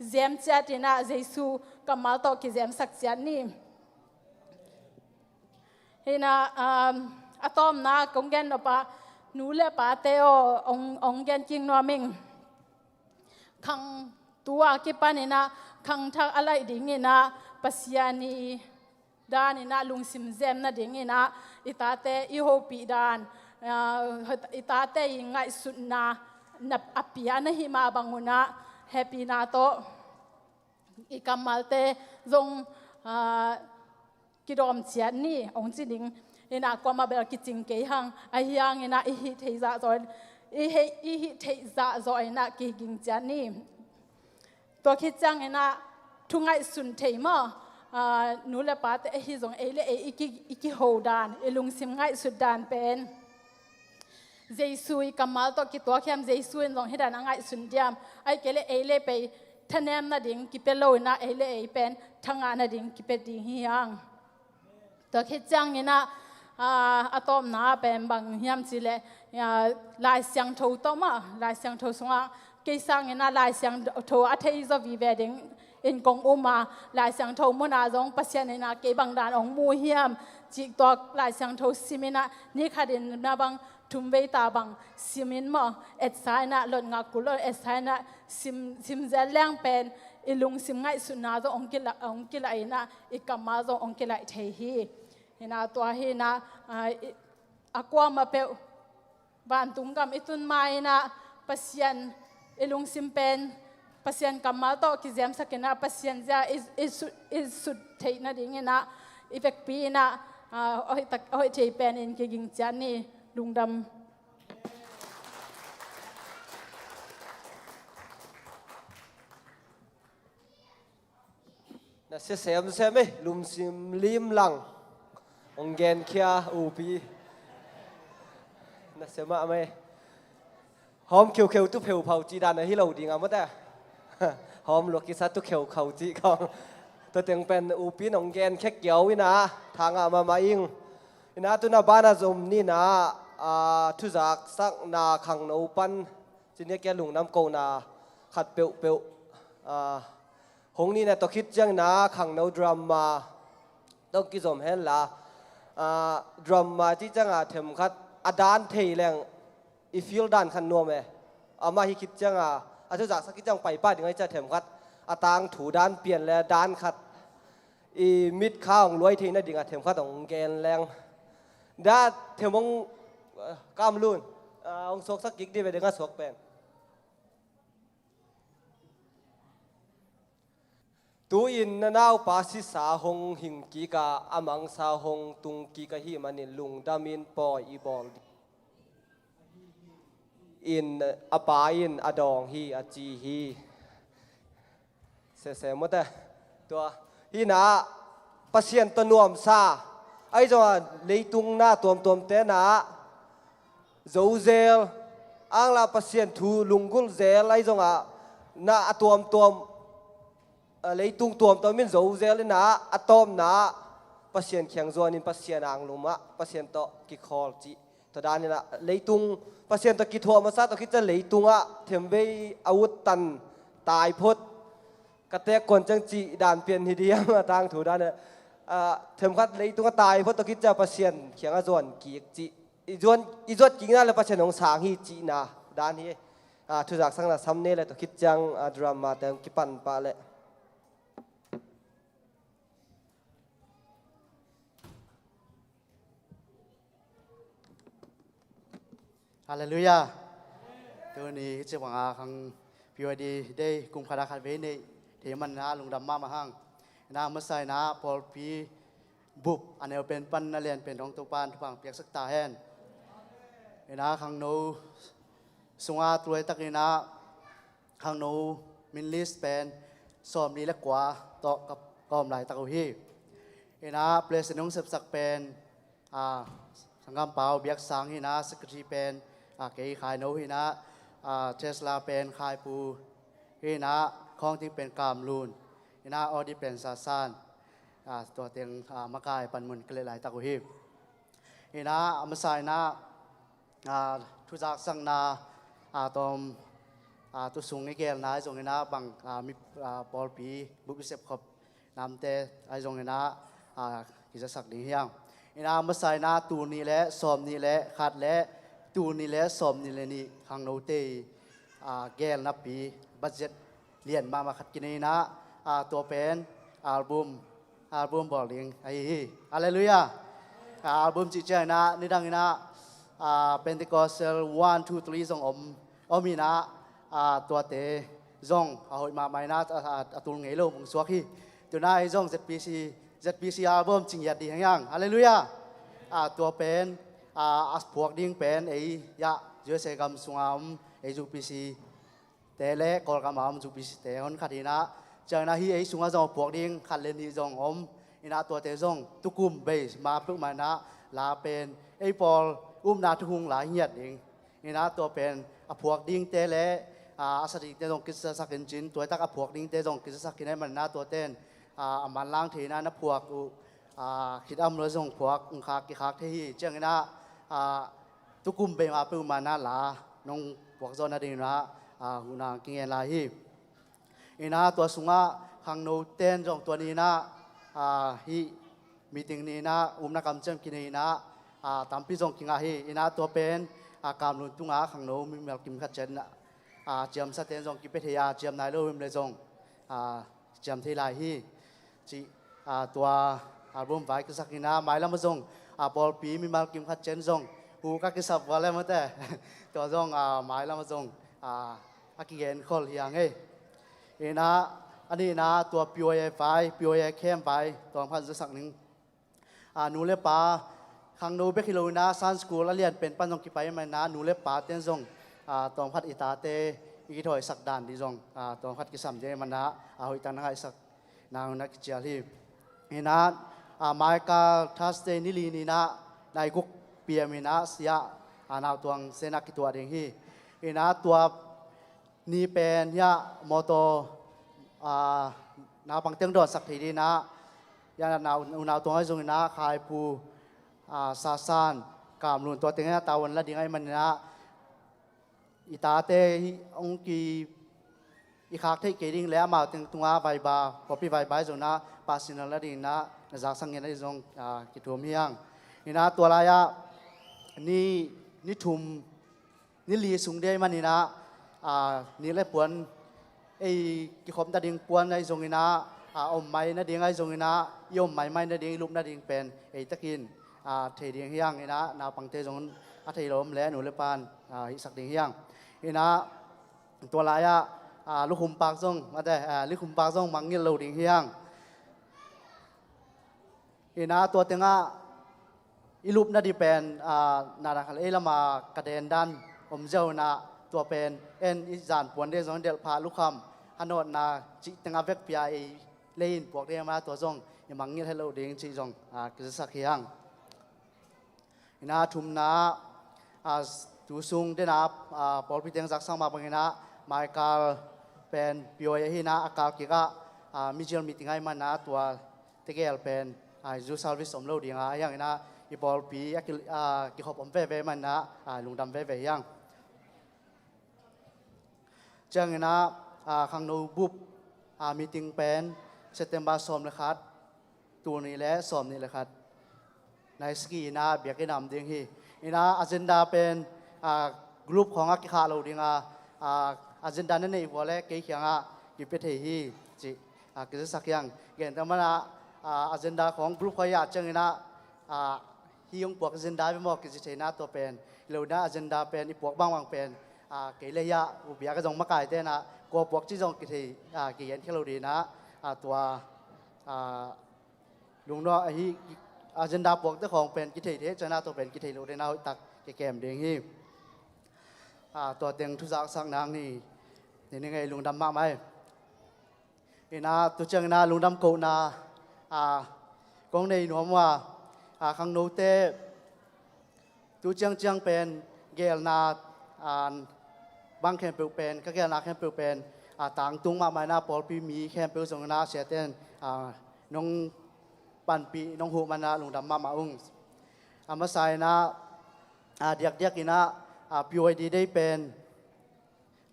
[SPEAKER 7] เจมจัดนะเจสูกัมมาโตกิเจมสักจันนี่เฮนะอะตอมนากงเกนอปะนูเลปาเตโอองเกนจิงนัวมิงขังตัวกิปานินะขังทักอะไรดิ่งนะปัสยานีดานินะลุงซิมเจมนะดิ่งนะอิตาเตอิโฮปีดานอิตาเตยิงไงสุดนานับอภิยานะหิมาบังหุนะแฮปปี้นาโตอีกัมมัลเตจงกิดอมเชียนนี่องจิดิงอินากวามาเบลกิจิงเกหังไอยังอินาอิฮิเทซาจอยอิฮิเทซาจอยนะกิกิงเชียนนี่ตัวคิดจังอินาทุงไงสุนเทมอนูเลปาเตฮิจงเอเลเออิกิโฮดานเอลุงซิมไงสุดดานเป็นเจสุยกัมมาลตกิตัวเข้มเจสุยลงให้ดานังไอสุนเดียมไอเกเลเอเลไปทนามนาดิ่งกิเปโลนะเอเลเอเป็นทางานนาดิ่งกิเปดิ่งเฮียงตัวคิดจังเนี่ยนะอะตอมนาเป็นบางเฮียมสิเลลายเสียงโทตมาลายเสียงโทสงะเกสังเนี่ยนะลายเสียงโทอัทยิซวีเวดิ่งอินกงอุมาลายเสียงโทมุนาจงปัสยาเนี่ยนะเกบังดานองมูเฮียมจิกตัวลายเสียงโทซิมินะนี่ขัดินนาบังทุมเวตาบังซิมินมาเอ็ดไซน่ะหล่นงักกุลเอ็ดไซน่ะซิมเจลแรงเป็นอิลุงซิมไงสุนาจงองกิลไอนะอิกัมมาจงองกิลไอเทฮีเห็นตัวเห็นอากวามาเปวบานตุงกำอิตุนไม้นะปัสยันอิลุงซิมเป็นปัสยันกัมมาโตกิเจมสักนะปัสยันจะอิสุดเทนะดิ่งนะอีเฟกปีนะโอ้ยเทเป็นอินกิงจันนี่ลุงดำ
[SPEAKER 2] นะเสียมเสียไหมลุมซิมลิมหลังองเกนเคียอูปีนะเสียมาไหมหอมเขียวๆตุเผาเผาจีดานนะที่เราดีงามมั้งแต่หอมลวกกิสัตตุเขียวเขาจีของตัวเต็งเป็นอูปีองเกนแค่เกี่ยววินะทางมาอิงวินะตุนาบ้านจมนี่นะทุจักสักนาขังนูปันจีเนี่ยแกลุงน้ำโกนาขัดเปียวหงนี่เนี่ยตัวคิดจังนะขังนูดราม่าต้องกิจมเห็นละดราม่าที่จังเทมขัดอดานเทแรงอีฟิลดานขันนัวไหมมาฮิคิดจังทุจักสักกิจจังไปป้าถึงไอ้จะเทมขัดตางถูดานเปลี่ยนแล้วดานขัดอีมิดข้าวรวยทีนั่นดิ่งเทมขัดของแกนแรงด้าเทมงกามลุนองศกสักกิกดีไปเด็กสวกเป็นตูอินนาวปาสิสาหงหิงกีกาอามังสาหงตุงกีกาฮิมันลุงดามินปออีบอลอินอปาอินอดองฮีอจีฮีเสหมดแต่ตัวฮีนาปัสเซียนตนวมซาไอ้จังเลยตุงหน้าตัวเตนะโจเซลอังลาปัสเซียนทูลุงกุลเซลไอ้จังหน้าตัวเลยตุงตัวมินโจเซลนะอะตอมนะปัสเซียนเขียงจวนินปัสเซียนอังลุมะปัสเซียนโตกิคอลจีตัวด้านนี้ละเลยตุงปัสเซียนโตกิทัวมาซาตัวคิดจะเลยตุงเทมเวอาวุธตันตายพดกระเตะก่อนจังจีด่านเปลี่ยนทีเดียวมาทางถูด้านเนี่ยเทมคัดเลยตัวตายเพราะตัวคิดจะปัสเซียนเขียงจวนกีกจีอีจวนกิงนั่นเลยปัสเซียนของสางฮีจีนะด้านนี้ทุจักสังนะซ้ำเนี่ยเลยตัวคิดจังดราม่าแต่กิปันปะเลย
[SPEAKER 8] ฮาเลลูยาตัวนี้จะหวังคังพิวดีได้กุมขราขัดเวในเทมันนะลุงดำมาห้างนะเมื่อใส่นะพอปีบุบอันนี้เป็นปันนาเรียนเป็นของตัวปานทุกฝั่งเปียกสักตาแห่นนะคังโนสงอาตัวตักนะคังโนมินลิสเป็น สอมนี้และกว่าต่อกับกอมหลายตะกุฮีนะเปลสนงเสพสักเป็นสังกัมเปาเบียกสังฮินะสกรีเป็นเกยขายโนฮินะเทสลาเป็นขายปูฮินะของที่เป็นกามลูนฮินะออดีเป็นซาซานตัวเตียงมากายปันมุนเกลหลายตะกุฮีฮินะอมสายนะทุจักสังนาตอมตุสุงไอเกลนะจงฮินะบังมีปอลปีบุกเสพขบนำเตไอจงฮินะกิจสักดีเฮียงอินามาใส่นาตูนี่แหละสอมนี่แหละขัดแหละตูนี่แหละสอมนี่แหละนี่ขังโนเตแกลนับปีบัดเจ็ตเรียนมาขัดกินนี่นะตัวเป็นอัลบั้มบอกเลี้ยงไอ้ฮาเลลูยาอัลบั้มจิตใจนะนี่ดังนะเป็นติกอเซล1 2 3ส่งอมีนะตัวเตส่งเอาหมาไม่นะตูงไงโลมึงสวกฮีตัวน่าไอ้ส่งZPC อัลบั้มจริงยัดดีอย่างฮาเลลูยาตัวเป็นพวกดิ้งเป็นไอ้ยะเยอะเสกมสุงามไอ้จูพีซีแต่เล่กอลกามามจูพีซีแต่คนขัดนะจากนั้นที่ไอ้สุงามจงพวกดิ้งขัดเลนที่จงอินาตัวเตจงตุกุมเบสมาปุ๊บมานะลาเป็นไอ้ปอลนาทุงหลายเหียดเองอินาตัวเป็นพวกดิ้งเตเล่สติเตจงกิจสักกินจินตัวตักพวกดิ้งเตจงกิจสักกินให้มันนะตัวเต้นมันล้างทีนั้นพวกคิดอ้ำเลยส่งพวกขากิขาที่เจ้าเงินะทุกกลุ่มเป็นมาเป็นมานาลาน้องพวกโซนนั่นเองนะหุ่นกินเงินลายอีน่าตัวสุงะขังโนเต้นจงตัวนี้นะฮีมีติงนี้นะนักกำเจมกินนี้นะตามพี่จงกินฮีอีน่าตัวเป็นการลุนตุงขังโนมีเมลกิมขัดเจนเจียมสเตนจงกิเปเทียเจียมนายโลวิมเลยจงเจียมที่ลายฮีจีตัวอัลบั้มไว้ก็สักนิดนะหมายละมาส่งบอลปีมีมากิมขัดเจนส่งหูก็กิสับวันแล้วมั้งแต่ตัวส่งหมายละมาส่งอากิเกนคอลอย่างเอ้นะอันนี้นะตัวพิวเอไฟพิวเอเข้มไปตัวพันธุ์สักหนึ่งนูเล็บปลาขังนูเบคิโลนะซันสกูลเรียนเป็นปั้นตรงกี่ไปมันนะนูเล็บปลาเต้นส่งตัวพัดอิตาเตอีกถอยสักด่านดีส่งตัวพัดกิสัมเจมันนะเอาอีกตั้งให้สักนางนักเจียรีนี่นะมาเกาทัสเตนิลีนี่นะในกุกเปียมินะเสียนาวตัวเซนักตัวเด้งฮีนี่นะตัวนี่เป็นยะมอโตนาปังเตียงดอดสักทีดีนะยะนาวตัวให้ทรงนะขายปูซาซานกามลุนตัวเตียงตาวันละดิ้งไอ้มันนะอิตาเตองกีอีกครั้งที่เกิดดิ้งแล้วมาถึงตัวไวบาพอพี่ไวบาจงนะปาสินละดิ้งนะจากสังเกตได้จงกิจวมียังนี่นะตัวลายะนี่ทุ่มนี่ลีสุงเดมันนี่นะนี่เลยปวนไอ้กิขมตาดิ้งปวนไอ้จงนี่นะอมไม้นะดิ้งไอ้จงนี่นะยมไม้นะดิ้งลูกนะดิ้งเป็นไอ้ตะกินเทดิ้งยังนี่นะนาปังเตจงอาเทลมและหนูเลปานหิสักดิ้งยังนี่นะตัวลายะลูกขุมปากซงมาได้ลูกขุมปากซงมังเงี้ยเราดิ้งเฮียงอีน่าตัวเต็งอีลูปน่าดีเป็นนารักเอลมากระเด็นดันเจ้านาตัวเป็นเอ็นอิจานปวนเดซอนเดลพาลูกคำฮันโนนาจิเต็งอาเวกพิอาเอเลนพวกเรียมาตัวซงยังมังเงี้ยให้เราดิ้งจีซงกิจสักเฮียงอีน่าทุ่มนาตูซุงเดนาปอลพิเตงสักสังมาบังเงินะไมเคิลเป็นพิโอเอฮินะอากากิกะมิเชลมีติงไอมันนะตัวเตเกลเป็นจูซาลวิสอมโลดีงาอย่างนะอีบอลปีกิขบอมเว่มันนะลุงดำเว่ยังจังนะขังโนบุบมีติงเป็นเซตเทมบาสอมเลยครับตัวนี้และสอมนี่เลยครับในสกีนะเบียกนำดิ้งฮีนี่นะอันดาเป็นกลุ่มของอากิคาโลดีงาอันดานั่นเองว่าแล้วเกี่ยงกิเป็ดฮีจีกิจสักยังเกี่ยงแต่มันagenda ของกลุ่มขยะจังนะที่ยงพวก agenda ไปหมดกิจเชนะตัวเป็นเหล่านั้น agenda เป็นอีพวกบางเป็นเกี่ยเลยะอุบยากระจงมากายเต้นะกพวกที่จงกิจเกี่ยนที่เราดีนะตัวลุงน้อไอ้ agenda พวกเจ้าของเป็นกิจเทชนะตัวเป็นกิจเราได้นะตักแก่มเด้งฮีตัวเต็งทุกสักนางนี่นี่ไงลุงดำมากไหม na tu chang na lungdam ko na kong nei nuam wa khang no te tu chang pen gel na bang khem pe pen ka gel na khem pe pen tang tung ma mai na pol pi mi khem pe song na sia ten nong pan pi nong hu ma na lungdam ma ung ama sai na diak ina PYD ได้เป็น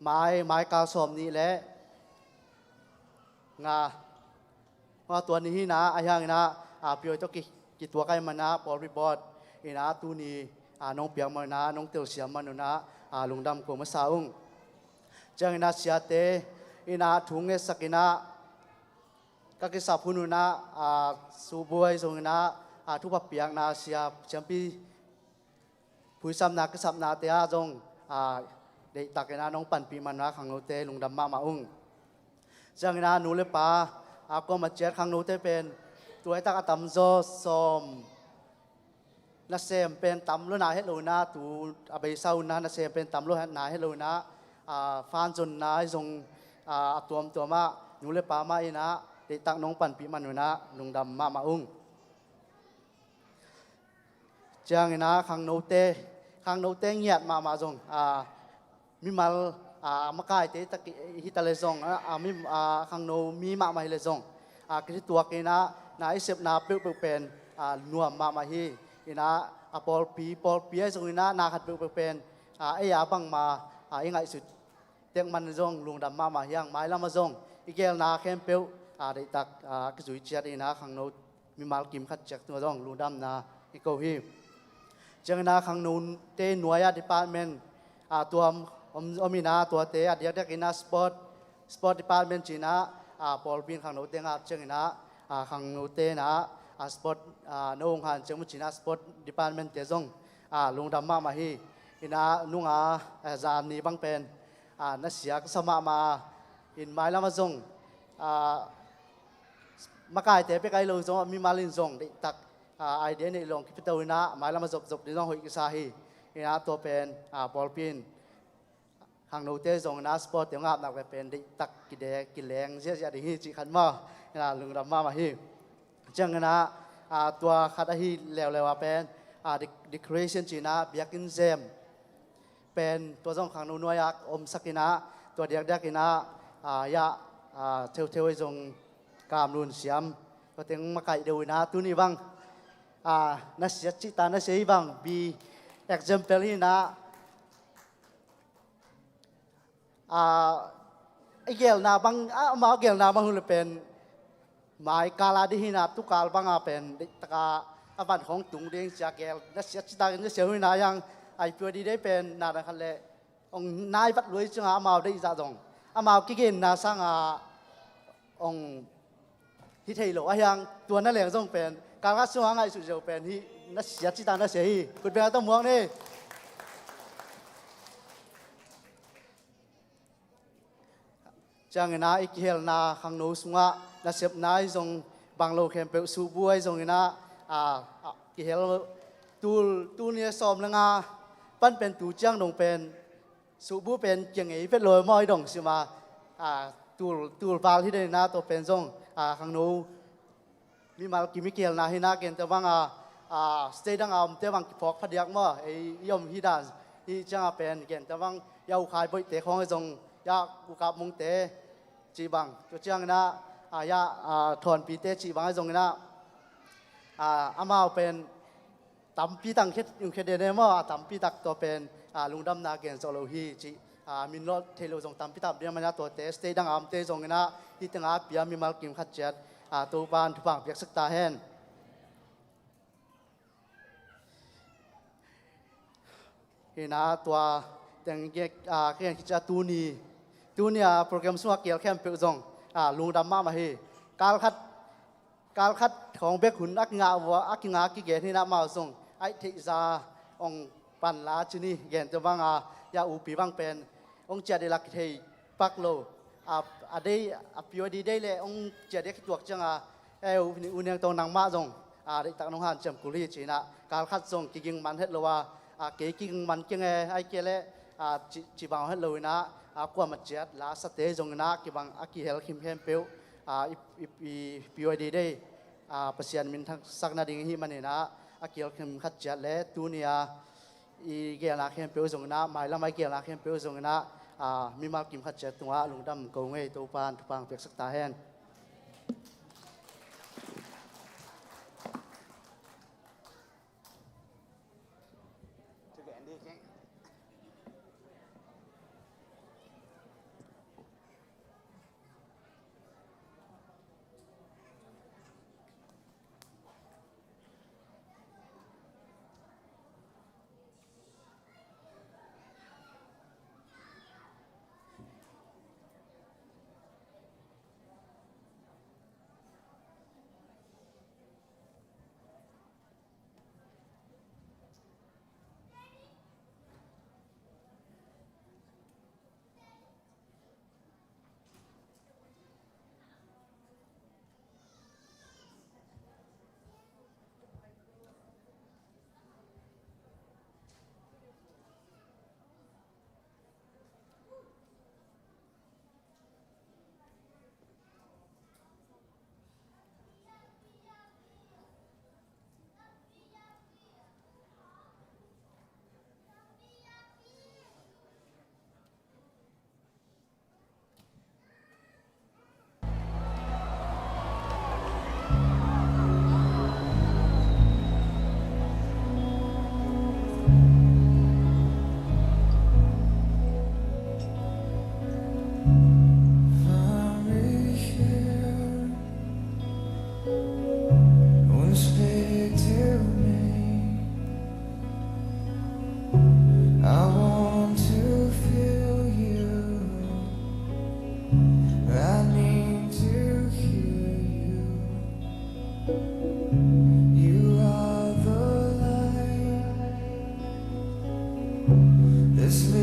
[SPEAKER 8] ไม้กาวสมนี้และงาว่าตัวนี้นะไอ้ยังนะPYD ต้องกี่ตัวใกล้มันนะบอลรีบอร์ดอีนะตัวนี้น้องเปียงมันนะน้องเตียวเสียมันนะลุงดำกมาสาวงจังนะเสียเตอีนะถุงเงสักนะก็กิสับพุนุนะสูบวยส่งนะทุบเปียงนะเสียแชมปีผู้ซ้ำนักสับนาเตียจงเด็กตักนะน้องปั่นปีมันนะขังโนเตลุงดำมาอุ้งจังนะหนูเลปาก็มาเจ็ดขังโนเตเป็นตัวไอ้ตักตำโซซอมนักเซมเป็นตำลุนาเฮโลนะตูอาเบซาอุนะนักเซมเป็นตำลุนาเฮโลนะฟานจนนะจงตัวมาหนูเลปามาอีนะเด็กตักน้องปั่นปีมันนะลุงดำมาอุ้งจังนะขังโนเตเงียดมาจงมีมามาไกลเตตะกิฮิตาเลจงมีขังโนมีมาฮิเลจงคือตัวกินะนาอิเซบนาเปิลเป็นนัวมาฮีอินะปอลปีจงอินะนาขัดเปิลเป็นไอ้ยาบังมายังไงสุดเตียงมันจงลุงดำมายังไม้ละมาจงอีเกลนาเข้มเปิลได้ตักกิจุยเจียดอินะขังโนมีมากิมขัดจักตัวจงลุงดำนาอีโกฮีจังนะขังนูนเตหน่วยดีพาร์ตเมนต์ตัวอมีนาตัวเตเดียกินะสปอร์ตดีพาร์ตเมนต์จีนะพอลบินขังนูเตงจังนะขังนูเตนะสปอร์ตน้องหันจังมุจีนะสปอร์ตดีพาร์ตเมนต์เตจงลุงดำมาฮีอินะลุงจานนี้บังเป็นนักเสียกสมาอินไม้ละมาจงมาไกลเตไปไกลลงจงมีมาลินจงได้ตักไอเดียในลงคิดตัวนะหมายละมาจบในน้องหอยกิสาฮีนะตัวเป็นบอลปินหางโนเตส่งนะสปอร์ตเดี๋ยวงาบหนักไปเป็นตักกิเดกิแรงเสียดีฮีจีขันมาลุงดำมาฮีจังนะตัวขัดฮีแล้วว่าเป็นดิครีชันจีนะเบียกินเซมเป็นตัวส่งหางโนนวยักอมสักินะตัวเดียกกินะยะเทวส่งกามรุนเสียมตัวเต็งมาไก่ดูนะตัวนี้บ้างนักเสียจิตานักเสียบังบีexample นี่นะไอเกลนาบังมาเกลนาบังหุ่นเป็นหมายกาลาดีนะทุกกาลบังเป็นตะกาบันของตุงเด้งจากเกลนักเสียจิตานักเสียหุ่นนะยังไอตัวดีได้เป็นนาดังคันเล่องนายวัดรวยจังมาได้จ่าจงมากิเกนนาสังองที่เทโลยังตัวนั่นแหละจงเป็นการรักษาไงสุดจะเป็นที่นักเสียจิตานักเสียฮีคุณเป็นต้องมองนี่จังนะอีกเฮลนาขังโนสุงะนักเสียบนายจงบางโลเคมเปลสูบวยจงนะกิเฮลตูเนี่ยสอมละงาปั้นเป็นตูเจียงดงเป็นสูบุเป็นเจียงเอ๋เป็นลอยมอยดงสิมาตูบาลที่ได้นะตัวเป็นจงขังโนมีมากิมิเกลนาฮินาเกนแต่ว่างสเตดังแต่ว่างพอกพัดยักษ์มั่ไอยมฮิดานที่จังเป็นเกนแต่ว่างยาวขายบ่อยเตะของไอ้จงยากุกับมงเตจีบังตัวจังนะยาถอนปีเตจีบังไอ้จงนะอามาเป็นตั้มปีตังเข็ดยุงเข็ดเดนมั่ตั้มปีตักตัวเป็นลุงดำนาเกนโซโลฮีจีมินรถเทโลจงตั้มปีตับเดียมันนะตัวเตสเตดังเตจงนะที่ตั้งอาเปียมีมากิมขัดเจ็ดตัวบ้านทุกฝั่งเปียกสักตาแห้งเห็นนะตัวแต่งเกี่ยคิดจะตูนี่โปรแกรมสมัครเกี่ยวแคมเปญจงลุงดำมาให้การคัดของเบกขุนอักงาวัวอักงากิเกที่น้ามาส่งไอทิจาองปันลาจุนี่เกณฑ์จะว่างยาอูปีบังเป็นองเจดีลักเทปักโลได้พิวดีได้เลยองเจดีตัวจังอุณยังตรงนางมาส่งได้ตักน้องฮันจำกุลีจีนะการคัดส่งกิ่งมันเฮ็ดเลยว่าเกี่ยกิ่งมันกิ่งไอเกลจีบังเฮ็ดเลยนะกว่ามันเจ็ดลาสเตจงนะกี่บังอากิเฮลคิมเฮมเปิล ปีวันดีได้ประสิทธิ์มินทั้งสักนาดิ่งที่มันนะเกี่ยวกับขัดจัดและตัวเนี้ยเกี่ยวกับเข้มเปรี้ยวส่งนะหมายละไม่เกี่ยวกับเข้มเปรี้ยวส่งนะมีมากิมขัดจัดตัวลุงดำกงเงยตัวปานทุพังเปียกสักตาแห้ง
[SPEAKER 9] This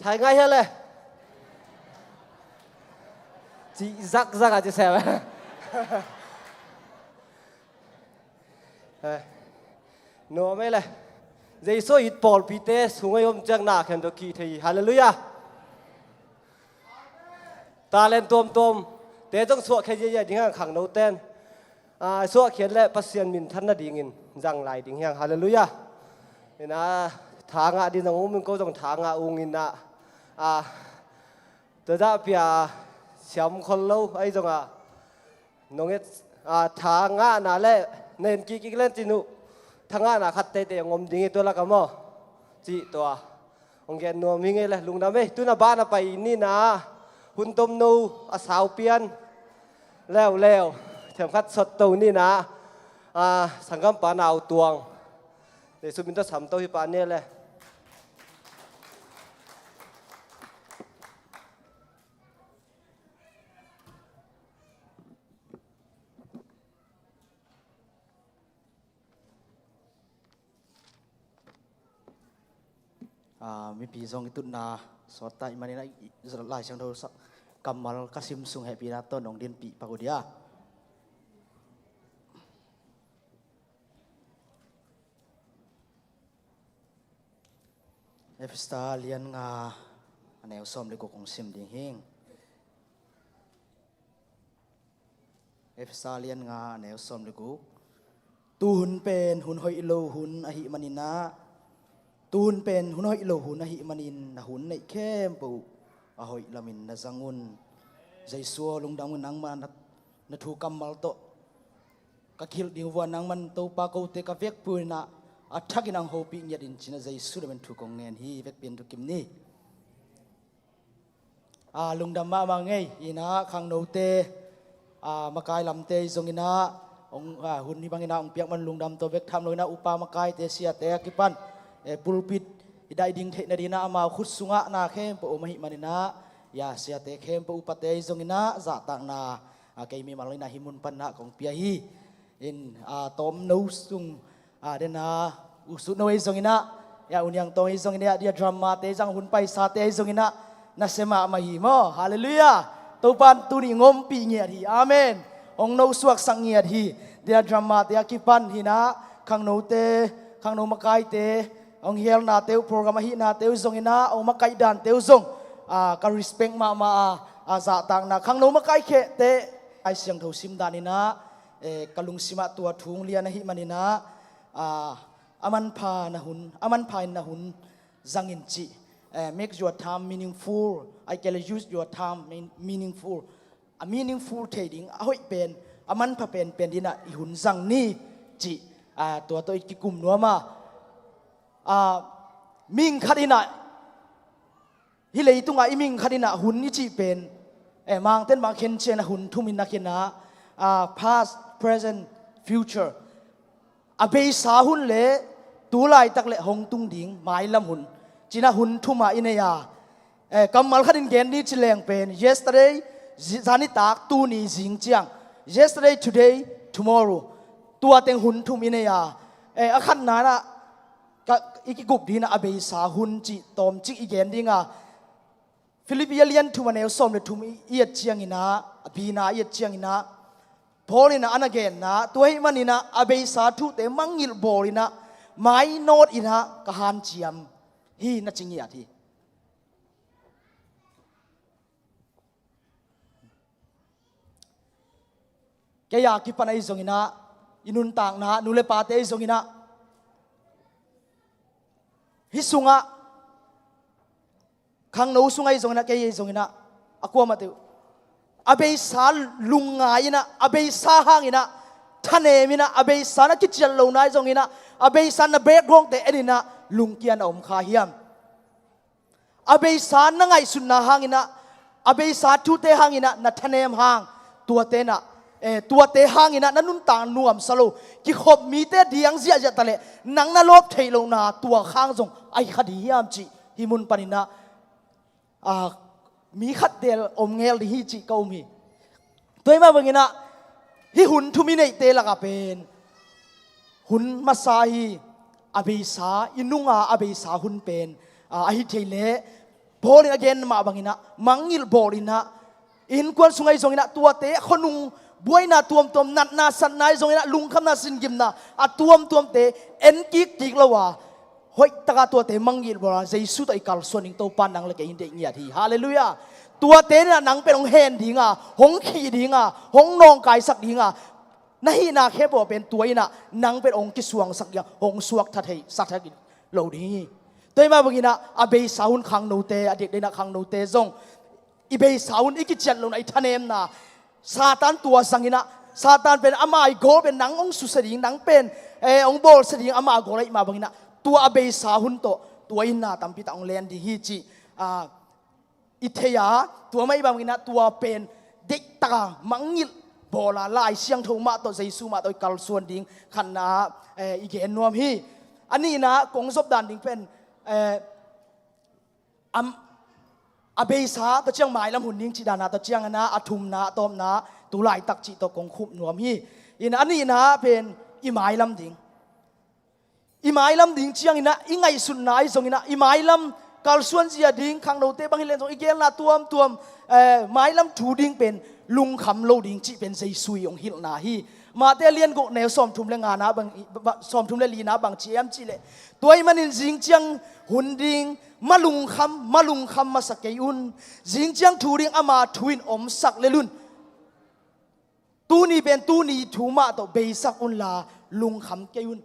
[SPEAKER 2] ถ่ายง่ายฮะเลยจีซักอาจจะแซวโน้ไม่เลยเจสุอิดปอลพีเตสหงายอมจังนาเข็นตัวกีทีฮาเลลูยาตาเล่นตัวเตะต้องสวดแค่เยอะๆดิ้งห่างขังโนเต้นสวดเขียนและปัสเซียนมินทันนาดิ้งินจังไหลดิ้งห่างฮาเลลูยาเห็นนะทางดินของมึงก็ต้องทางอุงินนะแต่ถ้าเปียเสียมคนเล่าไอ้ตรงน้องเอ็ดทางน่ะเล่เน้นกิ๊กเล่นจินุทางน่ะขัดเตะงมดิ้งตัวละกันมั้งจีตัวองแกนนัวมิงเลยลุงดำเอ้ตุน่ะบ้านไปนี่นะหุ่นต้มนูสาวเปียนแล้วแถมคัดสดตัวนี่นะสังกัมปานาวตวงเดี๋ยวสุบินตัวสามตัวที่ปานเนี่ยเลย
[SPEAKER 8] มีปีซองตุนนาสอดไตมันนี่นะลายช่างโทกำมัลกสิมสุงแฮปีนาต้นของเดียนปีปากุเดียเอฟสตาเลียนงาแนวซ้อมเลยกูคงซิมดิ่งเฮงเอฟสตาเลียนงาแนวซ้อมเลยกูตูหุนเป็นหุนหอยโลหุนอหิมันินะตูนเป็นหุ่นหอยโลหุ่นหิมันินหุ่นในเข้มปูหอยลามินนจังุนใจสัวลงดังมันนังมันนัทูกำมัลโตกะคิลดิวันนังมันโตปากโอเตกะเวกปูนะอัฐกินังโฮปิญญาดินจินะใจสุดเป็นทุกองเงินฮีเวกเป็นทุกิมนี่ลงดำมาไงอีนะขังโนเตมากายลำเตจงอินะองหุ่นที่บางอินะองเปียกมันลงดำตัวเวกทำเลยนะอุปามากายเตเสียเตกิปันปุลปิดได้ดิ่งเทนดีนะมาขุดสุงะนาเข้มปอุมหิมันนะยาเสียเตเข้มปอุปเตยจงนะจะต่างนาเกมีมาเลยนะหิมุนปันนะของเปียฮีอินต้มนูสุงเดนะอุสุนวยจงนะยาอุนยังตองจงนะเดียดรามาเตจังหุ่นไปสาเตจงนะนัสมามาหิมอฮาเลลูยาตัวปันตุนิงมปีเงียดีอาเมนองนูสวกสังเงียดีเดียดรามาเตยกิปันหินะขังโนเตขังโนมากายเตองเฮลนาเตวโปรแกรมหินาเตวซงอินะองมาไกดันเตวซงการ respect มาจะต่างนะขังโนมาไกเขเตไอเสียงทูซิมดานินะกลุงสิมาตัวทุงเลียนหิมันินะอามันพานะหุนอามันพายนะหุนจังอินจิ make your time meaningful I can use your time meaningful a meaningful trading ahoy เป็นอามันพาเป็นดินะหุนจังนี่จิตัวอีกกลุ่มนัวมามิงคดีน่ะฮิเลตุงมิงคดีน่ะหุ่นนี่จีเป็นมังเต้นมังเข็นเชนหุ่นทุ่มินนักเข็นนะpast present future เบยสาหุ่นเล่ตัวลายตักเล่หงตุงดิ่งไม้ลำหุ่นจีน่ะหุ่นทุ่มาอินเนียกำมัลคดีนเกนนี่จีแรงเป็น yesterday จานิตากตูนี่จิงเจียง yesterday today tomorrow ตัวเต็งหุ่นทุ่มอินเนียอาคันนั้นนะอีกกลุ่มดีนะเบยสาหุนจิตอมจิอีเกนดิ้งฟิลิปปิเลียนทุมันเอลสอมเลยทุมเอียดเชียงอินะบีนาเอียดเชียงอินะพอลินะอันเกนนะตัวให้มันอินะเบยสาทุเตมังงิลบอลินะไม่โนดอินะกะฮันเจียมฮีนัจริงยาทีแกอยากกิปันไอซงอินะอินุนต่างนะนุเลปาเตไอซงอินะฮิสุงะขังโนสุงไอซงนะแกยังซงนะอากวมาเตวอเบยสาลุงไงนะอเบยสาหางนะท่านเอมินะอเบยสานะคิดจะลงนายซงนะอเบยสานะเบรกรองเตเอ็นนะลุงเกียนอมขาเฮียมอเบยสานะไงสุนนะหางนะอเบยสาทุเตหางนะนัท่านเอมหางตัวเตนะตัวเตหางอินะนั่นนุ่นต่างนวมสโลกิขบมีเตเดียงเสียจะตะเลนังนรกเทลงนาตัวข้างทรงไอคดียามจิฮิมุนปานินะมีขัดเดลอมเงลฮิจิก็มีตัวมาบังอินะฮิหุนทุมิเนเตละกะเป็นหุนมาซาฮีอเบสาอินุงอาอเบสาหุนเป็นอหิเทเล
[SPEAKER 1] born again ma bangina mangil borina in kwan sungai zongina tua te khonung buaina tuam nat na san nai zongina lungkham na sin gimna a tuam te en ki lawa hoi taka tua te mangil bora jesu ta ikal soning to pan nang le ke inde ngia thi hallelujah tua te na nang pe ong hen dinga hong khi dinga hong nong kai sak dinga nahi na khe bo pen tuaina nang pe ong ki suang sak ya hong suak tha thei sak tha ki lo ding toi ma bangina abe saun khang no te adik de na khang no te zong ibe saun iki chat lo nai thanem na satan tua sangina satan pen ama I go pen nang ong su sading nang pen ong bol sading ama go lai ma bangina tua abe sahun to tua ina tampi ta ong len di hi chi ithaya tua mai bangina tua pen dek ta mangil bola lai siang tho ma to jesu ma to kal suan ding khan na igen nuam hi ani na kong sop dan ding pen abe sa to chiang mai lam hun ning chi dana to chiang na athum na tom na tu lai tak chi to kong khup nuam hi in ani na pen I mai lam ding imai lam ding chiang ina ingai sun nai zong ina imai lam kal suan zia ding khang no te bang hilen zong igen la tuam mai lam thu ding pen lung kham lo ding chi pen sei sui ong hil na hi ma te lian go ne som thum le nga na bang som thum le li na bang chi am chi le toy manin jing chiang hun ding malung kham ma sakei un jing chiang thu ding ama thuin om sak le lun tu ni pen tu ni thu ma to be sak un la lung kham ke un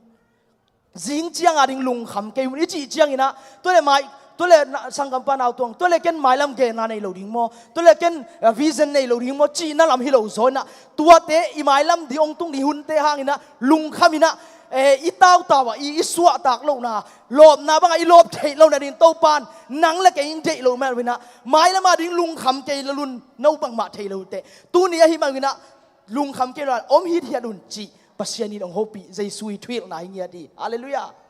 [SPEAKER 1] jing chiang ading lung kham ke un chi chiang ina to le mai to le sangam pa naw tong to le ken mai lam ge na nei lo ding mo to le ken vision nei lo ding mo chi na lam hi lo zo na tua te I mai lam di ong tung di hun te hang ina lung kham ina I tau tawa I suwa tak lo na lob na bang I lob thei lo na din to pan nang le ke in thei lo ma wina mai lam ading lung kham ke la lun no bang ma thei lo te tu ni hi ma wina lung kham ke la om hi thia dun chi pasiani dong hopi jesu twil na ngia di hallelujah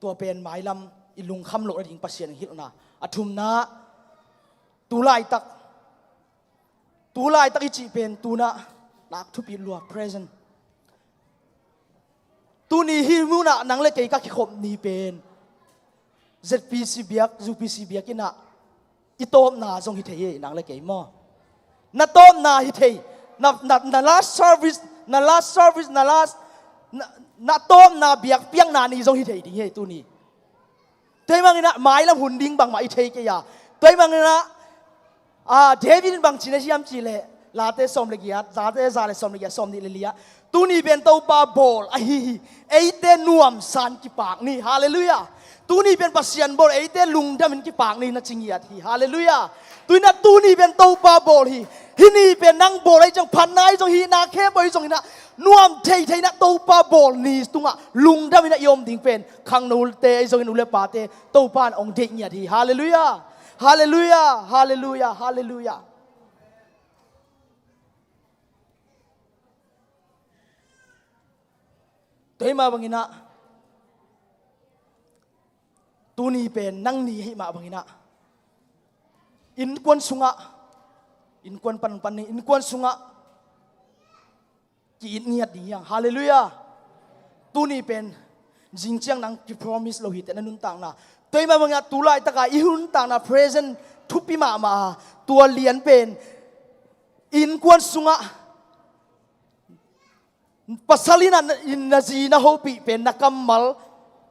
[SPEAKER 1] ตัวเป็นไม้ลำอิลุงคำโลดหิงปัสเซียนหิลนาอธุมนาตูไลตักอิจิเป็นตูนานักทุบิลัว present ตูนี้ฮิมุนะนังเล็กกักขบนี้เป็น ZPC เบียก UPC เบียกินะอิโตมนาจงฮิเทยนังเล็กมอนาโตมนาฮิเทยนา last service นาโตมนาเบียกเปียงนานี่จงฮิเทยดีเฮตัวนี้ตัวมังนะไม้ลำหุ่นดิ้งบังมาอิเทยกี่ยาตัวมังนะเดวิดบังจีนชิยามจีเลลาเตสอมเลกียาซาเตซาเลสอมเลกียาสอมดิเลลียาตัวนี้เป็นตัวปาบอลไอเตนวมสันกิปากนี่ฮาเลลูยาตัวนี้เป็นปัสยันบอลไอเตลุงดามินกิปากนี่นัดจิงยาทีฮาเลลูยาตัวนี้เป็นตัวปาบอลฮินี่เป็นนังบอลไอจังพันนายจงฮีนาแค่บอยจงฮีนานวมเทยนะตัวปาบอลนี่ตุงะลุงดามินยอมดิ่งเป็นขังนูเตไอจงฮีนูเลปาเตตัวปานองเดียทีฮาเลลูยาฮาเลลูยาฮาเลลูยาฮาเลลูยาตัวมาบังอินะตัวนี้เป็นนั่งนี้ให้มาบังอินะอินควนสุงะอินควนปันนี่อินควนสุงะจีนเงียดดีอย่างฮาเลลูยาตัวนี้เป็นจริงจังนังที่ promise เราเห็นแต่นั้นนุ่นต่างนะตัวมาบังอินะตัวไล่ตะกายอิหุนต่างนะ present ทุบปีมาตัวเลียนเป็นอินควนสุงะpasalina nazina hopi pen nakamal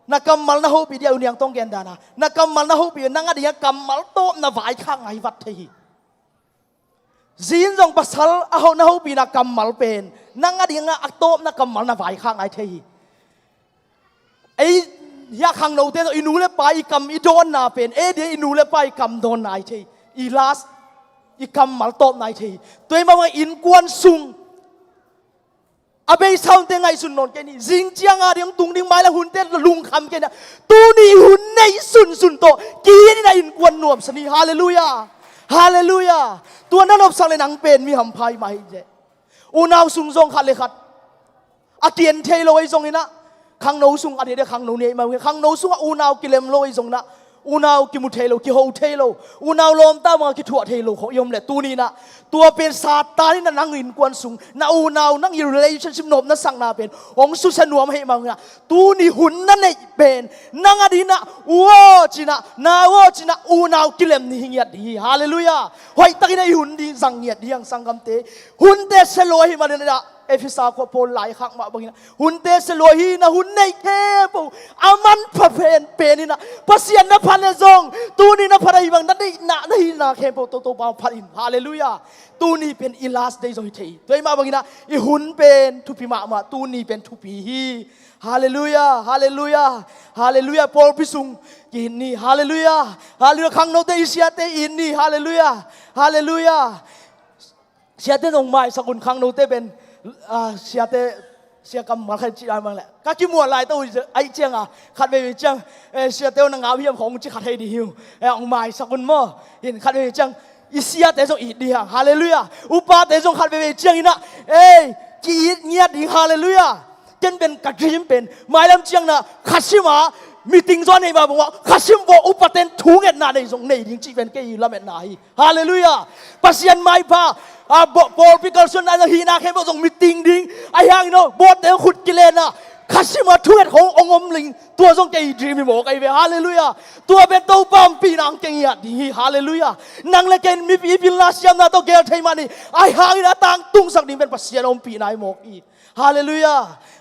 [SPEAKER 1] na hopi dia uniang tong gendana nakamal na hopi nanga dia kamal to na vai khang ai wat thei zin jong pasal aho na hopi na kamal pen nanga dia nga aktop na kamal na vai khang ai thei ai ya khang no te inu le pai kam I don na pen e dia inu le pai kam don nai thei I last I kamal top nai thei toi ma in kwan sung abe sound te ngai sun non ke ni jing chiang a ding tung ding mai la hun te lung kham ke na tu ni hun nei sun to ki ni na in kwan nuam sani hallelujah tua nan op sang le nang pen mi ham phai mai je u naw sung jong khat le khat a tien thei loi jong ina khang no sung a de khang no nei ma khang no sung u naw kilem loi jong na อูนาวกิมุเทโลกิโฮเทโลอูนาวลมตามากิถัวเทโลของยมเลตูนี่นะตัวเป็นซาตานนี่นั่งอินกวนสุงนาอูนาวนั่งอยู่ relationship นบนั่งสั่งนาเป็นองสุสนวมให้มาเนี่ยตูนี่หุ่นนั่นเองเป็นนั่งอดีนะวอจินะนาวอจินะอูนาวกิเลมนี่หิงยัดดีฮาเลลูยาหอยตะกินไอหุ่นดีสังยัดดียังสังกำเตหุ่นเตสโลให้มาเนี่ยนะเอฟิสาขวโพลหลายครั้งมาบางนะหุ่นเตสโลฮีนะหุ่นในเทปอามันพระเป็นนี่นะพัศยันนะพันเลซงตูนี่นะพันไอบางนั่นได้นะได้นะเคปโตบาพันอินฮาเลลูยาตูนี่เป็นอิลาสได้จงที่ตัวมาบางนะอีหุ่นเป็นทุพีมาตูนี่เป็นทุพีฮีฮาเลลูยาฮาเลลูยาฮาเลลูยาพอลพิสุงกินนี่ฮาเลลูยาฮาเลลูยาขังโนเตอิเซียเตอินนี่ฮาเลลูยาฮาเลลูยาเสียเตตรงไม้สกุลขังโนเตเป็นเสียเตเสียกำมาใครจีนมาแหละก็คิดมัวลายตัวไอเจียงขัดไปเจียงเสียเตวนางาพี่ยมของจิขัดให้ดีหิวองไม้สกุลมั่วเห็นขัดไปเจียงอิเสียเตจงอีดีฮะฮาเลลูยาอุปาเตจงขัดไปเจียงอีนะจีเงียดดีฮาเลลูยาเจนเป็นกัดจิมเป็นหมายลำเจียงนะขัดชิมามีติงซ้อนในมาบอกว่าขัดชิมบอกอุปเทนถูกเอ็ดนาในตรงในดิ้งจีเป็นเกย์ละเม็ดนาฮีฮาเลลูยาปัสยันไม่พาบอลพิกาลส่วนนั้นฮีนาแค่บอกตรงมีติงดิ้งไอ้ยังเนาะบอลเตะขุดกิเลนะขัดชิมาถูกเอ็ดขององค์ลิงตัวทรงเกย์ดีมีหมอกไอ้เวฮาเลลูยาตัวเป็นตัวปั๊มปีนังเกย์ดีฮาเลลูยานังเล็กมีปีพิลาเซียมนาตัวเกย์ไทยมานี่ไอ้ยังนะต่างตุ้งสักนิดเป็นปัสยันอมปีนายหมอกอีฮาเลลูยา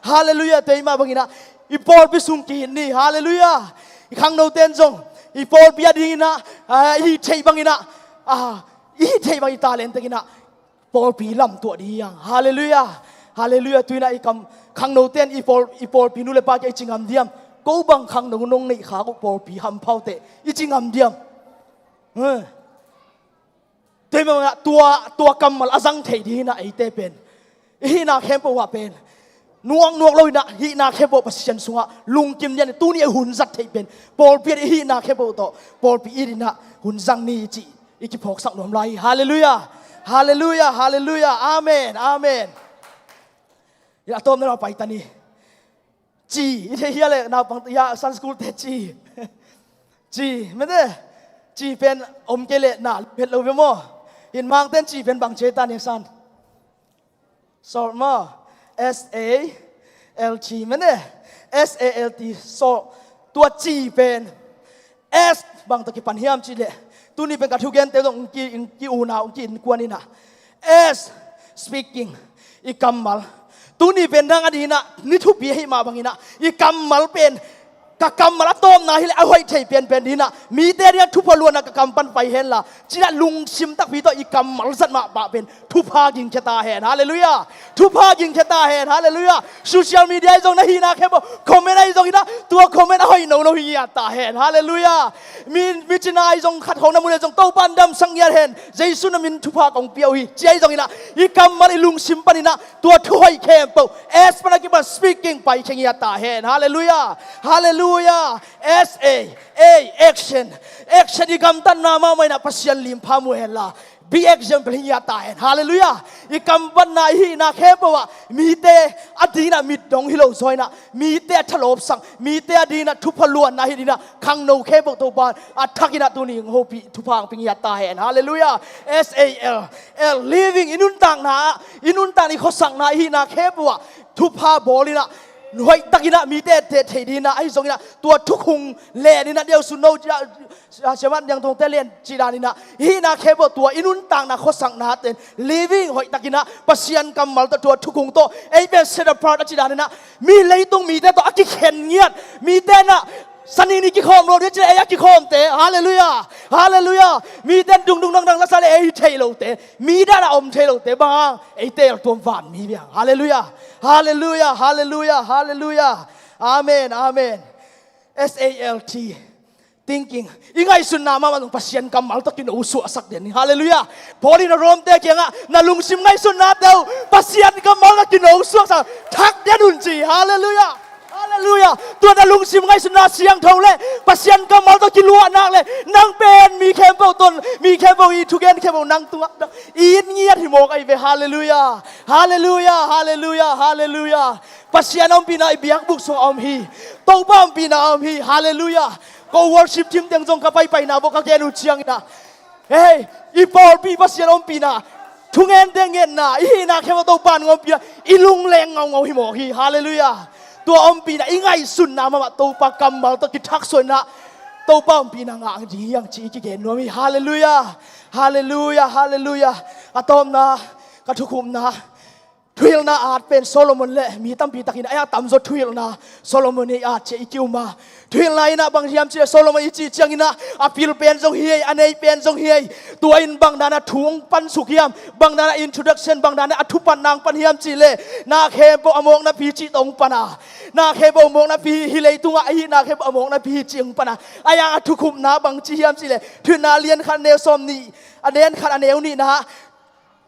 [SPEAKER 1] ฮาเลลูยาเตยมาบางทีนะอีปอลไปสุ่มกินนี่ฮาเลลูยาอีข้างโนเตนจงอีปอลเบียดีนะอีเทย์บางทีนะอีเทย์บางทีตาเลนตะกินะปอลปีลำตัวดียังฮาเลลูยาฮาเลลูยาตัวนั้นอีกำข้างโนเตนอีปอลปีนู่นเลยปากไอจิงอัมเดียมกูบังข้างนงในขากูปอลปีฮัมเผาเตอีจิงอัมเดียมเตยมาตัวกำมัลอาจังเทดีนะไอเตเป็นฮีนาเข้มปว่าเป็นนวงเลยนะฮีนาเข้มปปัสยันสุงะลุงกิมยันตู้นี้หุ่นสัตย์เป็นปอลเปียฮีนาเข้มปต่อปอลปีอีดินะหุ่นจังนี่จีอีกพอกสักหน่อมไรฮาเลลูยาฮาเลลูยาฮาเลลูยาอาเมนอาเมนอย่าต้มนั่นเราไปตานี่จีอีเทียเลยนาปังยาซันสกูลเตจีไม่ได้จีเป็นอมเกเลน่าเป็นเราเป็นโมเห็นมังเต้นจีเป็นบางเจตันยังซันสอดมา SALT มันเนี่ย SALT สอดตัว G เป็น S บางตะกี้ปันเฮียมจีเลยตัวนี้เป็นกระทุกเกนเตต้องกีอูนากีนกวนนี่นะ S speaking อีกำมัลตัวนี้เป็นดังอดีนะนี่ทุบปีให้มาบางทีนะอีกำมัลเป็นกะกำมาละต้มนะฮิเลเอาไว้ใช้เป็นดีนะมีแต่เรื่องทุพลวนนะกะกำปันไปเห็นละจีน่าลุงชิมตักพีต่ออีกำมาสัตมาบะเป็นทุพายิงชะตาแห่ฮาเลลูยาทุพายิงชะตาแห่ฮาเลลูยาโซเชียลมีเดียตรงนั้นฮีนะแค่บอกคอมเมนต์ไอ้ตรงนี้นะตัวคอมเมนต์เอาให้โนฮียาตาแห่ฮาเลลูยามีจีน่าไอ้ตรงขัดของน้ำมันไอ้ตรงโตปันดำสังยาเห็นเจสุนามินทุพาของเปียวฮีเจตรงนี้นะอีกำมาไอ้ลุงชิมปันนี่นะตัวถ้วยแคมเปอเอสปนักกิบัน speaking ไปเชียตาแห่ฮาเลลูยาฮาเลลูยาaction อีกำตันนามาไม่นะพัศยันลิมพามุเฮล่า be example หิยาตาเห็นฮาเลลูยาอีกำบันนาฮีนาแค่บอกว่ามีแต่อดีนะมีดงฮิโลซอยนะมีแต่ทลบสังมีแต่อดีนะทุพลวนนะฮิดีนะขังโนแค่บอกตัวบานอัฐกินะตัวนี้โฮปีทุพังปิงยาตาเห็นฮาเลลูยา SAL living อินุนต่างนะอินุนต่างนี่เขาสั่งนะฮีนาแค่บอกว่าทุพาบอลีนะหน่วยตะกินะมีแต่เทดีนะไอ้สงนะตัวทุกคงเล่นี่นะเดียวสุนโนจะเชื่อมันยังตรงเตเลียนจีรานี่นะฮีนะแค่บอกตัวอินุนต่างนะเขาสั่งนะเต็น living หอยตะกินะปัศยันกำมัลตัวทุกคงโตไอ้เป็นเซดพาร์ตจีรานี่นะมีเลยตรงมีแต่ตัวอักเข็นเงียดมีแต่นะสันนิกิคอมโรดเจเอกิคอมเตฮาเลลูยาฮาเลลูยามีแต่ดุงดังลักษณะเอเทโลเตมีได้ละอมเทโลเตบางไอเตลตัวฝันมีเบียงฮาเลลูยาฮาเลลูยาฮาเลลูยาฮาเลลูยาอาเมนอาเมน SALT thinking ยังไงสุนนามามันต้องพัศยันกำมัลตะกินอุสุสักเดือนฮาเลลูยาพอดีนะรวมเตะเกียงอ่ะนาลุงซิมไงสุนนาเดียวพัศยันกำมัลตะกินอุสุสักทักเดียนุนจีฮาเลลูยาฮาเลลูยาตัวนาลุงซิมไงสุนนาเสียงเท่าเลยปัศยันกำมัลตะกินลัวนักเลยนางเป็นมีแคมเปิลต้นมีแคมเปิลอีทุกแกนแคมเปิลนางตัวอีเงียดหิมอกไอเวฮาเลลูยาฮาเลลูยาฮาเลลูยาฮาเลลูยาปัศยันอมปีนาไอเบียกบุกส่งอมฮีตงป้อมปีนาอมฮีฮาเลลูยา go worship team teng jong ka pai na bo ka ke nu chiang na hey I Paul pi pasian om pi na thungen teng gen na I na ke to pan ngom pi I lung leng ngau hi mo hi hallelujah ตัวอมปีนะingay sun na ma to pa kamal to kitak so na to pa om pi na nga ang di yang chi ki gen no mi hallelujah hallelujah hallelujah atom na katukum na twil na at pen Solomon le mi tam pi takin aya tam zo twil na Solomon ni at che ikiu ma twil na ina bang hiam che Solomon ichi chiang ina apil pen jong hiai anei pen jong hiai tua in bang dana thuang pan sukiam bang dana introduction bang dana athupan nang pan hiam chi le na khe bo among na pi chi tong pana na khe bo among na pi hilei tunga ai na khe bo among na pi chiang pana aya athukum na bang chi hiam chi le thun na lian khan ne som ni anen khan aneu ni na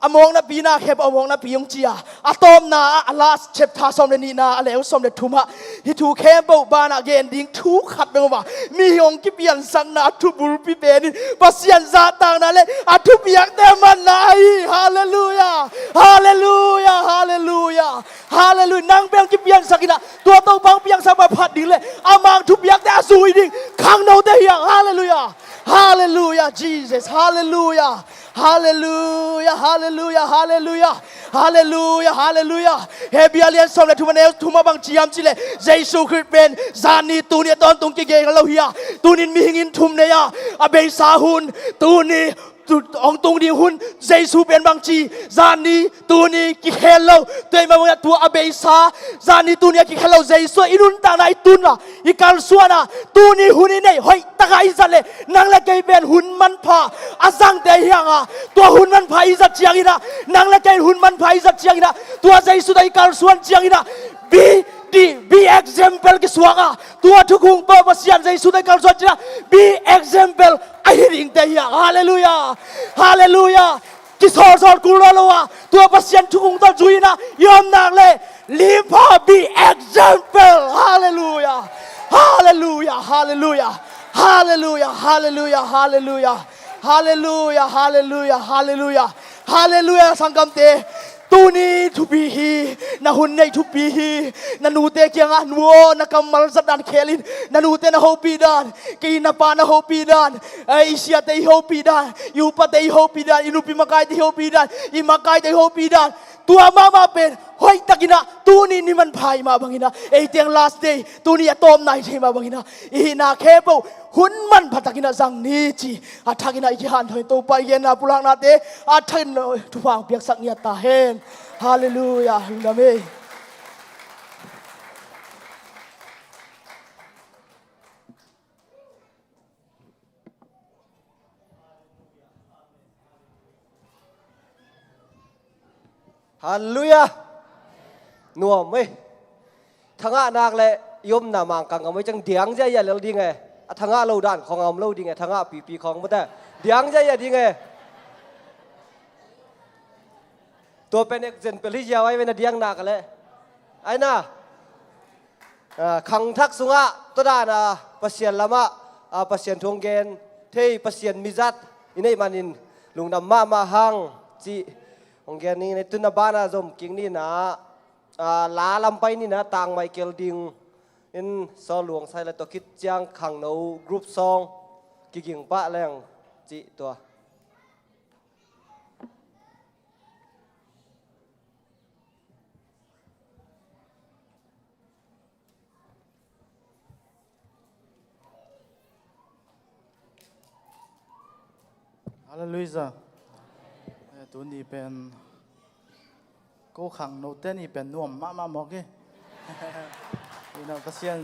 [SPEAKER 1] among na pi na khep among na pi yong chia atom na last chapter som le ni na alew som le thuma hi thu khem bo ba na gen ding thu khat no ma mi yong ki pian sang na thu bul pi pe ni pasian za tang na le athu piak te man na hi hallelujah hallelujah hallelujah hallelujah nang beng ki pian sakina tua to bang piang sa ba phat ding le amang thu piak te asui ding khang no te hiang hallelujah hallelujah Jesus hallelujah hallelujah hallelujah hallelujah hallelujah hallelujah Hebialian som le thuma ne thuma bang chiam chi le Jesu Christ ben zani tu ne ton tung ki ge lo hia tunin mi hingin thum ne ya abe sa hun tu ni ong tung di hun Jesu ben bang chi zani tu ni ki hello toi ma ya tu abe sa zani tu ni ki hello Jesu inun ta na itun la ikal suana tu ni hun ni nei hoi ta ga izale nang le ke ben hun man pha azang te hianga tua hun man pha izat chiang ina nang le ke hun man pha izat chiang ina tua Jesu dai kal suan chiang ina be example ki suanga tua thukung pa pasian Jesu dai kal suan chiang be example ai ring te hiang hallelujah hallelujah ki sor kula lowa tua pasian thukung ta juina yom nang le live be example hallelujah hallelujah hallelujah hallelujah hallelujah hallelujah hallelujah hallelujah hallelujah hallelujah sangam te tuni to be he na hunne to be he na nute kyanga nuo na kamal sadan khelin na nute na hopi dan ki na pa na hopi dan Asia te hopi dan yupa te hopi dan inupi makai te hopi dan imakai te hopi dan tua mama pen hoi takina tuni ni man phai ma bangina ei tiang last day tuni atom nai the ma bangina I na khebo hun man phatakina sang ni chi athakina I han thoi to pai gen na pulang na te athain thu phang piak sak nia ta hen hallelujah lame
[SPEAKER 2] hallelujah nuam me thanga nak le yom na mang kang am chang diang ja ya le ding e thanga lo dan khong am lo ding e thanga pi khong ma ta diang ja ya ding e to pen example hi ja wai wen diang nak le ai na khang thak sunga to da na pasien lama pasien thong gen thei pasien mizat inei manin lungnam ma hang chi ong gen ni ne tuna bana zom king ni na la lam pai ni na tang Michael ding in so luang sai la to kit chiang khang no group song ki ging pa leng chi to
[SPEAKER 8] hallelujah tu ni pen ko khang no te ni pen nuam ma mo ke ina pasien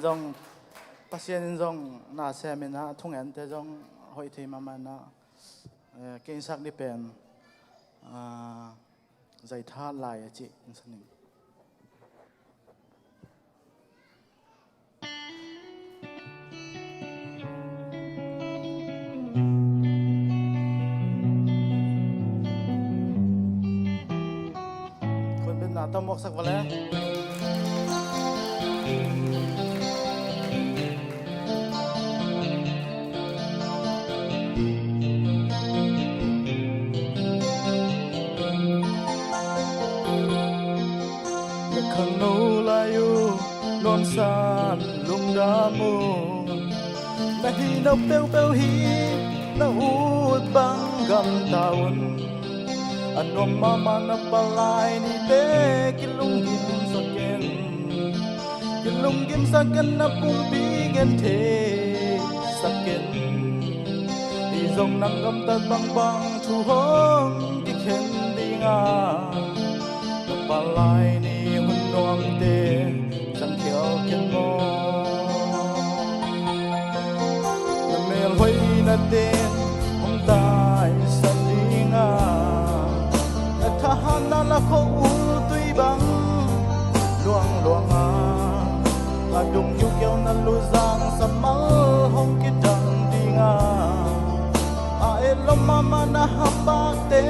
[SPEAKER 8] jong na se me na thung an te jong hoi the ma na ke sak ni pen zai tha lai chi sanin tâm mọc sắc vào lẽ khăn nâu lai u non san lung đá mù
[SPEAKER 6] na hi na peu peu hi na ut bang gam taun anom mama na palai ni be kilung gim saken kilung gim saken na pung pi gen the saken di zong nang gam tat bang bang thu hong ki khen dinga na palai ni hun nom te sang khiao ken mo na mel hoi na te hong tai sa dinga na thahan na la kho u tui bang luang luang a dung yu kêu na lu giang sa mal hong ki dang dinga a elom mama na hambak te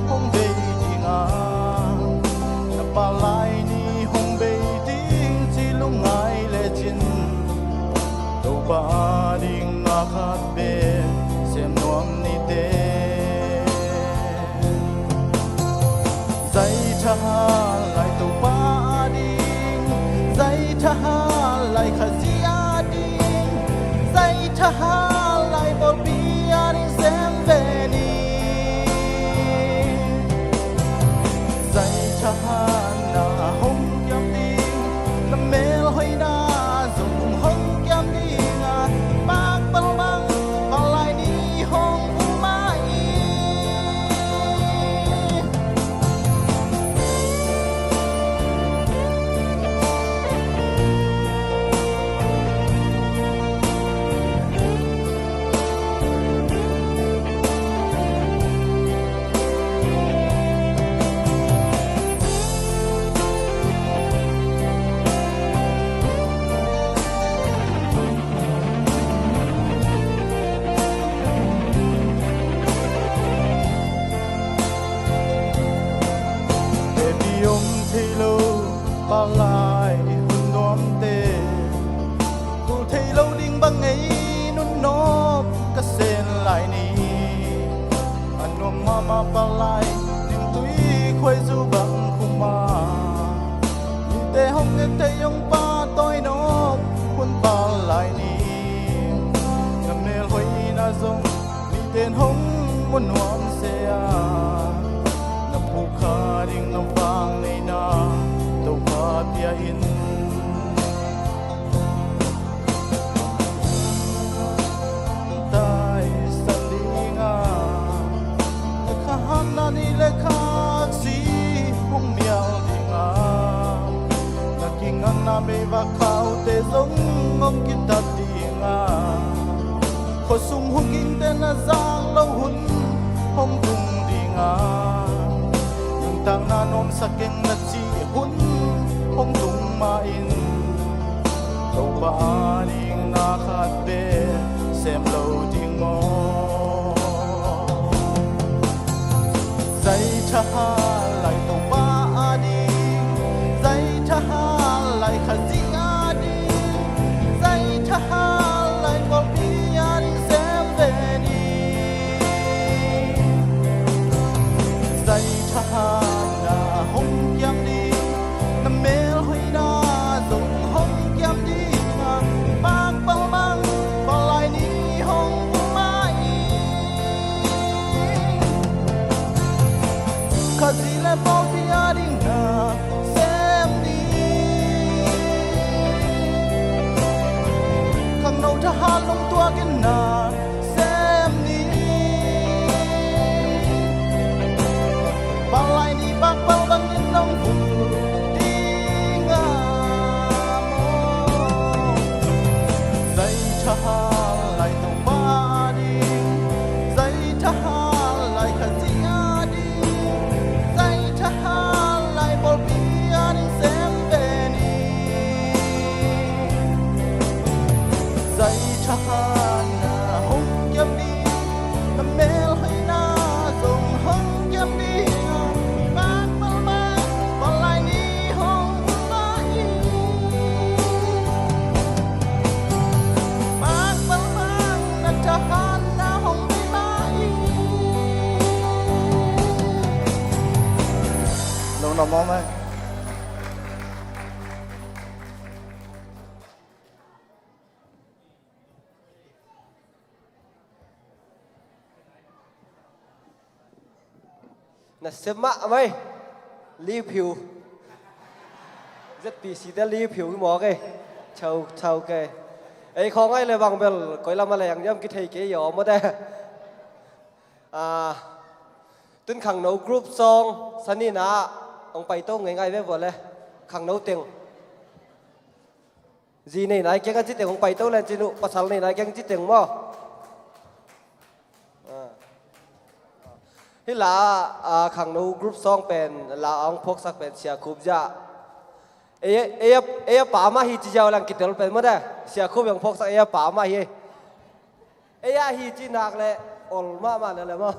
[SPEAKER 6] hong bei dinga na palai ni hong bei ding chi lungai le chin to ba ding na khat be sem nuam ni te zai tha lai to ba ding zai tha lai khazia ding zai tha lai bo bi ding sem ve ni zai tha na hong kyam ding na mel hoi na zong hong kyam ding a bak bang bang palai ni hong u mai palai hun nom te tu thei lo ding bang ei nun nop ka sen lai ni anom mama palai ning tui khoi zu bang khuma ni te hong ne te yong pa toi nop kun palai ni na mel hoi na zong ni ten hong mun nuam se a na pu kha ding nam vang nei na pia in tai salinga kha han na ni le kha si hung miao dinga na king an na me va khao te zong ngom ki ta dinga kho sum hung king te na giang lo hun hong dung dinga nang tang na nom sakeng na chi hun hong tung ma in tàu ba ding na khat be xem lâu ding mo dây tha lại tàu ba ding dây tha lại khát zia ding dây tha lại bỏ bi ding xem về đi dây tha na hong yang đi na mel hoi na zong hong kyam di ma bang bang bang palai ni hong mai khazia
[SPEAKER 2] นะเสมะไหมรีผิวrất bị xí đã li phiếu cái mỏ cái chầu cái ấy không ai là bằng bel coi làm mà lại nhâm cái thầy cái gió mà đây tuân khẳng nấu group song sunny na ông bày tô ngày với vợ lẽ khẳng nấu tiền gì này này cái tiền ông bày tô lên trên nụ pasal này này cái tiền mà thế là khẳng nấu group song pen là ông phok sắc pen xia khub jaป่ามาฮีจีเจ้าลังกิตเตอร์เป็นมั้งเด้เสียคู่ยังพกสักป่ามาฮีฮีจีนักเลยอลมาเนี่ยเลยมั้ง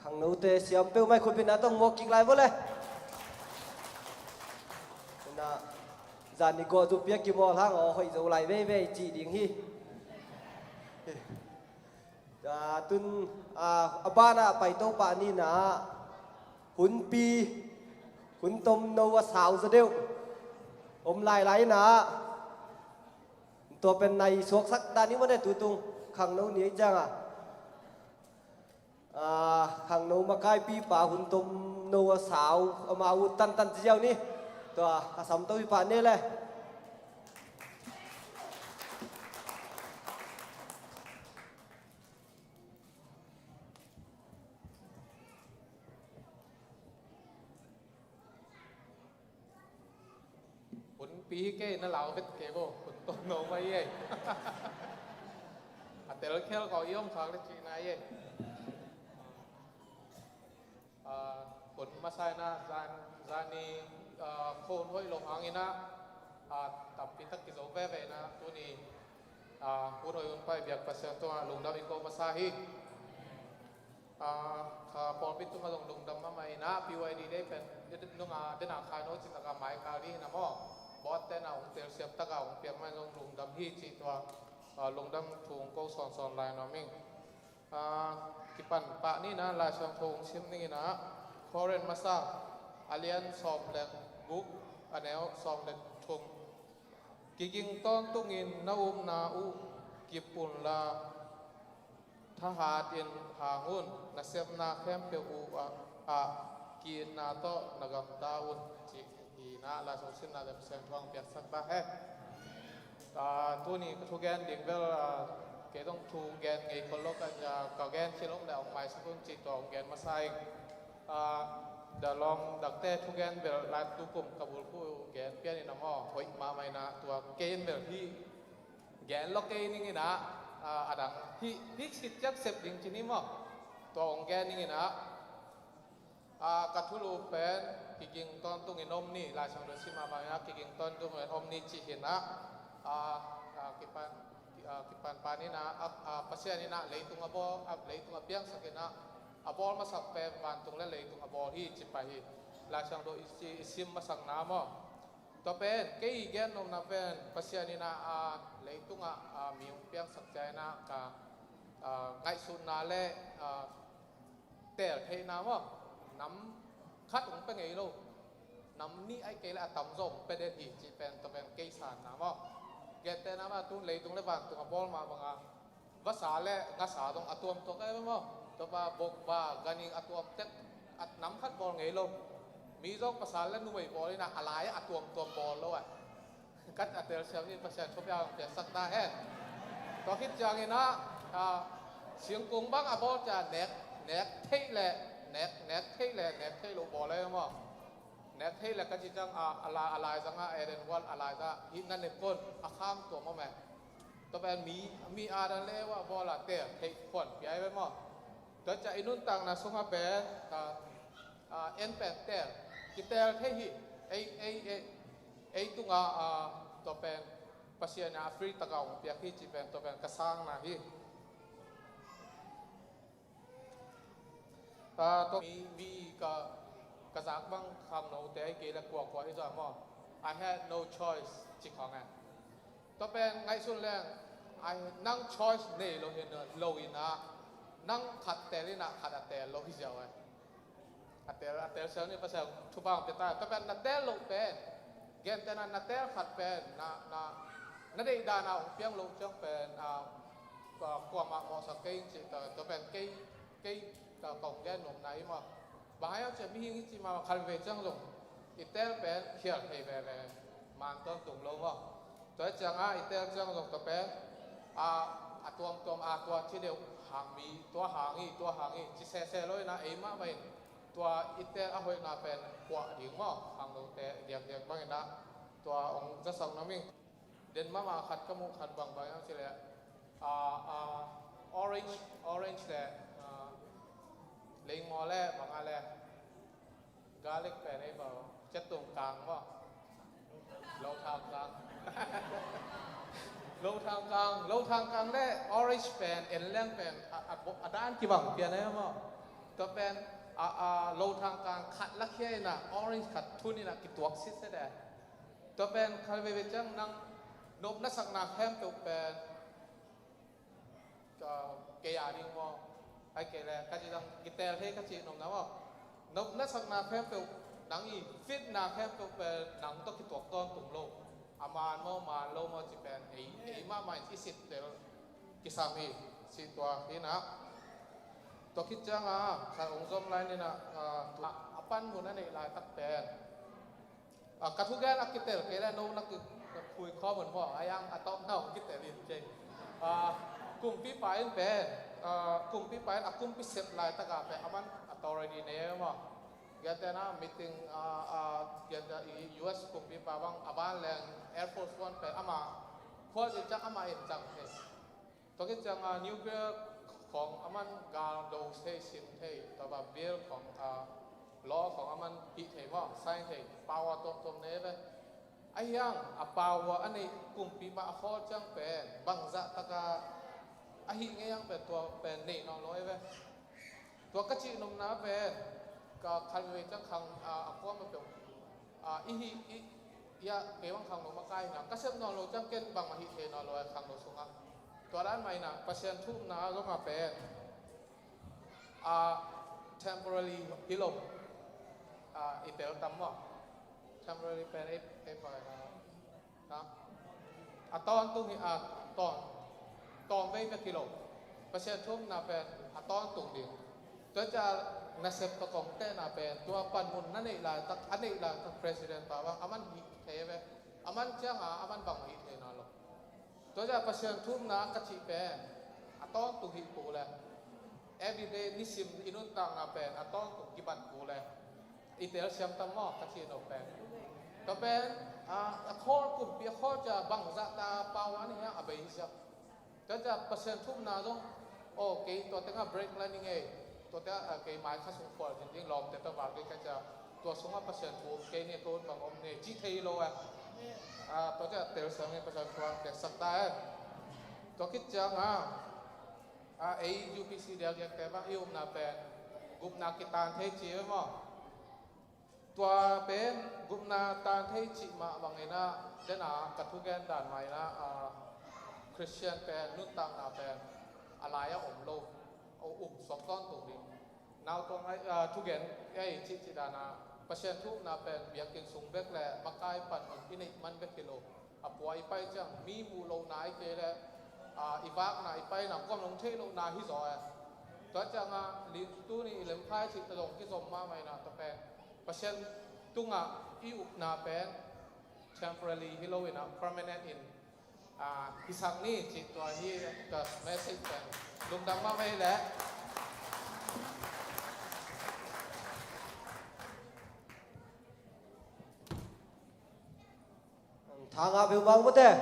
[SPEAKER 2] khang nô tê xiêm bêu mai khuyên na tông mua kịch lại vô lên na giàn đi qua giúp biết kim mò thang ở hội dấu lại về chỉ điển hi tun ba na bay tàu ba ni na hun pi hun tôm nâu xào ra đều lại naตัวเป็นในสวกสักด้านนี้ว่าได้ตัวตรงขังโน้นี้จังขังโน้มาใกล้ปีป่าหุ่นตุ่มโน้สาวเอามาอุดตันเจียวนี่ตัวสามตัวปีป่านี่เลย
[SPEAKER 3] ปีเก้นั่นเราเป็นเก๋บ่คนต้นโนไม่เย่แต่เราแค่เราย่อมทางได้จีนายเย่คนมาใส่นะจานีโคนห้อยลงอ่างอินะตับพิทักษ์กิจโอเว่นะตัวนี้พูดห้อยอุ่นไปเบียกประเสริฐตัวลุงดำอินโกมาใส่พอพิทุมาลุงดำมาใหม่นะพิวไอดีได้เป็นนุ่งเดินหาคายโน้ตจินตกรรมหมายการีนะมั่งบอสแต่น่าองเตียเสียบตะกาองเปียกไม่ลงลุงดำที่จีตัวลุงดำถูงก็สอนลายน้องมิ่งกิปันปะนี่นะลายช่างทงชิมนี่นะคอเรนมาซาอาเลียนสอบแหลกบุ๊กอันแนวสอบแหลกทงกิงต้นตุ้งินนานาอุกิปุนลาทหารอินหาหุ่นนักเสียบนาเข้มเปียวอุกีนาโตนักดาวุนจีน่าลาสสินน่าจะเป็นเส้นทางเปียกสักบ้างตัวนี้ทุกแกนดิ่งเวลาเกี่ยต้องทุกแกนไงคนโลกกันจะก่อแกนที่ลงแล้วไปสักคนจีต่อแกนมาใส่เดี๋ยวลองดักเต้ทุกแกนเวลาลายตุกุ่มกับบุรุษผู้แกนเปียนี่น้ำอ้อหอยมาไม่นะตัวแกนเวลาที่แกนล็อกแกนนี่นะดังที่คิดจักเสพดิ่งที่นี่มั้งตัวของแกนนี่นะกัทุลูเป็นกิงตอนตุ้งอินอมนี่ลายช่างรถชิมาบางนะกิงตอนตุ้งอินอมนี่จีเห็นนะกิปันปานี่นะปัสยานี่นะเลยตุ้งอบอเลยตุ้งอเปียงสักนะอบอลมาสักเป็นวันตุ้งและเลยตุ้งอบอลที่จิไปลายช่างรถชิมมาสักน้ำมั้งต่อเป็นเกี่ยแกนนมนับเป็นปัสยานี่นะเลยตุ้งมีเปียงสักใจนะกับไงสุนนาเล่แต่เทน้ำมั้งน้ำคัดของเป็นไงลูกน้ำนี่ไอ้เกล้าต่ำส่งเป็นเด็ดจีเป็นตัวเป็นเกสานน้ำว่าเกตแต่น้ำมาตุ้งเลยตุ้งเลยบางตุ้งบอลมาบางภาษาเล่ภาษาตรงอัตวมตัวไอ้มั้งตัวว่าบกว่าการยิงอัตวมเต็มน้ำคัดบอลไงลูกมีจงภาษาเล่นนุ่มบอลนี่นะอะไรอัตวมตัวบอลแล้วอ่ะกัดอัตเตอร์เซลนี่ภาษาชอบยาวแต่สักได้แค่ตัวคิดจังไงนะเสียงกุ้งบ้างบอลจะแนกเท่แหละเน็ตเท่เลยเน็ตเท่ลูกบอลเลยมั้งเน็ตเท่เลยก็จะจังอะไรจังเอเดนวันอะไรจะหินนั่นเองคนข้ามตัวมั้งแม่ตัวเป็นมีอะไรเลยว่าบอลเตะเท่คนใหญ่ไปมั้งตัวจะอินุนต่างนะสงฆ์เป็นเอ็นเป็นเตะกิเตะเท่หิไอตุงตัวเป็นภาษาเนี่ยแอฟริกาตะวันออกเปียกที่จีเป็นตัวเป็นกระซังนะฮิตัวมีกระซักบ้างคำโน้ตแต่เกี่ยวกับกว่าที่จะมอง I had no choice จิตของไงตัวเป็นไงสุดแรง I นั่ง choice เนี่ยเราเห็นเราอินะนั่งขัดแต่นี่นะขัดแต่เราที่เจ้าไงขัดแต่เซลนี่ภาษาทุบบ้างเป็นตาตัวเป็นนัดแต่เราเป็นเกณฑ์แต่นั้นนัดแต่ขัดเป็นนั่นได้ดานาเพียงเราจังเป็นกว่ามาหมอสักเกย์จิตตัวเป็นเกย์ก็กองแกนหนุ่มไหนมาบางอย่างจะมีอย่างที่มาคันเวจังลงอีเตลเป็นเขียนให้แบบมันต้นตุ่มลงว่าตัวจังอีเตลจังลงตัวเป็นตัวที่เดียวหางมีตัวหางอีจิเซ่เลยนะมาไปตัวอีเตลเอาไว้น่าเป็นกว่าดิ่งว่าหางลงแต่เดียกบางอย่างนะตัวองค์จะส่งน้ำมิ่งเดินมาขัดกระมุขัดบางอย่างที่เลยorange แต่เลี้ยงมอแร่บางอะไรกาเล็กแปลได้เปล่าจะตรงกลางว่าเราทางกลางเราทางกลางได้ orange แปลนเอ็นแรงแปลนด้านกี่บังเปลี่ยนได้ไหม ตัวเป็นโลทางการขัดลักเขียนะออเรนจ์ขัดทุนนี่นะกิตัวซิสเดตัวเป็นใครไปจังนั่งนบนักสักนาแคมตัวเป็นก็เกียร์ดิ้งว่าไอ้เกียร์แรกก็จะต้องกิเตอร์ให้ก็จะนบนะว่านบนักสักนาแคมตัวนังอีฟิตนาแคมตัวเป็นนังต้องกิตัวต้นตุ่มโลอามาโนมาโลมาจะเป็นไอ้มาไม่ที่สิทธิ์เดี๋ยวกิสามีสิตัวนี้นะตัวคิดจังข้าองค์สมไลน์นี่นะปันหมุนนั่นเองลายตักเป็นกระทุกแก่นักกิเตอร์เกล้าโน้นักคุยข้อเหมือนพ่อไอ้ยังต้อมเน่ากิเตอร์ลินเจกลุ่มพี่ไปเป็นกลุ่มพี่ไปกลุ่มพิเศษลายตะกาเป็นมันตอร์ดีเนี่ยมั้งเกี่ยวกับนะมีติ้งเกี่ยวกับ US กลุ่มพี่ไปบางบ้านแรง Air Force One เป็นมาพอจะจังมาเองจังเลยตัวคิดจังนิวเคลียร์ของมันกาโดเซชินเทตัวแบบเบลของล้อของมันพิเทว่าไซน์เทปาวตัวนี้ไปไอ้ยังปาวอันนี้กลุ่มปีมาข้อจังเป็นบังจะตะกาไอ้เงี้ยยังเป็นตัวเป็นเนนน้อยไปตัวกระชินมน้าเป็นก็คันเวจังคังข้อมันเป็นยาเกี่ยวกับคังนมมาใกล้นะก็เชื่อมนอนโลจังเกินบางมาฮิเทนอนโลคังโลสุงตัวด้านใหม่นะประเทศทุ่มนะก็มาเป็น temporary pillow อีเตลตั้มว่า temporary เป็นไอ้ปล่อยนะตอนตุ้งตอนไม่เป็นกิโลประเทศทุ่มนะเป็นตอนตุ้งดิ่งตัวจะนักเสพตะกงเต้นะเป็นตัวปันมุนนั่นเองละตักอันนี้ละตัก president ป่าวว่ามันฮิเทไปมันเจ้ามันบังฮิเทนอลตัวจะประเทศทุ่มนะกระชิเป็นตอนตุ้งฮิปูเลย everyday นิสิมอินุตังนะเป็นตอนตุ้งกิบันปูเลยอีเตลเสียมตั้มหม้อกระชินอเป็นก็เป็นข้อกลุ่มเปียข้อจะบังจะตาปาวอันนี้อาเบย์จะตัวจะประเทศทุ่มนะต้องโอเคตัวเต็งก็ break landing เองตัวเต็งเกี่ยไม้ข้าศึกฟอร์จริงๆลองแต่ตัวบางทีก็จะตัวสงฆ์ประเทศทุ่มเกี่ยเนี่ยตัวบางองค์เนี่ยจีเทโลตัวจะเตลเสียงเนี่ยประชาชนแต่สักได้ตัวคิดจังUPC เดียวกันแต่ว่ายุ่งนะเป็นกลุ่มนักกีฬาเทจีไหมมั้งตัวเป็นกลุ่มนักตานเทจิมาบางเนะเดน่ากระทุกแกนด่านใหม่นะคริสเตียนเป็นนุ่นตังนะเป็นอะไรโลสองก้อนตรงนี้นาวตรงไอ้ทุกแกนจิดานะประเทศทุกนะเป็นเบียกินสูงเบกแหละมาใกล้ปั่นมันที่นี่มันเบกกิโลป่วยไปจังมีมูโลนายเกลอีบักนายไปนะก้มลงเทโลนาฮิซอยตัวจังลิตู้นี่เล่มพายจิตตรงที่สมมาไหมนะแต่เป็นประเทศตุงอีอุปนาเป็น temporary hilo na permanent in พิสังนี่จิตตัวที่กับ message เป็นลุงดำมาไม่แล้ว
[SPEAKER 2] ทางอาเบลบางหมดเลย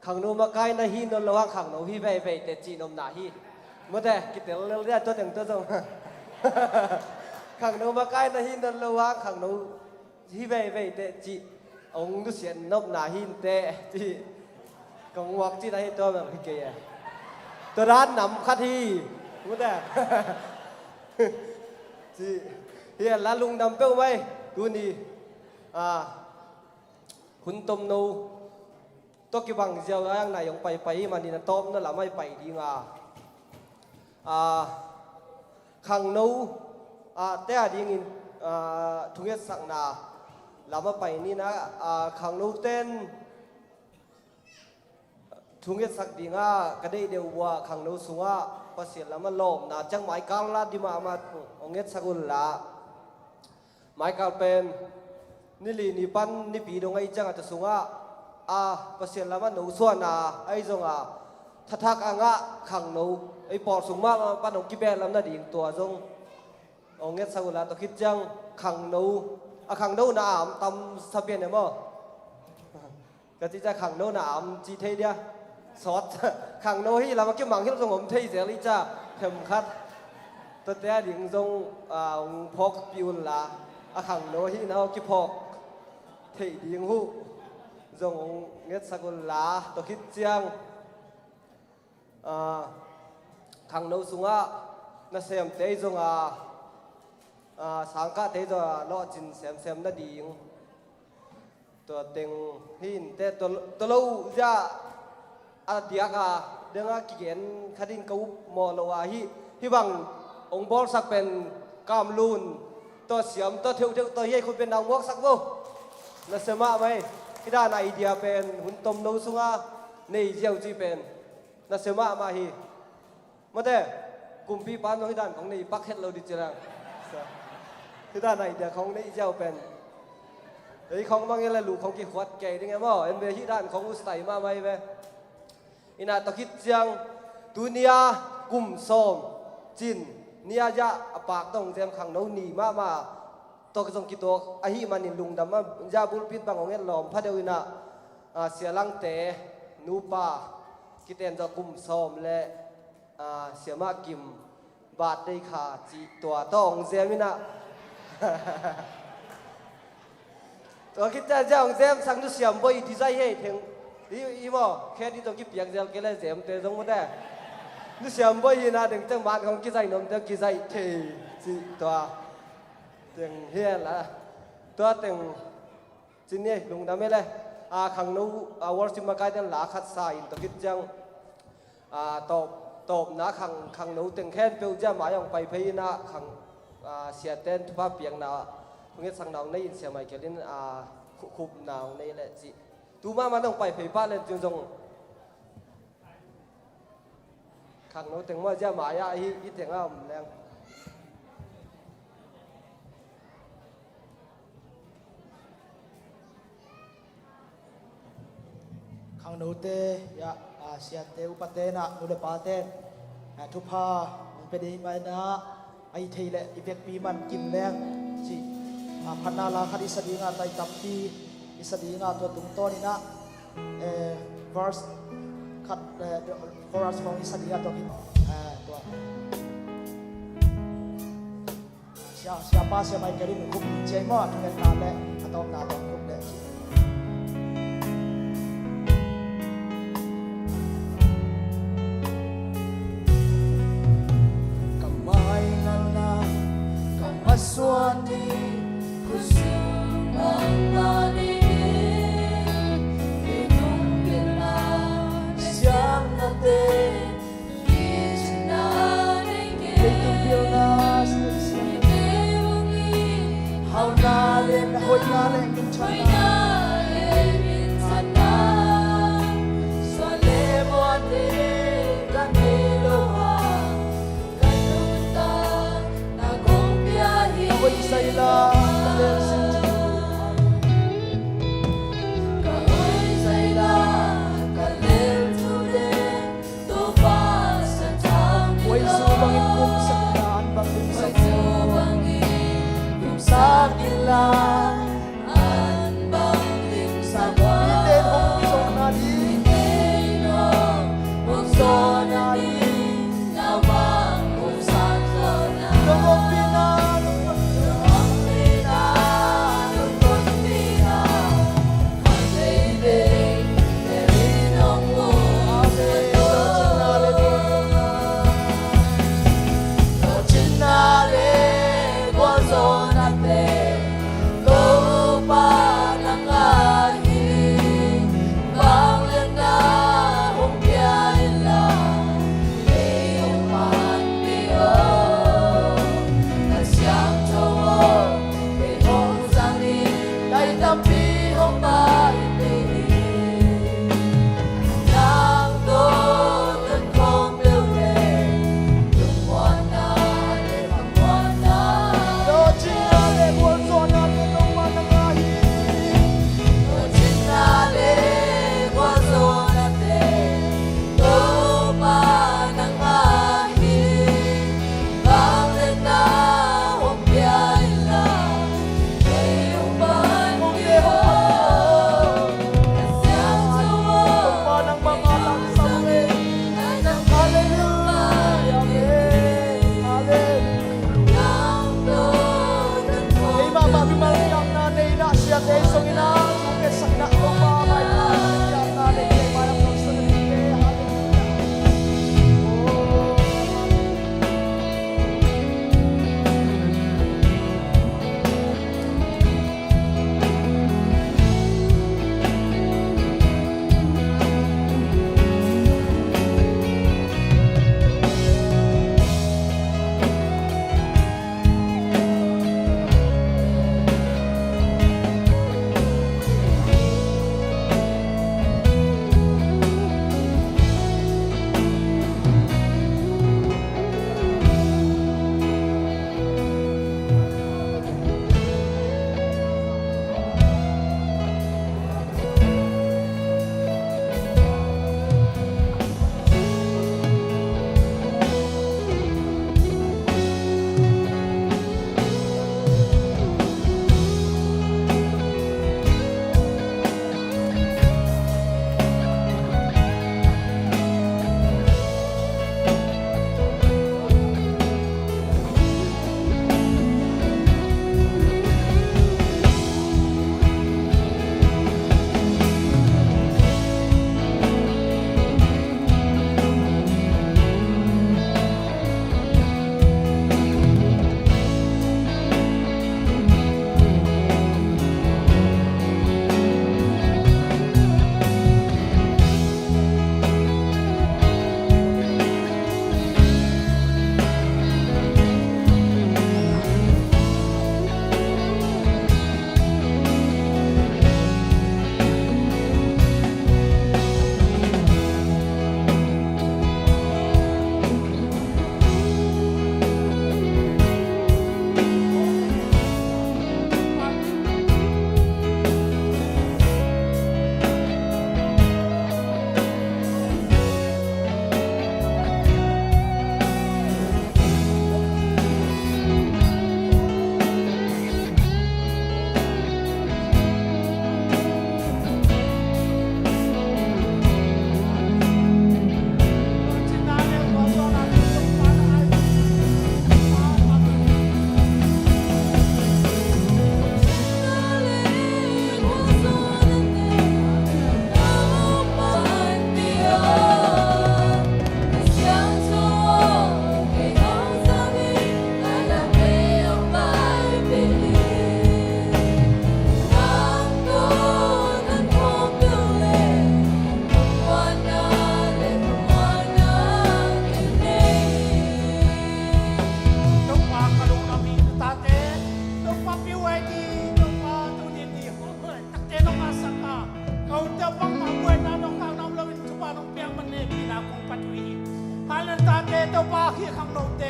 [SPEAKER 2] ขังโนมาไกลนะฮีนนระวังขังโนฮีไปแต่จีนมนาฮีหมดเลยกิตเตอร์เรียกตัวหนึ่งตัวสองขังโนมาไกลนะฮีนนระวังขังโนฮีไปแต่จีองค์ดุเสียนนบนาฮีนแต่จีกงวักจีนาฮีตัวแบบพี่เกย์ตัวร้านนำคัดฮีหมดเลยจีเฮียร้านลุงดำเป้าไว้กูนี่คุณต้มนูตัวกี่บังเจ้าอย่างไหนยังไปมันนี่นะต้มนั่นแหละไม่ไปดีงาขังนูแต่ดีงินทุ่งเฮ็ดสักนาเรามาไปนี่นะขังนูเต้นทุ่งเฮ็ดสักดีงากระได้เดียวว่าขังนูสูงประเสียแล้วมันลมนะจังหมายกลางลาดีมาองเฮ็ดสักุลละหมายกลางเป็นนี่ลีนี่ปันนี่ปีดงไอ้จังอาจจะสูงประเสียแล้วมันหนูส่วนไอ้จงทักขังหนูไอ้ปอดสูงมากปันหนูกิเบลแล้วน่าดีตัวจงองเงี้ยสักุลาตัวคิดจังขังหนูขังหนูน่ะตำสเปียนเนี่ยมั้งก็ที่จะขังหนูน่ะจีเทียสอดขังหนูที่เรามาเกี่ยวมังที่เราส่งผมเทียเสียลิจ้าเข็มขัดตัวแต่ดิ่งจงพกปิวละขังหนูที่เรากี่พกเทียดิ่งหูจงเงี้ยสักุลาตัวคิดจังขังหนูสูง na xem te zong sang ka te zo lo chin sem na ding to teng hin te to lo ja dia ka denga ki gen khadin kau mo lo wa hi bang ong bol sak pen kam lun to siam to theu to hi khu pen dang wok sak bo na sema mai ki da na idea pen hun tom no sunga nei jiao ji pen na sema ma hi ma te kum pi pan no hi dan khong nei pak het lo di chirang ki da na idea khong nei jiao pen ấy không mang nghe là lũ không kì khoát kể đi nghe mò em về hi đàn không u sтай ma mai về ina to kit chiang dunia kum som chin nia ja apak dong jem khang no ni ma to ka jong ki to a hi manin lung dam ma ja bul pit bang ong lom pha deu ina sia lang te nu pa kiten jo kum som le sia ma kim bat dei kha chi to tong jem inaตัวคิดแต่เจ้าของเซมสั่งจะเสียมบ่อยดีใจเฮ้ยถึงอีบ่แค่ที่ต้องคิดเปียกเจ้าแกเลยเสียมเตะตรงหมดได้นี่เสียมบ่อยนะถึงจังบ้านของกิใจนมเจ้ากิใจเทสิตัวถึงเฮียนละตัวถึงจินนี่ลุงทำไม่เลยขังนู้วอร์ซิมาไกด์นั่นหลาคัดสายตัวคิดจังตบนะขังนู้ถึงแค่เปียวจะหมายองไปพี่นะขังเสียเต้นทุบเปียงนะพวกนี้สั่งนาวในอินเสียไม่เกี่ยวกับคุบนาวในแหละจีดูมามันต้องไปเผยป้าเลยจงขังโน้ตถึงว่าจะหมายอะไรอีถึงอ้าวแรง
[SPEAKER 1] ขังโนเตยาเสียเตอุปเตนะนุเลปาเตนทุพาเป็นยังไงนะไอเทเลอีเวกปีมันกินแรงจีพันนาลาคดีสดีงาไตตับปีอิสดีงาตัวตุงต้นนี่นะverse คัดchorus ของอิสดีงาตัวนี้ตัวsiapa siapa yang kirim hukum jemot dengan nale atau nado hukum deh kamai nana kamaswani Hoi na le min chana so le mo te kan ni lo ha kan lu ta na gong pia hi hoi sai la le sin ka hoi sai la ka le tu de to pa sa tham hoi su bang in kum sa dan bang in sa bang in kum sa la
[SPEAKER 5] ตาเตเต้าป้าขี้ขังโนเต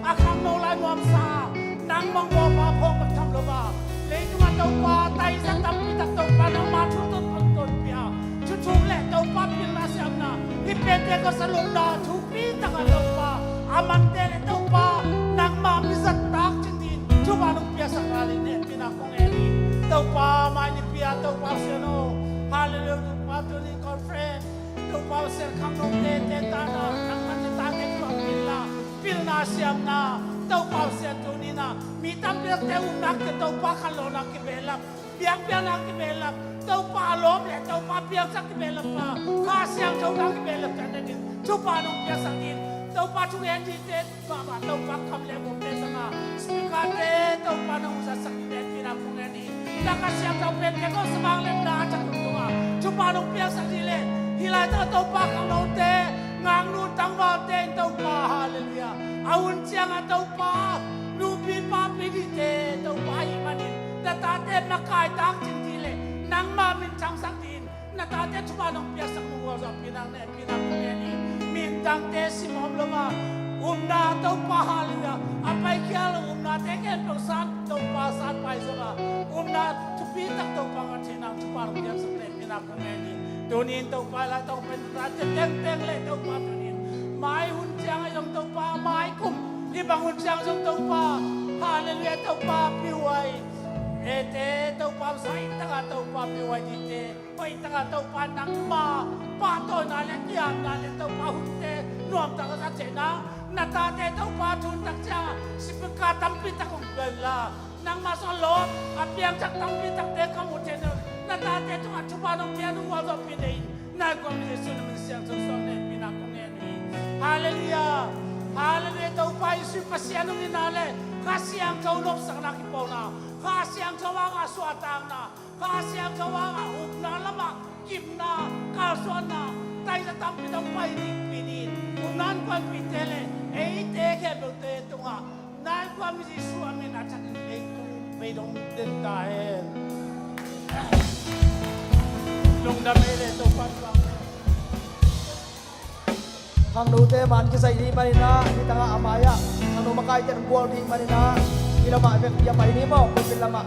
[SPEAKER 5] อาขังโนลายนวมซานังมังโบปาพงมันทำละบ้าเลยจุมาเต้าป้าไตสักตับพิตักเต้าป้านังมาชุดต้นต้นเปียชุดแหละเต้าป้าพิลาเสียมนาที่เป็นเด็กก็สลุดาทุกปีตักเต้าป้าอามันเตเต้าป้านังมาพิสัตตักจริงๆชุบานุเปียสักการิเนปินักคงเอลีเต้าป้าไม่นิเปียเต้าป้าเสียโนฮาเลลูยาป้าตัวนี้คอนเฟรนเต้าป้าเสียขังโนเตเตตานานังมันจะตาเต็มตัวพิลนาเสียมนาเต้าป้าเสียตัวนี้นะมีตั้งเปียเต้านักเต้าป้าขันโลนักกิเบลับเปียกนักกิเบลับเต้าป้าล้มเลยเต้าป้าเปียกสักกิเบลับป้าข้าเสียงเต้านักกิเบลับกันนั่นเองชุบป้าน้องเปียกสักดินเต้าป้าช่วยเอ็นดีเด็ดป้าเต้าป้าคำเลี้ยงผมเด็ดสังอาสปีกาเต้เต้าป้าน้องสักสักเด็ดที่นักคงเอ็นดีนักเสียงเต้าเป็นแค่ก็สบายเล่นดาจักตัวชุบป้าน้องเปียกสักดินเลยที่ไรเต้าป้าคำโนเต้งางนูตั้งวางเต้เต้าป้าฮาเลลูยาอาวุธเจียงเต้าป้านูปีป้าปีดีเต้เต้าป้าอีมันนี่แต่ตาเต้นักกายตักจริงๆเลยนังมามินจังสักดินนาตาเต้ชุบป้าน้องเปียกสักมัวสักปีนังเน่ปีนังเน่นี่มินจังเต้สิมอมลมานาเต้าป้าฮาเลลูยาอาไปเกี่ยวนาเต้เกินประสานเต้าป้าสานไปสักนาทุกปีตักเต้าป้ากันที่นังชุบป้าน้องเปียกสักเน่ปีนังคงเน่นี่ตัวนี้เต้าป้าละเต้าเป็นราชเต็งเลยเต้าป้าตัวนี้ไม้หุ่นเจียงไอ้ยงเต้าป้าไม้คุ้มที่บางหุ่นเจียงยงเต้าป้าฮาเลลูยาเต้าป้าพิวไว้เอเต้เต้าป้าใส่ตั้งเต้าป้าพิวไว้ดีเต้ไปตั้งเต้าป้านังมาป้าตัวนั้นเล่นยามนั้นเต้าป้าหุ่นเต้รวมตั้งสัจเจนะนาตาเต้เต้าป้าทุนตั้งจ้าสิบกาตั้มปีตั้งของเบลล่านังมาสโลบอาเปียงจากตั้งปีตั้งเต้ขมุเจนนาตาเต้ทุกอันชุบานองเปียนุ่งว่าจะปีเดย์นายก็มีสิ่งมีเสียงสดๆเนี่ยปีนักของเนี่ยนี่ฮาเลลูยาฮาเลลูยาเต้าป้าสุภาษิตนุ่งนี่นั่นเลยข้าเสียงเขาลบสังนักกิปอนาข้าเสียงเขาว่างาสวดตังนาข้าเสียงเขาว่างาอุบนาละมักกิมนาข้าสวดนาไตจะตั้งปีต้องไปดิปีนี้อุนันความปีเตเลเอเตแค่เบลเตตุงานั่นความมีสิ่งส่วนมีนักจักรเองไม่ต้องเดินตายลงดำเลยตัวฟันฟัง
[SPEAKER 1] Hang nu te man kisai di manina di tanga amaya hang nu makai ten bual di manina ilama efek dia mai ni mo ko lama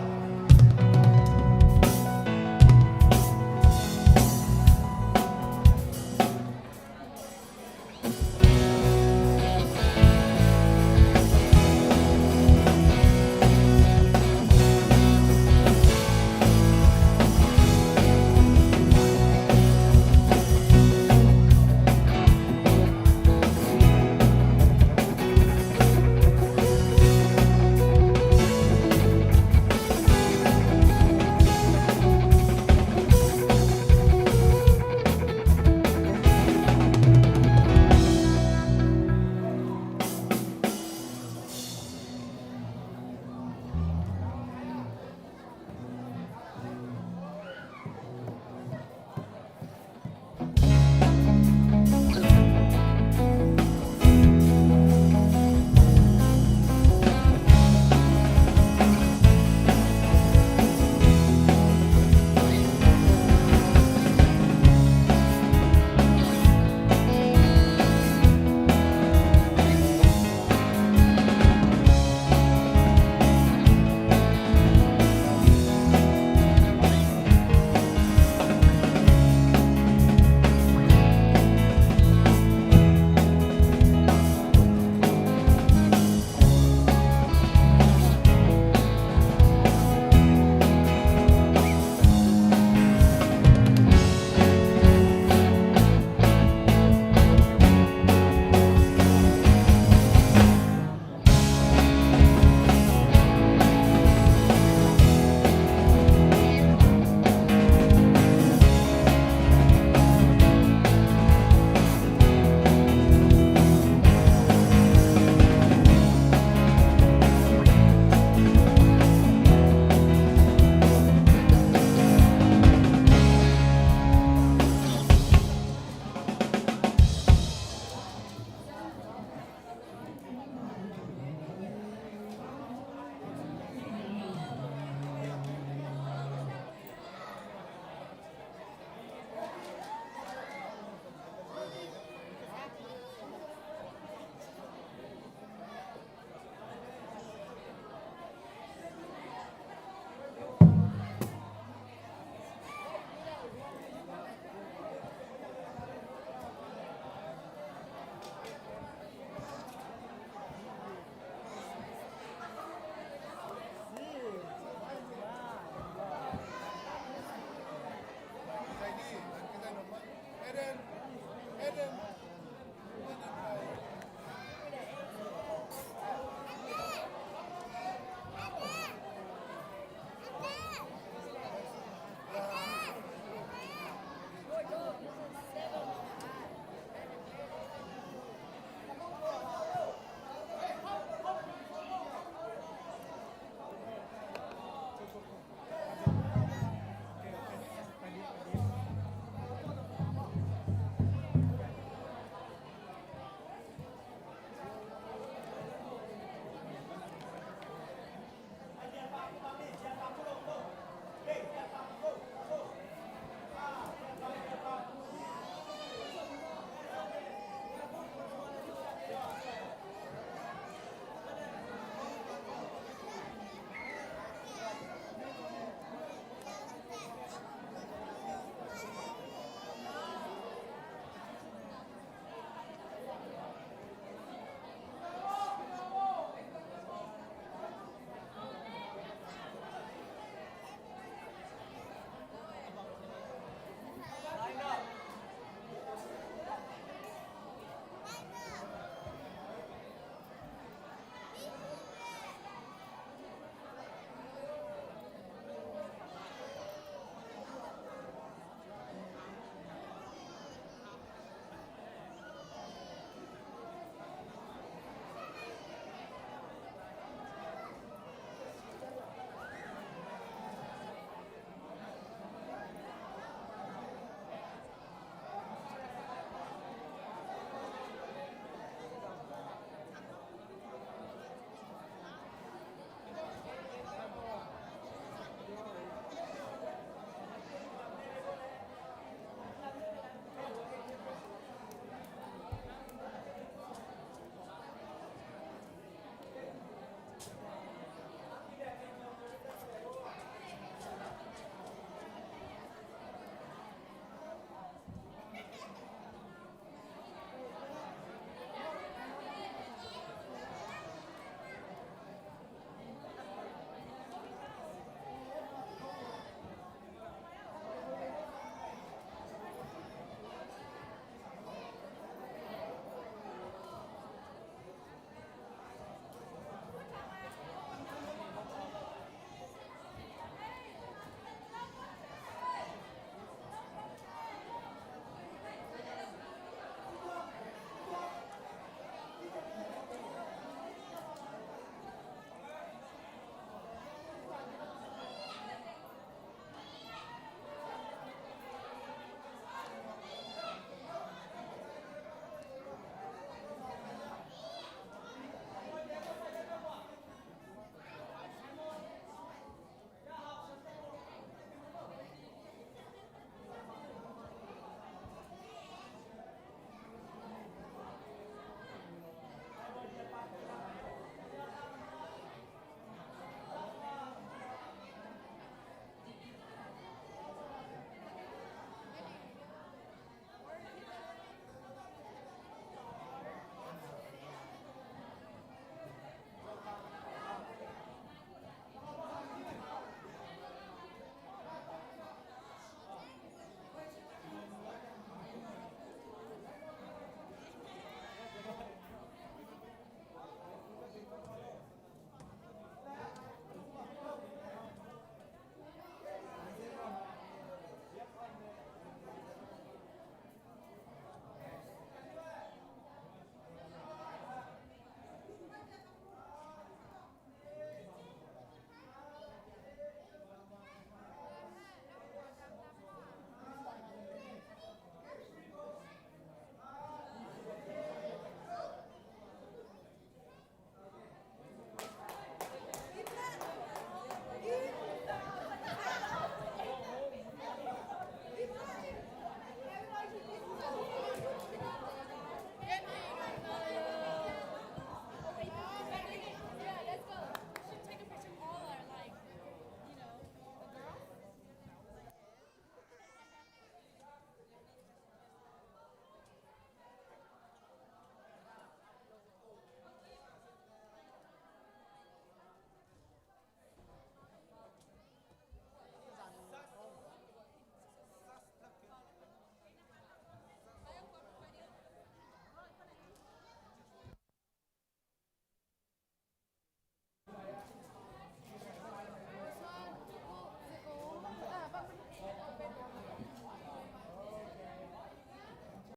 [SPEAKER 9] them.